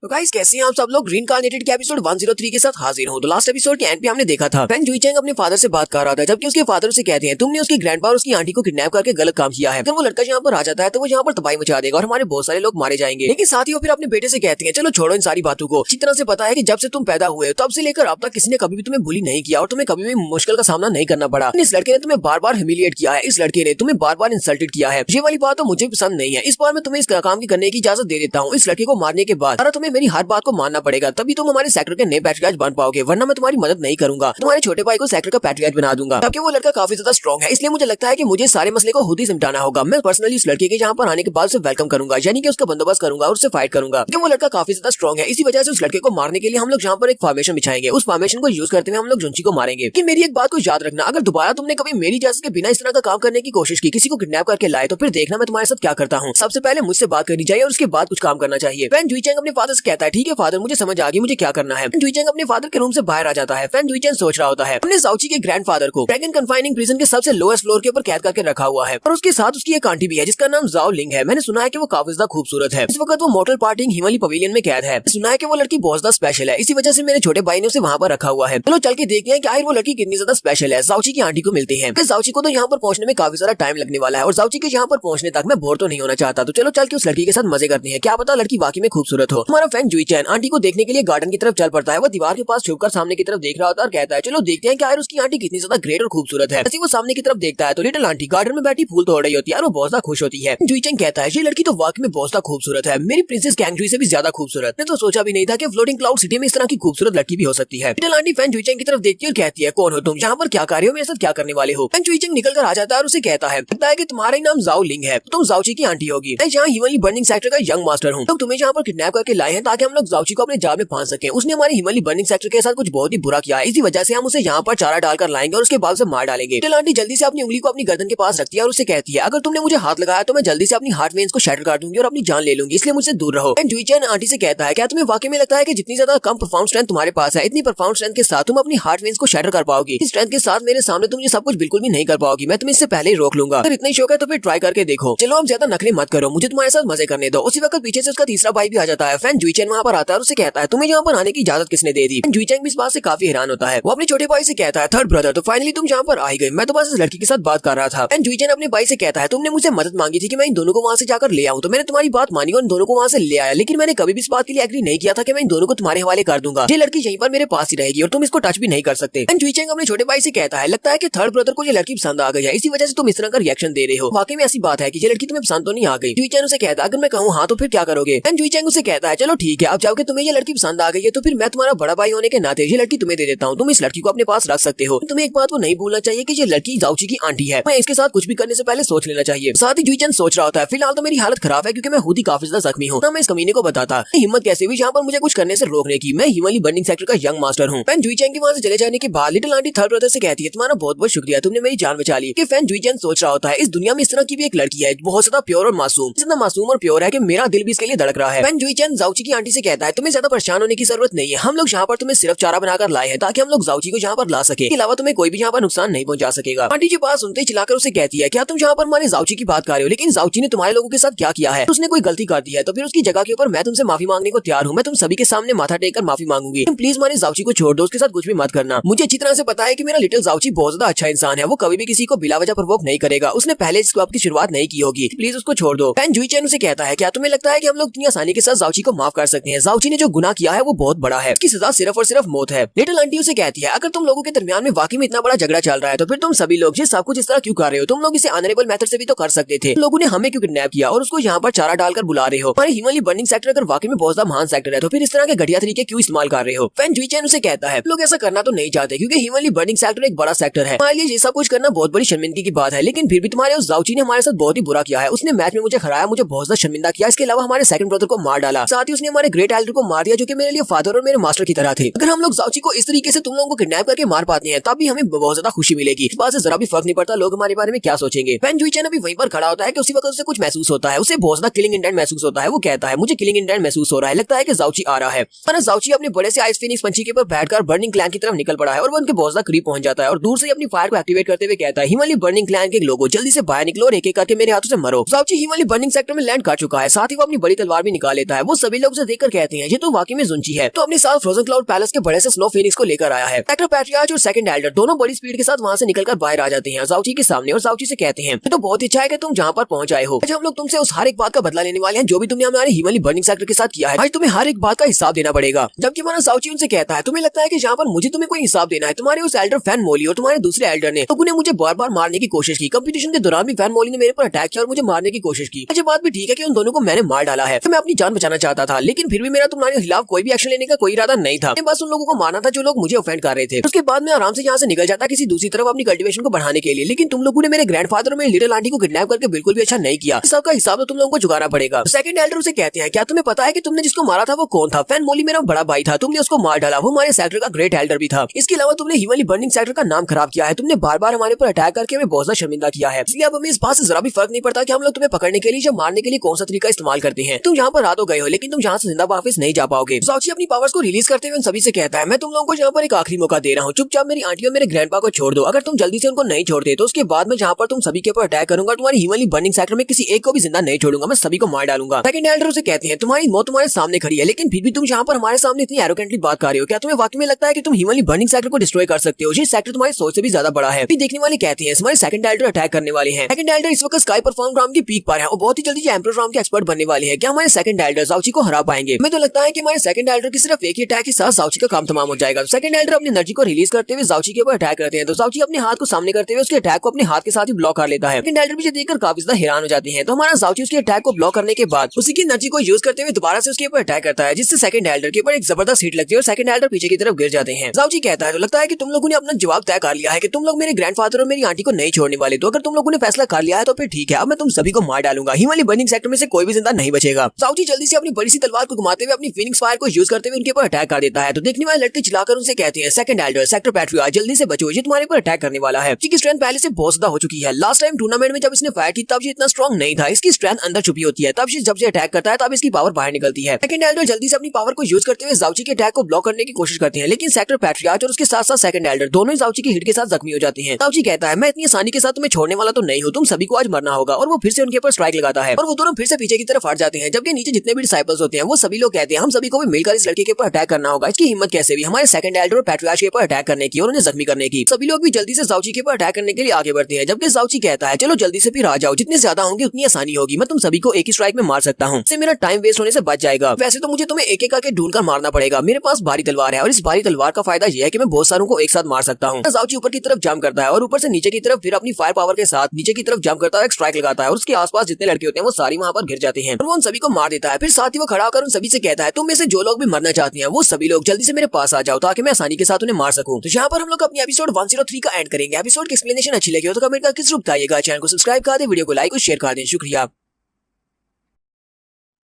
तो गाइस कैसे हैं आप सब लोग। रीइंकार्नेटेड के एपिसोड 103 के साथ हाजिर हूं। तो लास्ट एपिसोड के एंड पे हमने देखा था फैन जुईचेंग अपने फादर से बात कर रहा था, जबकि उसके फादर उसे कहते हैं तुमने उसकी ग्रैंडपा और उसकी आंटी को किडनैप करके गलत काम किया है। अगर वो लड़का यहाँ पर आ जाता है तो वो यहाँ पर तबाही मचा देगा और हमारे बहुत सारे लोग मारे जाएंगे। लेकिन साथ ही वो फिर अपने बेटे से कहते हैं चलो छोड़ो इन सारी बातों को। अच्छी तरह से पता है कि जब से तुम पैदा हुए तब से लेकर अब तक किसी ने कभी भी तुम्हें बुली नहीं किया और तुम्हें कभी भी मुश्किल का सामना नहीं करना पड़ा। इस लड़के ने तुम्हें बार बार ह्यूमिलिएट किया है, इस लड़के ने तुम्हें बार बार इंसल्टेड किया है। ये वाली बात तो मुझे पसंद नहीं है। इस बार मैं तुम्हें इस काम की करने की इजाजत दे देता हूँ। इस लड़के को मारने के बाद तुम्हें मेरी हर बात को मानना पड़ेगा, तभी तुम हमारे सेक्टर के नए पैट्रियट बन पाओगे, वरना मैं तुम्हारी मदद नहीं करूंगा। तुम्हारे छोटे भाई को सेक्टर का पैट्रियट बना दूंगा। तब वो लड़का काफी ज्यादा स्ट्रॉन्ग है, इसलिए मुझे लगता है कि मुझे सारे मसले को खुद ही सिमटाना होगा। मैं पर्सनली उस लड़के के यहाँ पर आने के बाद उसे वेलकम करूंगा, यानी कि उसका बंदोबस्त करूंगा और उससे फाइट करूंगा। वो लड़का काफी ज्यादा स्ट्रॉन्ग है, इसी वजह से उस लड़के को मारने के लिए हम लोग यहाँ पर एक फॉर्मेशन बिछाएंगे। उस फॉर्मेशन को यूज करते हुए हम लोग जुंची को मारेंगे। कि मेरी एक बात को याद रखना, अगर दोबारा तुमने कभी मेरी इजाजत के बिना इस तरह का काम करने की कोशिश की, किसी को किडनैप करके लाए, तो फिर देखना मैं तुम्हारे साथ क्या करता हूँ। सबसे पहले मुझसे बात करनी चाहिए और उसके बाद कुछ काम करना चाहिए। फैन जुईचेंग अपने फादर से कहता है ठीक है फादर, मुझे समझ आ गई, मुझे क्या करना है। जुईचेंग अपने फादर के रूम से बाहर आ जाता है। फैन जुईचेंग सोच रहा होता है अपने जाओची के ग्रैंडफादर को ड्रैगन कन्फाइनिंग प्रिजन के सबसे लोएस्ट फ्लोर के ऊपर कैद करके रखा हुआ है और उसके साथ उसकी एक आंटी भी है जिसका नाम जाओ लिंग है। मैंने सुना है कि वो काफी ज्यादा खूबसूरत है। इस वक्त वो मोटल पार्टिंग हिमालय पवेलियन में कैद है। सुना है कि वो लड़की बहुत ज्यादा स्पेशल है, इसी वजह से मेरे छोटे भाई ने उसे वहाँ पर रखा हुआ है। चलो चल के देखते हैं कि आखिर वो लड़की कितनी ज्यादा स्पेशल है। जाओची की आंटी को मिलती है। जाओची को तो यहाँ पर पहुंचने में काफी ज्यादा टाइम लगने वाला है और जाओची के यहाँ पर पहुंचने तक मैं बोर तो नहीं होना चाहता। तो चलो चल के उस लड़की के साथ मजे करते हैं, क्या पता लड़की वाकई में खूबसूरत हो। हमारा फैन जुईचेंग आंटी को देखने के लिए गार्डन की तरफ चल पड़ता है। वो दीवार के पास छुपकर सामने की तरफ देख रहा होता है और कहता है चलो देखते हैं कि आखिर उसकी आंटी कितनी ज्यादा ग्रेट और खूबसूरत है। ऐसे वो सामने की तरफ देखता है तो लिटिल आंटी गार्डन में बैठी फूल तोड़ रही होती है और वो बहुत ज्यादा खुश होती है। जुईचेंग कहता है ये लड़की तो वाकई में बहुत ज्यादा खूबसूरत है, मेरी प्रिंसेस कैंगजुई से भी ज्यादा खूबसूरत। मैं तो सोचा भी नहीं था कि फ्लोटिंग क्लाउड सिटी में इस तरह की खूबसूरत लड़की भी हो सकती है। लिटिल आंटी फैन जुईचेंग की तरफ देखती है और कहती है कौन हो तुम, यहाँ पर क्या कर रहे हो, मेरे साथ क्या करने वाले हो। फैन जुईचेंग निकल कर आ जाता है और उसे कहता है लगता है कि तुम्हारा नाम जाओ लिंग है, तुम जाओची की आंटी होगी। मैं यहाँ हिमालय बर्निंग सेक्टर का यंग मास्टर हूँ। तो तुम्हें यहाँ पर किडनैप करके लाए हैं ताकि हम लोग जाओची को अपने जाल में फांस सके। उसने हमारे हिमालय बर्निंग सेक्टर के साथ कुछ बहुत ही बुरा किया है, इसी वजह से हम उसे यहाँ पर चारा डालकर लाएंगे और उसके बाद उसे मार डालेंगे। लिटिल आंटी जल्दी से अपनी उंगली को अपनी गर्दन के पास रखती है और उसे कहती है अगर तुमने मुझे हाथ लगाया तो मैं जल्दी से अपनी हार्ट वेन्स को शैटर कर दूंगी और अपनी जान ले लूंगी, इसलिए मुझसे दूर रहो। जुईचेंग आंटी से कहता है क्या तुम्हें वाकई में लगता है कि जितनी ज्यादा कम परफॉर्म स्ट्रेंथ तुम्हारे पास है, इतनी परफॉर्म स्ट्रेंथ के साथ तुम अपनी हार्ट वेन्स को शैटर कर पाओगी। इस स्ट्रेंथ के साथ मेरे सामने तुम ये सब कुछ बिल्कुल भी नहीं कर पाओगी, मैं तुम्हें इससे पहले ही रोक लूंगा। अगर इतना ही शौक है तो फिर ट्राई करके देखो। चलो अब ज्यादा नखरे मत करो, मुझे तुम्हारे साथ मजे करने दो। उसी वक्त पीछे से उसका तीसरा भाई भी आ जाता है। फैन जुईचेंग वहाँ पर आता है और उसे कहता है तुम्हें यहाँ पर आने की इजाजत किसने दे दी। जुईचेंग भी इस बात से काफी हैरान होता है। वो अपने छोटे भाई से कहता है थर्ड ब्रदर तो फाइनली तुम यहाँ पर आई गई, मैं तो बस इस लड़की के साथ बात कर रहा था। फैन जुईचेंग अपने भाई से कहता है तुमने मुझसे मदद मांगी थी कि मैं इन दोनों को वहाँ से जाकर ले आऊँ, तो मैंने तुम्हारी बात मानी और इन दोनों को वहाँ से ले आया, लेकिन मैंने कभी भी इस बात के लिए एग्री नहीं किया था कि मैं इन दोनों को तुम्हारे हवाले कर दूंगा। ये लड़की यहीं पर मेरे पास ही रहेगी और तुम इसको टच भी नहीं कर सकते। फैन जुईचेंग अपने छोटे भाई से कहता है लगता है कि थर्ड ब्रदर को ये लड़की पसंद आ गई है, इसी वजह से तुम इस तरह का रिएक्शन दे रहे हो। वाकई में ऐसी बात है कि ये लड़की तुम्हें पसंद तो नहीं आ गई। जुईचेंग उसे कहता है अगर मैं कहूँ हाँ तो फिर क्या करोगे। फैन जुईचेंग उसे कहता है चलो ठीक है, अब जाओगे तुम्हें ये लड़की पसंद आ गई है तो फिर मैं तुम्हारा बड़ा भाई होने के नाते ये लड़की तुम्हें दे देता हूँ, तुम इस लड़की को अपने पास रख सकते हो। तुम्हें एक बात को नहीं भूलना चाहिए कि ये लड़की जाओची की आंटी है, मैं इसके साथ कुछ भी करने से पहले सोच लेना चाहिए। साथ ही जुईचेंग सोच रहा होता है फिलहाल तो मेरी हालत खराब है क्योंकि मैं खुद ही काफी ज्यादा जख्मी हूँ, मैं इस कमीने को बताता हिम्मत कैसे हुई यहाँ पर मुझे कुछ करने से रोकने की। मैं हिमालय बर्निंग सेक्टर का यंग मास्टर हूँ। फैन जुईचेंग के वहाँ से चले जाने के बाद लिटिल आंटी थर्ड ब्रदर से कहती है तुम्हारा बहुत बहुत शुक्रिया, तुमने मेरी जान बचा ली। कि फैन जुईचेंग सोच रहा होता है इस दुनिया में इस तरह की भी एक लड़की है बहुत ज्यादा प्योर और मासूम, इतना मासूम और प्योर है कि मेरा दिल भी इसके लिए धड़क रहा है। फैन जुईचेंग जाओची की आंटी से कहता है तुम्हें ज्यादा परेशान होने की जरूरत नहीं है, हम लोग यहाँ पर तुम्हें सिर्फ चारा बनाकर लाए हैं ताकि हम लोग जाओची को यहाँ पर ला सके, इसके अलावा तुम्हें कोई भी यहाँ पर नुकसान नहीं पहुंचा सकेगा। आंटी की बात सुनते ही चिल्लाकर उसे कहती है क्या तुम यहाँ पर हमारे जाओची की बात कर रहे हो, लेकिन जाओची ने तुम्हारे लोगों के साथ क्या किया है, उसने कोई गलती कर दी है तो फिर उसकी जगह के ऊपर मैं तुमसे माफी मांगने को तैयार हूँ। मैं तुम सभी के सामने माथा टेक कर माफी मांगूंगी, तुम प्लीज हमारे जाओची को छोड़ दो, उसके साथ कुछ भी मत करना। मुझे अच्छी तरह से पता है कि मेरा लिटिल जाओची बहुत ज्यादा अच्छा इंसान है, वो कभी भी किसी को बिला वजह प्रवोक नहीं करेगा, उसने पहले इस क्लब की शुरुआत नहीं की होगी, प्लीज उसको छोड़ दो। फैन जुईचेंग उसे कहता है क्या तुम्हें लगता है कि हम लोग इतनी आसानी के साथ जाओची को माफ कर सकते हैं, जाओची ने जो गुनाह किया है वो बहुत बड़ा है, उसकी सजा सिर्फ और सिर्फ मौत है। लिटिल आंटी उसे कहती है अगर तुम लोगों के दरमियान में वाकई में इतना बड़ा झगड़ा चल रहा है तो फिर तुम सभी लोग ये सब कुछ इस तरह क्यों कर रहे हो, तुम लोग इसे ऑनरेबल मेथड से भी तो कर सकते थे, लोगों ने हमें क्यों किडनैप किया और उसको यहाँ पर चारा डालकर बुला रहे हो। हमारे हिमालय बर्निंग सेक्टर अगर वाकई में बहुत ज्यादा महान सेक्टर है तो फिर इस तरह के घटिया तरीके क्यों इस्तेमाल कर रहे हो। फैन जुईचेंग उसे कहता है लोग ऐसा करना तो नहीं चाहते क्योंकि हिमालय बर्निंग सेक्टर एक बड़ा सेक्टर है, हमारे लिए ये सब कुछ करना बहुत बड़ी शर्मिंदगी की बात है, लेकिन फिर भी तुम्हारे उस जाओची ने हमारे साथ बहुत ही बुरा किया है, उसने मैच में मुझे हराया, मुझे बहुत ज्यादा शर्मिंदा किया, इसके अलावा हमारे सेकंड ब्रदर को मार डाला, साथ ही उसने हमारे ग्रेट एल्डर को मार दिया जो कि मेरे लिए फादर और मेरे मास्टर की तरह थे। अगर हम लोग जाओची को इस तरीके से तुम लोगों को किडनैप करके मार पाते हैं तब भी हमें बहुत ज्यादा खुशी मिलेगी, इस बात से जरा भी फर्क नहीं पड़ता लोग हमारे बारे में क्या सोचेंगे। फैन जुईचेंग अभी वहीं पर खड़ा होता है कि उसी वक्त उसे कुछ महसूस होता है, उसे बहुत ज्यादा किलिंग इंटेंट महसूस होता है। वो कहता है मुझे किलिंग इंटेंट महसूस हो रहा है, लगता है कि जाओची आ रहा है। जाओची अपने बड़े से आइस फिनिक्स पंछी के ऊपर बैठकर बर्निंग क्लैन की तरफ निकल पड़ा है और वो उनके बहुत ज्यादा करीब पहुंच जाता है और दूर से अपनी फायर को एक्टिवेट करते हुए कहता है हिमालय बर्निंग क्लैन के लोगों जल्दी से बाहर निकलो और एक एक करके मेरे हाथों से मरो। जाओची हिमालय बर्निंग सेक्टर में लैंड कर चुका है, साथ ही वो अपनी बड़ी तलवार भी निकाल लेता है। वो सभी लोग उसे देखकर कहते हैं ये तो वाकई में जुंची है, तो अपने साथ फ्रोजन क्लाउड पैलेस के बड़े से स्नो फिनिक्स को लेकर आया है। सेक्टर पैट्रियार्च और सेकंड एल्डर दोनों बड़ी स्पीड के साथ वहाँ से निकलकर बाहर आ जाते हैं जाओची के सामने और जाओची से कहते हैं तो बहुत अच्छा है कि तुम जहाँ पर पहुंच आए हो। आज हम लोग तुमसे उस हर एक बात का बदला लेने वाले हैं जो भी तुमने हमारे हिमालय बर्निंग सेक्टर के साथ किया है। आज तुम्हें हर एक बात का हिसाब देना पड़ेगा। जबकि हमारा जाओची उनसे कहता है तुम्हें लगता है कि जहाँ पर मुझे तुम्हें कोई हिसाब देना है, तुम्हारे उस एल्डर फैन मोली और तुम्हारे दूसरे एल्डर ने तो उन्हें मुझे बार बार मारने की कोशिश की। कंपटीशन के दौरान भी फैन मोली ने मेरे पर अटैक किया और मुझे मारने की कोशिश की। अच्छा बात भी ठीक है कि उन दोनों को मैंने मार डाला है, तो मैं अपनी जान बचाना चाहता था, लेकिन फिर भी मेरा तुम्हारे खिलाफ कोई भी एक्शन लेने का कोई इरादा नहीं था। बस उन लोगों को मारना था जो लोग मुझे ऑफेंड कर रहे थे। उसके बाद मैं आराम से यहाँ से निकल जाता किसी दूसरी तरफ अपनी कल्टीवेशन को बढ़ाने के लिए, लेकिन तुम लोगों ने मेरे ग्रैंडफादर और मेरी लिटिल आंटी को किडनैप करके बिल्कुल भी अच्छा नहीं किया। इस सबका हिसाब तो तुम लोगों को चुकाना पड़ेगा। सेकंड एल्डर उसे कहते हैं क्या तुम्हें पता है कि तुमने जिसको मारा था वो कौन था? फैन मोली मेरा बड़ा भाई था, तुमने उसको मार डाला, वो हमारे सेक्टर का ग्रेट एल्डर भी था। इसके अलावा तुमने हिमालय बर्निंग सेक्टर का नाम खराब किया है, तुमने बार बार हमारे पर अटैक करके हमें बहुत ज्यादा शर्मिंदा किया है। इसलिए अब हमें इस बात से जरा भी फर्क नहीं पड़ता कि हम लोग तुम्हें पकड़ने के लिए या मारने के लिए कौन सा तरीका इस्तेमाल करते हैं। तुम यहाँ पर आ तो गए हो, लेकिन तुम यहाँ से जिंदा वापस नहीं जा पाओगे। जाओची अपनी पावर्स को रिलीज करते हुए सभी से कहता है मैं तुम लोगों को यहाँ पर एक आखिरी मौका दे रहा हूँ, चुपचाप मेरी आंटी और मेरे ग्रैंडपा को छोड़ दो। अगर तुम जल्दी से उनको नहीं छोड़ते तो उसके बाद में जहाँ पर तुम सभी के ऊपर अटैक करूंगा, तुम्हारी हिमालय बर्निंग सेक्टर में किसी एक को भी जिंदा नहीं छोड़ूंगा, मैं सभी को मार डालूंगा। सेकंड एल्डर उसे कहते हैं तुम्हारी मौत तुम्हारे सामने खड़ी है, लेकिन फिर भी तुम यहाँ पर हमारे सामने इतनी एरोगेंटली बात कर रहे हो। क्या तुम्हें वाकई में लगता है कि तुम हिमालय बर्निंग सेक्टर को डिस्ट्रॉय कर सकते हो? ये सेक्टर तुम्हारी सोच से भी ज्यादा बड़ा है। देखने वाले कहते हैं हमारे सेकंड एल्डर अटैक करने वाले हैं। सेकंड एल्डर इस वक्त स्काई परफॉर्म राम की पीक पर है और बहुत ही जल्दी एम्परर राम के एक्सपर्ट बनने वाले हैं। क्या हमारे सेकंड एल्डर जाओची को हरा पाएंगे? मैं तो लगता है कि हमारे सेकंड एल्डर की सिर्फ एक ही अटैक के साथ जाओची का काम तमाम हो जाएगा। सेकंड एल्डर अपनी एनर्जी को रिलीज करते हुए जाओची के ऊपर अटैक करते हैं, तो जाओची अपने हाथ को सामने करते हुए उसके अटैक को अपने हाथ के साथ ही ब्लॉक कर लेता है। सेकंड एल्डर भी देखकर काफी ज्यादा हैरान हो जाते हैं। तो हमारा जाओची उसके अटैक को ब्लॉक करने के बाद उसी की एनर्जी को यूज करते हुए दोबारा से उसके ऊपर अटैक करता है, जिससे सेकंड एल्डर के ऊपर एक जबरदस्त हिट लगती है और सेकंड एल्डर पीछे की तरफ गिर जाते हैं। जाओची कहता है तो लगता है कि तुम लोगों ने अपना जवाब तय कर लिया है कि तुम लोग मेरे ग्रैंडफादर और मेरी आंटी को नहीं छोड़ने वाले। तो अगर तुम लोगों ने फैसला कर लिया है तो फिर ठीक है, अब मैं तुम सभी को मार डालूंगा। हिमालय बर्निंग सेक्टर में से कोई भी जिंदा नहीं बचेगा। जाओची जल्दी से अपनी बड़ी सी तलवार को घुमाते हुए अपनी फीनिक्स फायर को यूज करते हुए उनके ऊपर अटैक कर देता है। तो देखने वाले लड़के चिल्लाकर उनसे कहते हैं सेकंड एल्डर सेक्टर पैट्रियार्च जल्दी से बचो, ये तुम्हारे पर अटैक करने वाला है। इसकी स्ट्रेंथ पहले से बहुत ज्यादा हो चुकी है। लास्ट टाइम टूर्नामेंट में जब इसने फाइट की तब ये इतना स्ट्रॉन्ग नहीं था, इसकी स्ट्रेंथ अंदर छुपी होती है, तब जब ये अटैक करता है तब इसकी पावर बाहर निकलती है। सेकंड एल्डर जल्दी से अपनी पावर को यूज करते हुए जाओची के अटैक को ब्लॉक करने की कोशिश करते हैं, लेकिन सेक्टर पैट्रियार्च और उसके साथ साथ सेकंड एल्डर दोनों ही जाओची की हिट के साथ जख्मी हो जाते हैं। जाओची कहता है मैं इतनी आसानी के साथ तुम्हें छोड़ने वाला तो नहीं हूँ, तुम सभी को आज मरना होगा। और वो फिर से उनके ऊपर स्ट्राइक लगाता है और वो दोनों फिर से पीछे की तरफ हट जाते हैं। जबकि नीचे जितने भी डिसाइपल्स होते हैं वो सभी लोग कहते हैं हम सभी को भी मिलकर इस लड़के के ऊपर अटैक करना होगा। इसकी हिम्मत कैसे भी हमारे सेकंड एल्डर और पैट्रियार्च के ऊपर अटैक करने की और उन्हें जख्मी करने की। सभी लोग भी जल्दी से जाओची के ऊपर अटैक करने के लिए आगे बढ़ते हैं, जबकि जाओची कहता है चलो जल्दी से फिर आ जाओ, जितने ज्यादा होंगे उतनी आसानी होगी, मैं तुम सभी को एक ही स्ट्राइक में मार सकता हूँ, इससे मेरा टाइम वेस्ट होने से बच जाएगा। वैसे तो मुझे तुम्हें एक एक करके ढूंढकर मारना पड़ेगा, मेरे पास भारी तलवार है और इस भारी तलवार का फायदा यह है कि मैं बहुत सारों को एक साथ मार सकता हूँ। जाओची ऊपर की तरफ जंप करता है और ऊपर से नीचे की तरफ फिर अपनी फायर पावर के साथ नीचे की तरफ जंप करता है, एक स्ट्राइक लगाता है और उसके आसपास जितने लड़के होते हैं वो सारी वहाँ पर गिर जाते हैं और वो उन सभी को मार देता है। फिर साथ ही वो खड़ा होकर उन सभी से कहता है तुम में से जो लोग भी मरना चाहते हैं वो सभी लोग जल्दी से मेरे पास आ जाओ ताकि मैं आसानी के साथ उन्हें मार सकूं। तो यहाँ पर हम लोग अपनी एपिसोड 103 का एंड करेंगे। एपिसोड की एक्सप्लेनेशन अच्छी लगी हो तो कमेंट करके जरूर बताइएगा। चैनल को सब्सक्राइब कर दे, वीडियो को लाइक और शेयर कर दें। शुक्रिया।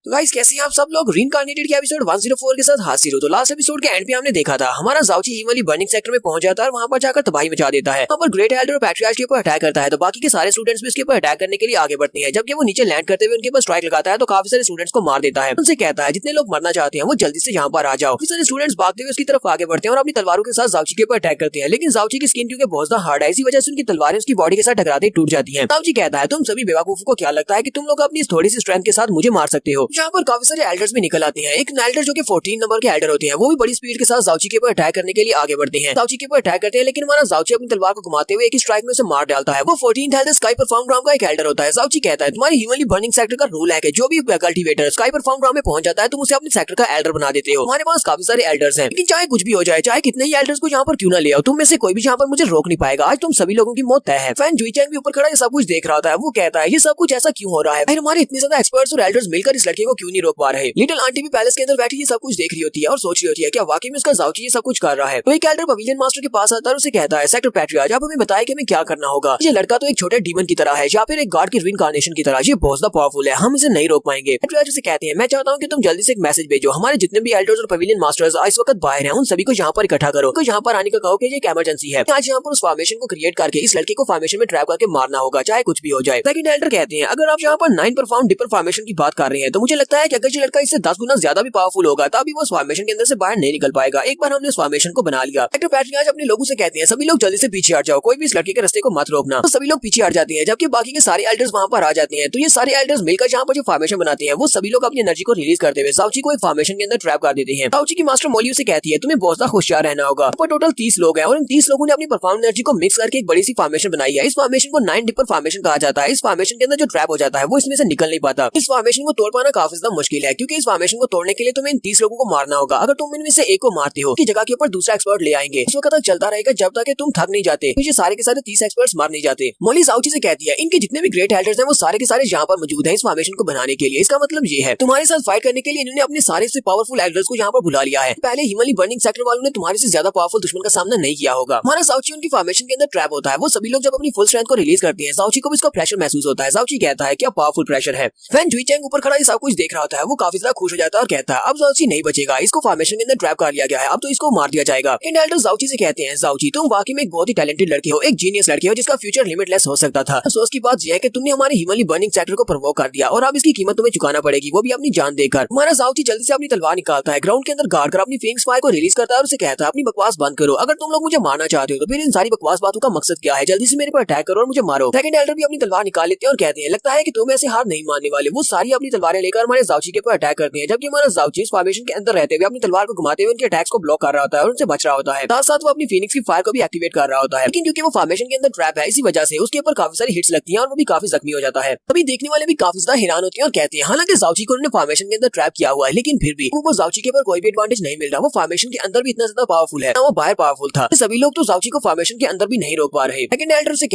तो गाइस कैसे हैं आप सब लोग? रीइंकार्नेटेड के एपिसोड 104 के साथ हाजिर हो। तो लास्ट एपिसोड के एंड पे हमने देखा था हमारा जाओची हिमालय बर्निंग सेक्टर में पहुंच जाता है और वहां पर जाकर तबाही मचा देता है। वहां पर ग्रेट एल्डर और पैट्रियार्च के ऊपर अटैक करता है, तो बाकी के सारे स्टूडेंट्स भी उसके ऊपर अटैक करने के लिए आगे बढ़ते हैं। जबकि वो नीचे लैंड करते हुए उनके ऊपर स्ट्राइक लगाता है तो काफी सारे स्टूडेंट्स को मार देता है। उनसे कहता है जितने लोग मरना चाहते हैं वो जल्दी से यहाँ पर आ जाओ। सारे स्टूडेंट्स भागते हुए उसकी तरफ आगे बढ़ते हैं और अपनी तलवारों के साथ जाओची के ऊपर अटैक करते हैं, लेकिन जाओची की स्किन क्योंकि बहुत ज्यादा हार्ड है, इसी वजह से उनकी तलवारें उसकी बॉडी के साथ टकराते टूट जाती है। जाओची कहता है तुम सभी बेवकूफों को क्या लगता है कि तुम लोग अपनी थोड़ी सी स्ट्रेंथ के साथ मुझे मार सकते हो? यहाँ पर काफी सारे एल्डर्स भी निकल आते हैं। एक एल्डर जो कि 14 नंबर के एल्डर होते हैं वो भी बड़ी स्पीड के साथ जाओची के ऊपर अटैक करने के लिए आगे बढ़ते हैं। जाओची के ऊपर अटैक करते हैं, लेकिन हमारा जाओची अपनी तलवार को घुमाते हुए एक ही स्ट्राइक में उसे मार डालता है। वो 14th एल्डर स्काई परफॉर्म ग्राम का एक एल्डर होता है। जाओची कहता है तुम्हारी हिमालय बर्निंग सेक्टर का रूल है कि जो भी कल्टीवेटर स्काई परफॉर्म ग्राम में पहुंच जाता है तुम उसे अपने सेक्टर का एल्डर बना देते हो। हमारे पास काफी सारे एल्डर्स हैं, लेकिन चाहे कुछ भी हो जाए, चाहे कितने ही एल्डर्स को यहाँ पर क्यों ना ले आओ, तुम में से कोई भी यहाँ पर मुझे रोक नहीं पाएगा। आज तुम सभी लोगों की मौत तय है। फैन जुईचैंग भी ऊपर खड़ा ये सब कुछ देख रहा होता है। वो कहता है ये सब कुछ ऐसा क्यों हो रहा है? फिर हमारे इतने ज्यादा एक्सपर्ट्स और एल्डर्स मिलकर इस लड़के को क्यों नहीं रोक पा रहे? लिटिल आंटी भी पैलेस के अंदर बैठी ये सब कुछ देख रही होती है और सोच रही होती है क्या वाकई में उसका जाओची ये सब कुछ कर रहा है। तो एक एल्डर पवेलियन मास्टर के पास आता है और उसे कहता है सेक्टर पैट्रियार्च आप हमें बताएं कि हमें क्या करना होगा। ये लड़का तो एक छोटे डीमन की तरह है या फिर एक गॉड की रीइंकार्नेशन की तरह, ये बहुत ज्यादा पावरफुल है, हम इसे नहीं रोक पाएंगे। पैट्रियार्च उसे कहते हैं मैं चाहता हूँ कि तुम जल्दी से एक मैसेज भेजो, हमारे जितने भी एल्डर्स और पवेलियन मास्टर्स इस वक्त बाहर हैं उन सभी को यहाँ पर इकट्ठा करो, तो यहाँ पर आने का कहो कि ये एक इमरजेंसी है। आज यहाँ पर उस फॉर्मेशन को क्रिएट करके इस लड़के को फॉर्मेशन में ट्रैप करके मारना होगा, चाहे कुछ भी हो जाए। सेकंड एल्डर कहते हैं अगर आप यहाँ पर 9 परफॉर्म डिपर फॉर्मेशन की बात कर रहे हैं तो मुझे मुझे लगता है कि अगर ये लड़का इससे 10 गुना ज्यादा भी पावरफुल होगा तभी वो फॉर्मेशन के अंदर से बाहर नहीं निकल पाएगा। एक बार हमने इस फॉर्मेशन को बना लिया। एक्टर पैट्रियाज अपने लोगों से कहते हैं सभी लोग जल्दी से पीछे हट जाओ, कोई भी इस लड़के के रास्ते को मत रोकना। तो सभी लोग पीछे हट जाते हैं जबकि बाकी के सारे एल्डर्स वहां पर आ जाते हैं। तो ये सारे एल्डर्स मिलकर जहाँ पर जो फॉर्मेशन बनाते हैं वो सभी लोग अपनी एनर्जी को रिलीज करते हुए जाओची को एक फॉर्मेशन के अंदर ट्रैप कर देते हैं। जाओची की मास्टर मोली उसे कहती है तुम्हें बहुत ज्यादा होशियार रहना होगा। ऊपर टोटल 30 लोग हैं और इन 30 लोगों ने अपनी परफॉर्म एनर्जी को मिक्स करके एक बड़ी सी फॉर्मेशन बनाई है। इस फॉर्मेशन को 9 डिपर फॉर्मेशन कहा जाता है। इस फॉर्मेशन के अंदर जो ट्रैप हो जाता है वो इसमें से निकल नहीं पाता। इस फॉर्मेशन को तोड़ पाना काफी ज्यादा मुश्किल है क्योंकि इस फॉर्मेशन को तोड़ने के लिए तुम्हें इन 30 लोगों को मारना होगा। अगर तुम इनमें से एक को मारते हो की जगह के ऊपर दूसरा एक्सपर्ट ले आएंगे। इस वक्त तक चलता रहेगा जब तक तुम थक नहीं जाते। तो ये सारे के सारे 30 एक्सपर्ट्स मार नहीं जाते। मोली जाओची से कहती है इनके जितने भी ग्रेट एल्डर्स हैं वो सारे के सारे यहाँ पर मौजूद हैं इस फॉर्मेशन को बनाने के लिए। इसका मतलब ये है तुम्हारे साथ फाइट करने के लिए इन्होंने अपने सारे से पावरफुल एल्डर्स को यहाँ पर बुला लिया है। पहले हिमालय बर्निंग सेक्टर वालों ने तुम्हारे से ज्यादा पावरफुल दुश्मन का सामना नहीं किया होगा। हमारा जाओची उनकी फॉर्मेशन के अंदर ट्रैप होता है। वो सभी लोग जब अपनी फुल स्ट्रेंथ को रिलीज करते हैं जाओची को भी इसका प्रेशर महसूस होता है। जाओची कहता है क्या पावरफुल प्रेशर है। फैन जुईचेंग ऊपर खड़ा ये सब कुछ देख रहा होता है। वो काफी ज्यादा खुश हो जाता है और कहता है अब जाओची नहीं बचेगा, इसको फॉर्मेशन के अंदर ट्रैप कर लिया गया है, अब तो इसको मार दिया जाएगा। एल्डर जाओची से कहते हैं जाओची तुम वाकई में एक बहुत ही टैलेंटेड लड़के हो, एक जीनियस लड़के हो जिसका फ्यूचर लिमिटलेस हो सकता था। अफसोस की बात यह है कि तुमने हमारे हिमालय बर्निंग सेक्टर को प्रवोक कर दिया और अब इसकी कीमत तुम्हें चुकाना पड़ेगी, वो भी अपनी जान देकर। हमारा जाओची जल्दी से अपनी तलवार निकालता है, ग्राउंड के अंदर गाड़ कर अपनी फिंग्स फायर को रिलीज करता है और उसे कहता है अपनी बकवास बंद करो। अगर तुम लोग मुझे मारना चाहते हो तो फिर इन सारी बकवास बातों का मकसद क्या है, जल्दी से मेरे पर अटैक करो और मुझे मारो। सेकंड एल्डर भी अपनी तलवार निकाल लेते हैं और कहते हैं लगता है कि तुम ऐसे हार नहीं मानने वाले। वो सारी अपनी तलवारें लेकर हमारे जाओची के ऊपर अटैक करते हैं जबकि हमारा जाओची इस फॉर्मेशन के अंदर रहते हुए अपनी तलवार को घुमाते हुए उनके अटैक्स को ब्लॉक कर रहा होता है और उनसे बच रहा होता है। साथ साथ वो अपनी फिनिक्स की फायर को भी एक्टिवेट कर रहा होता है, लेकिन क्योंकि वो फॉर्मेशन के अंदर ट्रैप है इसी वजह से उसके ऊपर काफी सारी हिट्स लगती हैं और वो भी काफी जख्मी हो जाता है। तभी देखने वाले भी काफी ज्यादा हैरान होते हैं और कहते हैं हालांकि जाओची को उन्होंने फॉर्मेशन के अंदर ट्रैप किया हुआ है लेकिन फिर भी वो जाओची के ऊपर कोई भी एडवांटेज नहीं मिल रहा। वो फॉर्मेशन के अंदर भी इतना ज्यादा पावरफुल है ना वो बाहर पावरफुल था। सभी लोग तो जाओची को फॉर्मेशन के अंदर भी नहीं रोक पा रहे। सेकंड एल्डर से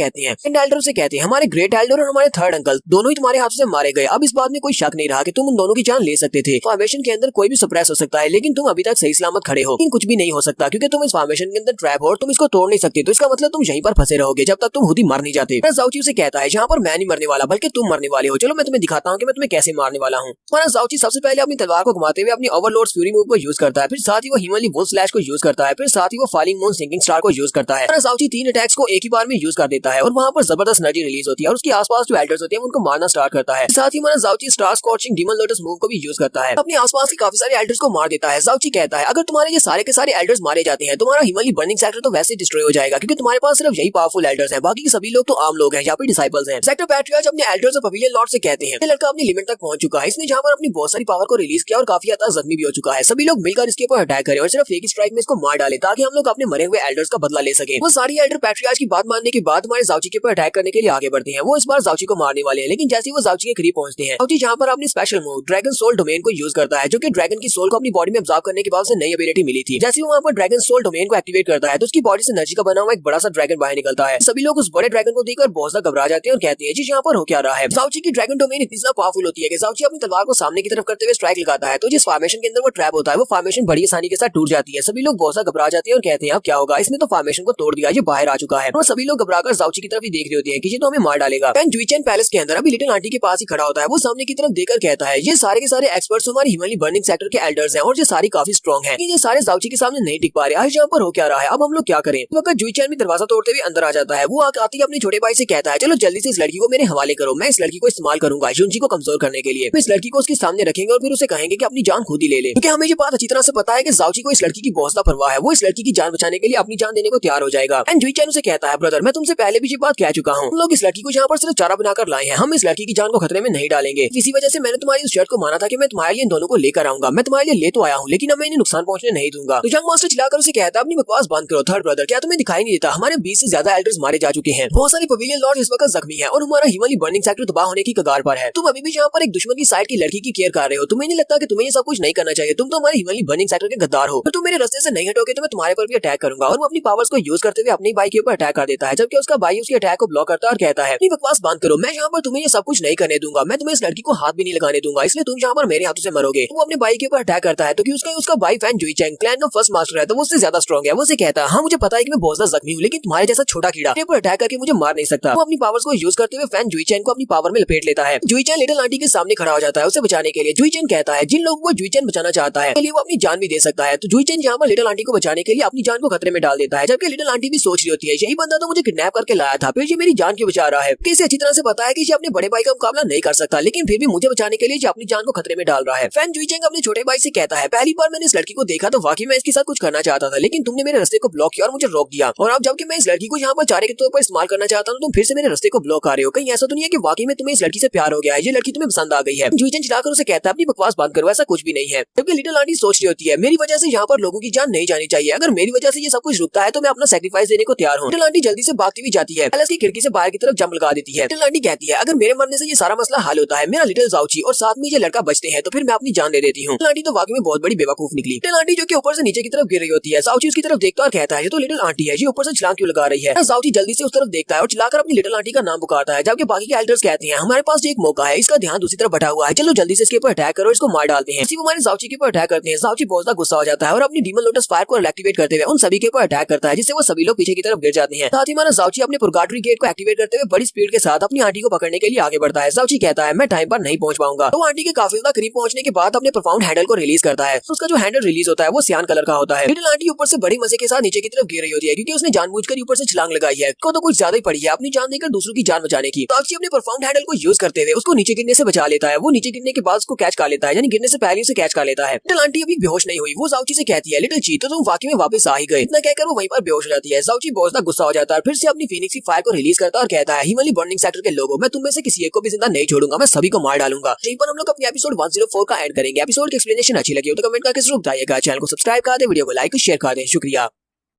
कहते हैं हमारे ग्रेट एल्डर और हमारे थर्ड अंकल दोनों ही तुम्हारे हाथों से मारे गए। अब इस बात में कोई शक नहीं रहा कि तुम उन दोनों की जान ले सकते थे। फॉर्मेशन के अंदर कोई भी सप्रेस हो सकता है लेकिन तुम अभी तक सही सलामत खड़े हो। लेकिन कुछ भी नहीं हो सकता क्योंकि तुम इस फॉर्मेशन के अंदर ट्रैप हो और तुम इसको तोड़ नहीं सकते। तो इसका मतलब तुम यहीं पर फंसे रहोगे जब तक तुम खुद ही मर नहीं जाते। जाओची से कहता है यहाँ पर मैं नहीं मरने वाला बल्कि तुम मरने वाले हो। चलो मैं तुम्हें दिखाता हूँ कि मैं तुम्हें कैसे मारने वाला हूँ। हमारा जाओची सबसे पहले अपनी तलवार को घुमाते हुए अपनी ओवरलोड फ्यूरी मूव को यूज करता है, फिर साथ ही वो हिमालय वुल्फ स्लैश को यूज करता है, फिर साथ ही वो फॉलिंग मून सिंकिंग स्टार को यूज करता है। जाओची 3 अटैक्स को एक ही बार में यूज कर देता है और वहाँ पर जबरदस्त एनर्जी रिलीज होती है और उसके आसपास जो एल्डर्स होते हैं उनको मारना स्टार्ट करता है। साथ ही हमारा जाओची star scorching demon lotus move को भी यूज करता है, अपने आसपास के काफी सारे एल्डर्स को मार देता है। जाओची कहता है अगर तुम्हारे ये सारे के सारे एल्डर्स मारे जाते हैं तुम्हारा हिमालय बर्निंग सेक्टर तो वैसे डिस्ट्रॉय हो जाएगा क्योंकि तुम्हारे पास सिर्फ यही पावरफुल एल्डर्स हैं, बाकी सभी लोग तो आम लोग हैं या फिर डिसाइपल्स हैं। सेक्टर पैट्रियार्च अपने एल्डर्स और पवेलियन लॉर्ड से कहते हैं ये लड़का अपनी लिमिट तक पहुंच चुका है, इसने जहां पर अपनी बहुत सारी पावर को रिलीज किया और काफी हद तक जख्मी भी हो चुका है। सभी लोग मिलकर इसके ऊपर अटैक करें और सिर्फ एक स्ट्राइक में इसको मार डाले ताकि हम लोग अपने मरे हुए एल्डर्स का बदला ले सके। वो सारी एल्डर पैट्रियार्च की बात मानने के बाद हमारे जाओची के ऊपर अटैक करने के लिए आगे बढ़ते हैं। वो इस बार जाओची को मारने वाले हैं लेकिन जैसे वो जाओची के करीब पहुंचते हैं जाओची जहां पर अपनी special move dragon soul domain को यूज करता है जो कि ड्रैगन की सोल को अपनी बॉडी में अब्सॉर्ब करने के बाद उसे नई एबिलिटी मिली थी। जैसे वो वहां पर ड्रैगन सोल डोमेन को एक्टिवेट करता है तो उसकी बॉडी से एनर्जी का बना हुआ एक बड़ा सा ड्रैगन बाहर निकलता है। सभी लोग उस बड़े ड्रैगन को देखकर बहुत ज्यादा घबरा जाते हैं और कहते हैं जी यहाँ पर हो क्या रहा है। जाओची की ड्रैगन डोमेन इतनी ज्यादा पावरफुल होती है कि जाओची अपनी तलवार को सामने की तरफ करते हुए स्ट्राइक लगाता है तो जिस फॉर्मेशन के अंदर वो ट्रैप होता है वो फॉर्मेशन बड़ी आसानी के साथ टूट जाती है। सभी लोग बहुत ज्यादा घबरा जाते हैं और कहते हैं अब क्या होगा, इसने तो फॉर्मेशन को तोड़ दिया, ये बाहर आ चुका है। और सभी लोग घबराकर जाओची की तरफ ही देख रहे होते हैं कि ये तो हमें मार डालेगा। फैन जुईचेन पैलेस के अंदर अभी लिटिल आंटी के पास ही खड़ा होता है। वो सामने की तरफ देखकर कहता है ये सारे के सारे एक्सपर्ट्स हमारी हिमालय बर्निंग सेक्टर के एल्डर्स हैं और ये सारी काफी स्ट्रॉन्ग हैं। ये सारे जाओची के सामने नहीं टिक पा रहे। आज यहाँ पर हो क्या रहा है, अब हम लोग क्या करें। तो जुईचेन भी दरवाजा तोड़ते हुए अंदर आ जाता है। वो आते ही अपने छोटे भाई से कहता है चलो जल्दी से इस लड़की को मेरे हवाले करो, मैं इस लड़की को इस्तेमाल करूंगा युनजी को कमजोर करने के लिए। इस लड़की को उसके सामने रखेंगे और फिर उसे कहेंगे कि अपनी जान खुद ही ले ले, क्योंकि हमें ये बात अच्छी तरह से पता है कि जाओची को इस लड़की की बहुत ज्यादा परवाह है। वो इस लड़की की जान बचाने के लिए अपनी जान देने को तैयार हो जाएगा। एंड जुईचेन उसे कहता है ब्रदर मैं तुमसे पहले भी ये बात कह चुका हूँ, हम लोग इस लड़की को यहाँ पर सिर्फ चारा बनाकर लाए हैं, हम इस लड़की की जान को खतरे में नहीं डालेंगे। इसी वजह से मैंने तुम्हारी उस शर्त को माना था कि मैं तुम्हारे लिए इन दोनों को लेकर आऊंगा। मैं तुम्हारे लिए ले तो आया हूँ लेकिन अब मैं इन्हें नुकसान पहुंचने नहीं दूंगा। तो जंग मास्टर चिल्लाकर उसे कहता है अपनी बकवास बंद करो थर्ड ब्रदर, क्या तुम्हें दिखाई नहीं देता हमारे 20 से ज्यादा एल्डर्स मारे जा चुके हैं, बहुत सारे पवेलियन लॉर्ड इस वक्त जख्मी है और हमारा हिमालय बर्निंग सेक्टर तबाह होने की कगार पर है। तुम अभी भी यहाँ पर एक दुश्मन की साइड की लड़की की केयर कर रहे हो, तुम्हें नहीं लगता कि तुम्हें ये सब कुछ नहीं करना चाहिए, तुम तो हमारे हिमालय बर्निंग सेक्टर के गद्दार हो। तो तुम मेरे रास्ते से नहीं हटोगे तो मैं तुम्हारे पर भी अटैक करूंगा। और वो अपनी पावर्स को यूज करते हुए अपनी भाई के ऊपर अटैक कर देता है जबकि उसका भाई उसके अटैक को ब्लॉक करता है और कहता है बकवास बंद करो, मैं यहाँ पर तुम्हें ये सब कुछ नहीं करने दूंगा, मैं तुम्हें इस लड़की को हाथ भी नहीं लगाने दूंगा, इसलिए तुम यहाँ पर मेरे हाथों से मरोगे। वो अपने भाई के ऊपर अटैक करता है तो उसका भाई फैन जुईचेंग क्लैन का फर्स्ट मास्टर है तो वो उससे ज्यादा स्ट्रॉन्ग है। वो उसे कहता है हाँ मुझे पता है कि मैं बहुत ज्यादा जख्मी हूँ लेकिन तुम्हारे जैसा छोटा कीड़ा मेरे पर अटैक करके मुझे मार नहीं सकता। वो अपनी पावर्स को यूज करते हुए फैन जुईचेन को अपनी पावर में लपेट लेता है। जुईचेन लिटिल आंटी के सामने खड़ा हो जाता है उसे बचाने के लिए। जुईचेन कहता है जिन लोगों को जुईचेन बचाना चाहता है वो अपनी जान भी दे सकता है। तो जुईचेन यहाँ पर लिटिल आंटी को बचाने के लिए अपनी जान को खतरे में डाल देता है जबकि लिटिल आंटी भी सोच रही होती है यही बंदा तो मुझे किडनैप करके लाया था, फिर ये मेरी जान क्यों बचा रहा है। इसे अच्छी तरह से पता है कि ये अपने बड़े भाई का मुकाबला नहीं कर सकता लेकिन फिर भी मुझे बचाने के के लिए जो अपनी जान को खतरे में डाल रहा है। फैन जुईचेंग अपने छोटे भाई से कहता है, पहली बार मैंने इस लड़की को देखा तो वाकई मैं इसके साथ कुछ करना चाहता था, लेकिन तुमने मेरे रास्ते को ब्लॉक किया और मुझे रोक दिया, और अब जबकि मैं इस लड़की को यहाँ पर चारे के तौर पर इस्तेमाल करना चाहता हूँ, तुम फिर से मेरे रास्ते को ब्लॉक कर रहे हो। कहीं ऐसा तो नहीं है कि वाकई में तुम्हें इस लड़की से प्यार हो गया है, ये लड़की तुम्हें पसंद आ गई है। जुईचेंग चिल्लाकर उसे कहता है, अपनी बकवास बंद करो, ऐसा कुछ भी नहीं है। जबकि लिटिल आंटी सोच रही होती है, मेरी वजह से यहाँ पर लोगों की जान नहीं जानी चाहिए, अगर मेरी वजह से ये सब कुछ रुकता है तो मैं अपना सैक्रिफाइस देने को तैयार हूँ। लिटिल आंटी जल्दी से भागती हुई जाती है, पैलेस की खिड़की से बाहर की तरफ जंप लगा देती है। लिटिल आंटी कहती है, अगर मेरे मरने से ये सारा मसला हल होता है, मेरा लिटिल जाओची और साथ में ये लड़का बचते हैं, तो फिर मैं अपनी जान दे देती हूँ। लिटिल आंटी तो वाकई में बहुत बड़ी बेवकूफ निकली। लिटिल आंटी जो कि ऊपर से नीचे की तरफ गिर रही होती है, जाओची उसकी तरफ देखता और कहता है, ये तो लिटिल आंटी है, ये ऊपर से छलांग क्यों लगा रही है। जाओची जल्दी से उस तरफ देखता है और चिल्लाकर अपनी लिटिल आंटी का नाम पुकारता है, जबकि बाकी के एल्डर्स कहते हैं, हमारे पास एक मौका है, इसका ध्यान दूसरी तरफ बैठा हुआ है, चलो जल्दी से इसके ऊपर अटैक करो, इसको मार डालते हैं। इसी हमारे जाओची के ऊपर अटैक करते हैं। जाओची बहुत ज्यादा गुस्सा हो जाता है और अपनी डीमन लोटस फायर को एक्टिवेट करते हुए उन सभी के ऊपर अटैक करता है, जिससे वो सभी लोग पीछे की तरफ गिर जाते हैं। साथ ही हमारा जाओची अपने पुरगाटरी गेट को एक्टिवेट करते हुए बड़ी स्पीड के साथ अपनी आंटी को पकड़ने के लिए आगे बढ़ता है। जाओची कहता है, मैं टाइम पर नहीं पहुंच पाऊंगा। तो आंटी के काफी ज्यादा करीब पहुंचने के बाद अपने परफॉर्म हैंडल को रिलीज करता है। तो उसका जो हैंडल रिलीज होता है वो सियान कलर का होता है। लिटिल आंटी ऊपर से बड़ी मजे के साथ नीचे की तरफ गिर रही होती है, क्योंकि उसने जानबूझकर ऊपर से छलांग लगाई है। को तो कुछ ज्यादा ही पड़ी है अपनी जान देकर दूसरों की जान बचाने की। जाओची अपने परफॉर्म हैंडल को यूज करते हुए उसको नीचे गिरने से बचा लेता है। वो नीचे गिरने के बाद उसको कैच कर लेता है, यानी गिरने से पहले उसे कैच कर लेता है। लिटिल आंटी अभी बेहोश नहीं हुई, वो जाओची से कहती है, लिटिल ची तो तुम वाकई में वापस आ ही गए। इतना कहकर वो वहीं पर बेहोश हो जाती है। जाओची बहुत ज्यादा गुस्सा हो जाता है, फिर से अपनी फीनिक्स की फायर को रिलीज करता है और कहता है, हिमालय बर्निंग सेक्टर के लोगों, मैं तुम में से किसी एक को भी जिंदा नहीं छोड़ूंगा, मैं सभी को मार डालूंगा। यहीं पर हम लोग अपने एपिसोड 104 का एंड करेंगे। एपिसोड की एक्सप्लेनेशन अच्छी लगी हो तो कमेंट करके जरूर बताइएगा। चैनल को सब्सक्राइब कर दे, वीडियो को लाइक और शेयर कर दे। शुक्रिया।